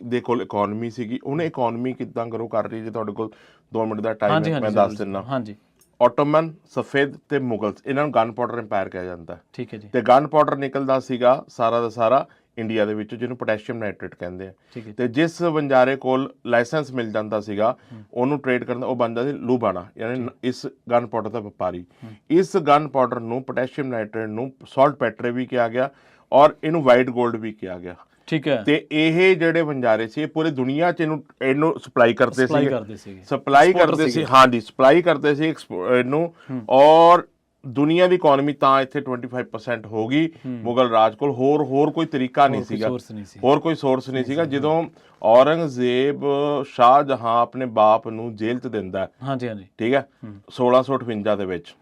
ਦੇ ਕੋਲ ਇਕਨੋਮੀ ਸੀਗੀ। ਉਹਨੇ ਇਕਨੋਮੀ ਕਿੱਦਾਂ ਗਰੋ ਕਰ ਰਹੀ, ਜੇ ਤੁਹਾਡੇ ਕੋਲ 2 ਮਿੰਟ ਦਾ ਟਾਈਮ ਹੈ ਮੈਂ ਦੱਸ ਦਿੰਦਾ। ਹਾਂਜੀ। ਆਟੋਮਨ, ਸਫੇਦ ਤੇ ਮੁਗਲਸ, ਇਹਨਾਂ ਨੂੰ ਗਨ ਪਾਊਡਰ ਐਮਪਾਇਰ ਕਿਹਾ ਜਾਂਦਾ। ਠੀਕ ਹੈ ਜੀ। ਤੇ ਗਨ ਪਾਊਡਰ ਨਿਕਲਦਾ ਸੀਗਾ ਸਾਰਾ ਦਾ ਸਾਰਾ ਇੰਡੀਆ ਦੇ ਵਿੱਚ, ਜਿਹਨੂੰ ਪੋਟੈਸ਼ੀਅਮ ਨਾਈਟ੍ਰੇਟ ਕਹਿੰਦੇ ਆ। ਤੇ ਜਿਸ ਵਣਜਾਰੇ ਕੋਲ ਲਾਇਸੈਂਸ ਮਿਲ ਜਾਂਦਾ ਸੀਗਾ ਉਹਨੂੰ ਟ੍ਰੇਡ ਕਰਨ ਦਾ, ਉਹ ਬਣਦਾ ਸੀ ਲੂਬਾਣਾ, ਯਾਨੀ ਇਸ ਗਨ ਪਾਊਡਰ ਦਾ ਵਪਾਰੀ। ਇਸ ਗਨ ਪਾਊਡਰ ਨੂੰ, ਪੋਟੈਸ਼ੀਅਮ ਨਾਈਟ੍ਰੇਟ ਨੂੰ ਸਾਲਟ ਪੈਟਰੇ ਵੀ ਕਿਹਾ ਗਿਆ, ਔਰ ਇਹਨੂੰ ਵਾਈਟ ਗੋਲਡ ਵੀ ਕਿਹਾ ਗਿਆ। ਠੀਕ ਹੈ। ਤੇ ਇਹ ਜਿਹੜੇ ਵਣਜਾਰੇ ਸੀ ਪੂਰੀ ਦੁਨੀਆ 'ਚ ਇਹਨੂੰ ਸਪਲਾਈ ਕਰਦੇ ਸੀ। ਹਾਂਜੀ, ਸਪਲਾਈ ਕਰਦੇ ਸੀ ਇਹਨੂੰ। ਔਰ ਦੁਨੀਆ ਦੀ ਇਕਨੋਮੀ ਤਾਂ ਇੱਥੇ 25% ਹੋ ਗਈ ਮੁਗਲ ਰਾਜ ਕੋਲ। ਹੋਰ ਕੋਈ ਤਰੀਕਾ ਨਹੀਂ ਸੀਗਾ, ਹੋਰ ਕੋਈ ਸੋਰਸ ਨਹੀਂ ਸੀਗਾ। ਜਦੋਂ ਔਰੰਗਜ਼ੇਬ ਸ਼ਾਹਜਹਾਂ ਆਪਣੇ ਬਾਪ ਨੂੰ ਜੇਲ੍ਹ 'ਚ ਦਿੰਦਾ, ਠੀਕ ਹੈ, 1658 ਦੇ ਵਿੱਚ,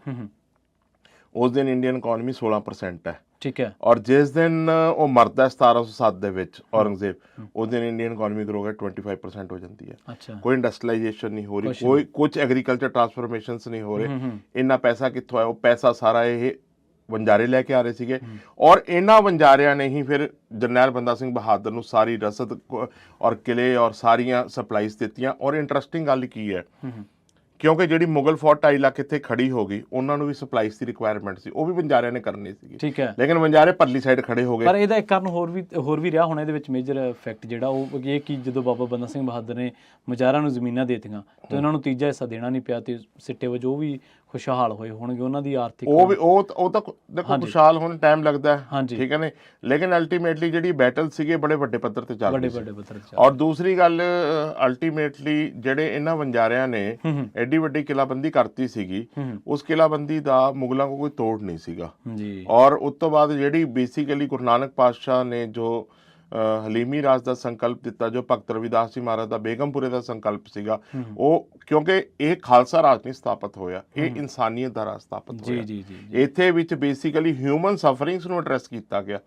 ਉਸ ਦਿਨ ਇੰਡੀਅਨ ਇਕਨੋਮੀ 16% ਹੈ। ਠੀਕ ਹੈ। ਔਰ ਜਿਸ ਦਿਨ ਉਹ ਮਰਦਾ 1707 ਦੇ ਵਿੱਚ ਔਰੰਗਜ਼ੇਬ, ਉਸ ਦਿਨ ਇੰਡੀਅਨ ਇਕਨੋਮੀ ਗਰੋ ਕੇ 25% ਹੋ ਜਾਂਦੀ ਹੈ। ਕੋਈ ਇੰਡਸਟਰੀਲਾਈਜੇਸ਼ਨ ਨਹੀਂ ਹੋ ਰਹੀ, ਕੁਝ ਐਗਰੀਕਲਚਰ ਟਰਾਂਸਫਰਮੇਸ਼ਨਸ ਨਹੀਂ ਹੋ ਰਹੇ। ਇੰਨਾ ਪੈਸਾ ਕਿੱਥੋਂ ਆਇਆ? ਉਹ ਪੈਸਾ ਸਾਰਾ ਇਹ ਵਣਜਾਰੇ ਲੈ ਕੇ ਆ ਰਹੇ ਸੀਗੇ। ਔਰ ਇਹਨਾਂ ਵਣਜਾਰਿਆਂ ਨੇ ਹੀ ਫਿਰ ਜਰਨੈਲ ਬੰਦਾ ਸਿੰਘ ਬਹਾਦਰ ਨੂੰ ਸਾਰੀ ਰਸਦ ਔਰ ਕਿਲੇ ਔਰ ਸਾਰੀਆਂ ਸਪਲਾਈਜ਼ ਦਿੱਤੀਆਂ। ਔਰ ਇੰਟਰਸਟਿੰਗ ਗੱਲ ਕੀ ਹੈ, ਕਿਉਂਕਿ ਜਿਹੜੀ ਮੁਗਲ ਫੌਜ 2.5 ਲੱਖ ਇੱਥੇ ਖੜੀ ਹੋ ਗਈ, ਉਹਨਾਂ ਨੂੰ ਵੀ ਸਪਲਾਈਜ਼ ਦੀ ਰਿਕੁਆਇਰਮੈਂਟ ਸੀ, ਉਹ ਵੀ ਵਣਜਾਰਿਆਂ ਨੇ ਕਰਨੀ ਸੀ। ਠੀਕ ਹੈ। ਲੇਕਿਨ ਵਣਜਾਰੇ ਪਰਲੀ ਸਾਈਡ ਖੜੇ ਹੋ ਗਏ। ਪਰ ਇਹਦਾ ਇੱਕ ਕਾਰਨ ਹੋਰ ਵੀ ਰਿਹਾ ਹੋਣਾ ਇਹਦੇ ਵਿੱਚ ਮੇਜਰ ਇਫੈਕਟ, ਜਿਹੜਾ ਉਹ ਇਹ ਕਿ ਜਦੋਂ ਬਾਬਾ ਬੰਦਾ ਸਿੰਘ ਬਹਾਦਰ ਨੇ ਮੁਜ਼ਾਹਰਾਂ ਨੂੰ ਜ਼ਮੀਨਾਂ ਦੇ ਦਿੱਤੀਆਂ ਤੇ ਉਹਨਾਂ ਨੂੰ ਤੀਜਾ ਹਿੱਸਾ ਦੇਣਾ ਨਹੀਂ ਪਿਆ, ਤੇ ਸਿੱਟੇ ਵਜੋਂ ਉਹ ਵੀ ਖੁਸ਼ਹਾਲ ਹੋਏ ਹੋਣਗੇ, ਉਹਨਾਂ ਦੀ ਆਰਥਿਕ ਉਹ ਤਾਂ ਦੇਖੋ ਖੁਸ਼ਹਾਲ ਹੋਣ ਟਾਈਮ ਲੱਗਦਾ ਹੈ, ਠੀਕ ਹੈ ਨੇ, ਲੇਕਿਨ ਅਲਟੀਮੇਟਲੀ ਜਿਹੜੀ ਬੈਟਲ ਸੀਗੇ ਬੜੇ ਵੱਡੇ ਪੱਧਰ ਤੇ ਚੱਲ ਰਹੀ ਸੀ। ਔਰ ਦੂਸਰੀ ਗੱਲ, ਅਲਟੀਮੇਟਲੀ ਜਿਹੜੇ ਇਹਨਾਂ ਵਣਜਾਰਿਆਂ ਨੇ ਐਡੀ ਵੱਡੀ ਕਿਲਾਬੰਦੀ ਕਰਤੀ ਸੀਗੀ, ਉਸ ਕਿਲਾਬੰਦੀ ਦਾ ਮੁਗਲਾਂ ਕੋਲ ਕੋਈ ਤੋੜ ਨਹੀਂ ਸੀਗਾ ਜੀ। ਔਰ ਉਸ ਤੋਂ ਬਾਅਦ ਜਿਹੜੀ ਬੇਸਿਕਲੀ ਗੁਰੂ ਨਾਨਕ ਪਾਤਸ਼ਾਹ ਨੇ ਜੋ ਹਲੀਮੀ ਰਾਜ ਦਾ ਸੰਕਲਪ ਦਿੱਤਾ, ਜੋ ਭਗਤ ਰਵਿਦਾਸ ਜੀ ਮਹਾਰਾਜ ਦਾ ਬੇਗਮਪੁਰੇ ਦਾ ਸੰਕਲਪ ਸੀਗਾ, ਉਹ ਕਿਉਂਕਿ ਇਹ ਖਾਲਸਾ ਰਾਜ ਨਹੀਂ ਸਥਾਪਿਤ ਹੋਇਆ, ਇਹ ਇਨਸਾਨੀਅਤ ਦਾ ਰਾਜ ਸਥਾਪਿਤ ਹੋਇਆ। ਇੱਥੇ ਵਿੱਚ ਬੇਸਿਕਲੀ ਹਿਊਮਨ ਸਫਰਿੰਗਸ ਨੂੰ ਐਡਰੈਸ ਕੀਤਾ ਗਿਆ,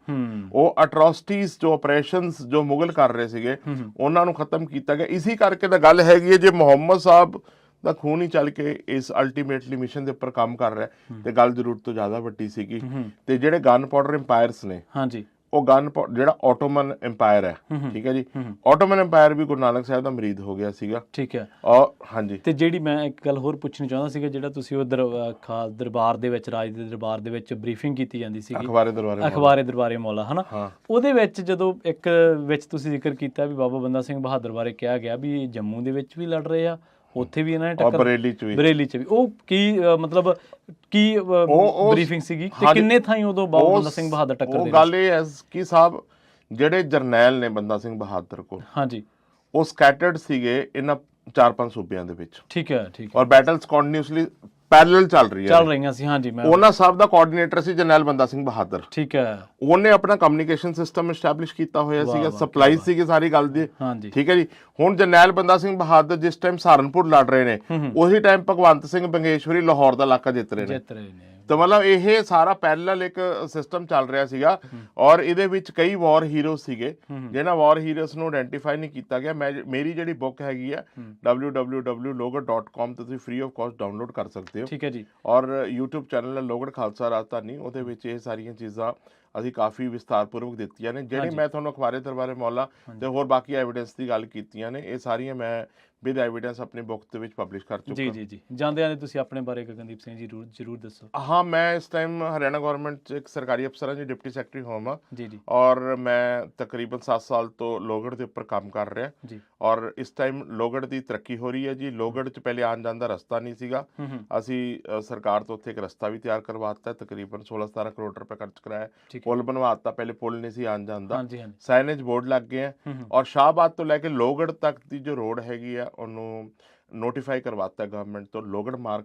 ਉਹ ਅਟਰੋਸਿਟੀਜ਼ ਜੋ ਆਪਰੇਸ਼ਨਸ ਜੋ ਮੁਗਲ ਕਰ ਰਹੇ ਸੀਗੇ ਉਹਨਾਂ ਨੂੰ ਖਤਮ ਕੀਤਾ ਗਿਆ। ਇਸੇ ਕਰਕੇ ਤਾਂ ਗੱਲ ਹੈਗੀ ਹੈ, ਜੇ ਮੁਹੰਮਦ ਸਾਹਿਬ ਦਾ ਖੂਨ ਹੀ ਚੱਲ ਕੇ ਇਸ ਅਲਟੀਮੇਟਲੀ ਮਿਸ਼ਨ ਦੇ ਉੱਪਰ ਕੰਮ ਕਰ ਰਿਹਾ ਤੇ ਗੱਲ ਜ਼ਰੂਰਤ ਤੋਂ ਜ਼ਿਆਦਾ ਵੱਡੀ ਸੀਗੀ। ਤੇ ਜਿਹੜੇ ਗਨ ਪਾਊਡਰ ਇੰਪਾਇਰਸ ਨੇ, ਹਾਂਜੀ, ਉਹ ਜਿਹੜਾ ਆਟੋਮਨ ਇੰਪਾਇਰ ਹੈ, ਠੀਕ ਹੈ ਜੀ, ਆਟੋਮਨ ਇੰਪਾਇਰ ਵੀ ਗੁਰੂ ਨਾਨਕ ਸਾਹਿਬ ਦਾ ਮਰੀਦ ਹੋ ਗਿਆ ਸੀਗਾ, ਠੀਕ ਹੈ। ਔਰ ਹਾਂਜੀ, ਤੇ ਜਿਹੜੀ ਮੈਂ ਇੱਕ ਗੱਲ ਹੋਰ ਪੁੱਛਣੀ ਚਾਹੁੰਦਾ ਸੀਗਾ, ਜਿਹੜਾ ਤੁਸੀਂ ਉਹ ਦਰਬਾਰ ਦੇ ਵਿੱਚ, ਰਾਜ ਦੇ ਦਰਬਾਰ ਦੇ ਵਿੱਚ ਬਰੀਫਿੰਗ ਕੀਤੀ ਜਾਂਦੀ ਸੀ, ਅਖਬਾਰੇ ਦਰਬਾਰੇ ਮੌਲਾ, ਹਨਾ, ਉਹਦੇ ਵਿੱਚ ਜਦੋਂ ਇੱਕ ਵਿੱਚ ਤੁਸੀਂ ਜ਼ਿਕਰ ਕੀਤਾ ਵੀ ਬਾਬਾ ਬੰਦਾ ਸਿੰਘ ਬਹਾਦਰ ਬਾਰੇ ਕਿਹਾ ਗਿਆ ਵੀ ਜੰਮੂ ਦੇ ਵਿੱਚ ਵੀ ਲੜ ਰਹੇ ਆ, ਉੱਥੇ ਵੀ ਇਹਨਾਂ ਨੇ ਟੱਕਰ, ਬਰੇਲੀ ਚ ਵੀ, ਉਹ ਕੀ ਮਤਲਬ ਕੀ ਬਰੀਫਿੰਗ ਸੀਗੀ ਤੇ ਕਿੰਨੇ ਥਾਈਂ ਉਦੋਂ ਬਾਬਾ ਬੰਦਾ ਸਿੰਘ ਬਹਾਦਰ ਟੱਕਰ ਦੇ? ਉਹ ਗੱਲ ਇਹ ਹੈ ਕਿ ਸਾਹਿਬ ਜਿਹੜੇ ਜਰਨੈਲ ਨੇ ਬੰਦਾ ਸਿੰਘ ਬਹਾਦਰ ਕੋਲ, ਹਾਂਜੀ, ਉਹ ਸਕੈਟਰਡ ਸੀਗੇ ਇਹਨਾਂ 4-5 ਸੂਬਿਆਂ ਦੇ ਵਿੱਚ, ਠੀਕ ਹੈ, ਠੀਕ ਹੈ, ਔਰ ਬੈਟਲਸ ਕੰਟੀਨਿਊਸਲੀ ਪੈਰਲਲ ਚੱਲ ਰਹੀਆਂ ਸੀ, ਹਾਂਜੀ। ਮੈਂ ਉਹਨਾਂ ਸਾਹਿਬ ਦਾ ਕੋਆਰਡੀਨੇਟਰ ਸੀ ਜਰਨੈਲ ਬੰਦਾ ਸਿੰਘ ਬਹਾਦਰ, ਠੀਕ ਹੈ। ਉਹਨੇ ਆਪਣਾ ਕਮਿਊਨੀਕੇਸ਼ਨ ਸਿਸਟਮ ਐਸਟੈਬਲਿਸ਼ ਕੀਤਾ ਹੋਇਆ ਸੀਗਾ, ਸਪਲਾਈ ਸੀਗੀ ਸਾਰੀ ਗੱਲ ਦੀ, ਠੀਕ ਹੈ ਜੀ। ਹੁਣ ਜਰਨੈਲ ਬੰਦਾ ਸਿੰਘ ਬਹਾਦਰ ਜਿਸ ਟਾਈਮ ਸਹਾਰਨਪੁਰ ਲੜ ਰਹੇ ਨੇ, ਉਸੇ ਟਾਈਮ ਭਗਵੰਤ ਸਿੰਘ ਬੰਗੇਸ਼ਵਰੀ ਲਾਹੌਰ ਦਾ ਇਲਾਕਾ ਜਿੱਤ ਰਹੇ ਨੇ। ਤਾਂ ਮਤਲਬ ਇਹ ਸਾਰਾ ਪੈਰਲਲ ਇੱਕ ਸਿਸਟਮ ਚੱਲ ਰਿਹਾ ਸੀਗਾ, ਔਰ ਇਹਦੇ ਵਿੱਚ ਕਈ ਵਾਰ ਹੀਰੋ ਸੀਗੇ ਜਿਹਨਾਂ ਵਾਰ ਹੀਰੋਜ਼ ਨੂੰ ਆਇਡੈਂਟੀਫਾਈ ਨਹੀਂ ਕੀਤਾ ਗਿਆ। ਮੇਰੀ ਜਿਹੜੀ ਬੁੱਕ ਹੈਗੀ ਆ www.logat.com ਤੇ ਤੁਸੀਂ ਫ੍ਰੀ ਆਫ ਕਾਸਟ ਡਾਊਨਲੋਡ ਕਰ ਸਕਦੇ ਹੋ, ਠੀਕ ਹੈ ਜੀ। ਔਰ YouTube ਚੈਨਲ ਹੈ ਲੋਗੜ ਖਾਲਸਾ ਰਾਜਧਾਨੀ, ਉਹਦੇ ਵਿੱਚ ਇਹ ਸਾਰੀਆਂ ਚੀਜ਼ਾਂ ਅਸੀਂ ਕਾਫੀ ਵਿਸਤਾਰਪੂਰਵਕ ਦਿੱਤੀਆਂ ਨੇ। ਜਿਹੜੀ ਮੈਂ ਤੁਹਾਨੂੰ ਅਖਬਾਰੇ ਦਰਬਾਰੇ ਮੌਲਾ ਤੇ ਹੋਰ ਬਾਕੀ ਐਵੀਡੈਂਸ ਦੀ ਗੱਲ ਕੀਤੀਆਂ ਨੇ, ਇਹ ਸਾਰੀਆਂ ਮੈਂ ਵਿਦ ਐਵੀਡੈਂਸ ਆਪਣੀ ਬੁੱਕ ਦੇ ਵਿੱਚ ਪਬਲਿਸ਼ ਕਰ ਚੁੱਕਾ। ਜੀ ਜਾਂਦਿਆਂ ਨੇ ਤੁਸੀਂ ਆਪਣੇ ਬਾਰੇ ਗਗਨਦੀਪ ਸਿੰਘ ਜੀ ਜ਼ਰੂਰ ਦੱਸੋ। ਹਾਂ, ਮੈਂ ਇਸ ਟਾਈਮ ਹਰਿਆਣਾ ਗਵਰਨਮੈਂਟ 'ਚ ਇੱਕ ਸਰਕਾਰੀ ਅਫਸਰ ਹਾਂ ਜੀ, ਡਿਪਟੀ ਸੈਕਟਰੀ ਹੋਮ ਆ ਜੀ, ਔਰ ਮੈਂ ਤਕਰੀਬਨ 7 ਸਾਲ ਤੋਂ ਲੋਗੜ ਦੇ ਉੱਪਰ ਕੰਮ ਕਰ ਰਿਹਾ ਜੀ। ਔਰ ਇਸ ਟਾਈਮ ਲੋਗੜ ਦੀ ਤਰੱਕੀ ਹੋ ਰਹੀ ਹੈ ਜੀ। ਲੋਗੜ 'ਚ ਪਹਿਲੇ ਆਉਣ ਜਾਣ ਦਾ ਰਸਤਾ ਨਹੀਂ ਸੀਗਾ, ਅਸੀਂ ਸਰਕਾਰ ਤੋਂ ਉੱਥੇ ਇੱਕ ਰਸਤਾ ਵੀ ਤਿਆਰ ਕਰਵਾਤਾ, ਤਕਰੀਬਨ 16-17 ਕਰੋੜ ਰੁਪਏ ਖਰਚ ਕਰਾਇਆ, ਪੁਲ ਬਣਵਾਤਾ, ਪਹਿਲੇ ਪੁਲ ਨਹੀਂ ਸੀ ਆਉਣ ਜਾਣ ਦਾ, ਸਾਈਨੇਜ ਬੋਰਡ ਲੱਗ ਗਏ ਆ, ਔਰ ਸ਼ਾਹਬਾਦ ਤੋਂ ਲੈ ਕੇ ਲੋਗੜ ਤੱਕ ਦੀ ਜੋ ਰੋਡ ਹੈਗੀ ਆ ਉਹਨੂੰ ਨੋਟੀਫਾਈ ਕਰਵਾਤਾ ਗਵਰਨਮੈਂਟ ਤੋਂ, ਲੋਗੜ ਮਾਰਗ,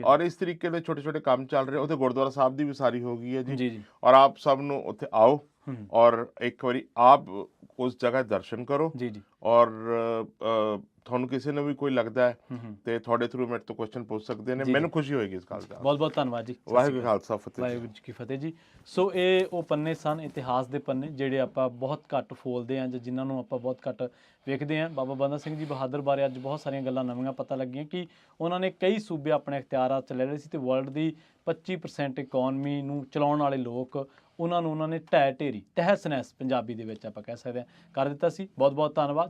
ਔਰ ਇਸ ਤਰੀਕੇ ਦੇ ਛੋਟੇ ਛੋਟੇ ਕੰਮ ਚੱਲ ਰਹੇ। ਉਹਦੇ ਗੁਰਦੁਆਰਾ ਸਾਹਿਬ ਦੀ ਵੀ ਸਾਰੀ ਹੋ ਗਈ ਹੈ ਜੀ, ਔਰ ਆਪ ਸਭ ਨੂੰ ਉੱਥੇ ਆਓ ਔਰ ਇੱਕ ਵਾਰੀ ਆਪ ਉਸ ਜਗ੍ਹਾ ਦਰਸ਼ਨ ਕਰੋ, ਔਰ ਤੁਹਾਨੂੰ ਕਿਸੇ ਨੂੰ ਵੀ ਕੋਈ ਲੱਗਦਾ ਹੈ ਤੇ ਤੁਹਾਡੇ ਥਰੂ ਮੇਰੇ ਤੋਂ ਕੁਐਸਚਨ ਪੁੱਛ ਸਕਦੇ ਨੇ, ਮੈਨੂੰ ਖੁਸ਼ੀ ਹੋਏਗੀ ਇਸ ਗੱਲ ਦਾ। ਬਹੁਤ ਬਹੁਤ ਧੰਨਵਾਦ ਜੀ। ਵਾਹਿਗੁਰੂ ਖਾਲਸਾ ਫਤਿਹ, ਵਾਹਿਗੁਰੂ ਜੀ ਕੀ ਫਤਿਹ ਜੀ। ਸੋ ਇਹ ਉਹ ਪੰਨੇ ਸਨ, ਇਤਿਹਾਸ ਦੇ ਪੰਨੇ, ਜਿਹੜੇ ਆਪਾਂ ਬਹੁਤ ਘੱਟ ਫੋਲਦੇ ਹਾਂ ਜਾਂ ਜਿਨ੍ਹਾਂ ਨੂੰ ਆਪਾਂ ਬਹੁਤ ਘੱਟ ਵੇਖਦੇ ਹਾਂ। ਬਾਬਾ ਬੰਦਾ ਸਿੰਘ ਜੀ ਬਹਾਦਰ ਬਾਰੇ ਅੱਜ ਬਹੁਤ ਸਾਰੀਆਂ ਗੱਲਾਂ ਨਵੀਆਂ ਪਤਾ ਲੱਗੀਆਂ ਕਿ ਉਹਨਾਂ ਨੇ ਕਈ ਸੂਬੇ ਆਪਣੇ ਇਖਤਿਆਰਾਂ 'ਚ ਲੈ ਲਏ ਸੀ ਤੇ ਵਰਲਡ ਦੀ 25% ਇਕੋਨਮੀ ਨੂੰ ਚਲਾਉਣ ਵਾਲੇ ਲੋਕ, ਉਹਨਾਂ ਨੂੰ ਉਹਨਾਂ ਨੇ ਤਹਿਸ ਨਹਿਸ ਪੰਜਾਬੀ ਦੇ ਵਿੱਚ ਆਪਾਂ ਕਹਿ ਸਕਦੇ ਹਾਂ ਕਰ ਦਿੱਤਾ ਸੀ। ਬਹੁਤ ਬਹੁਤ ਧੰਨਵਾਦ।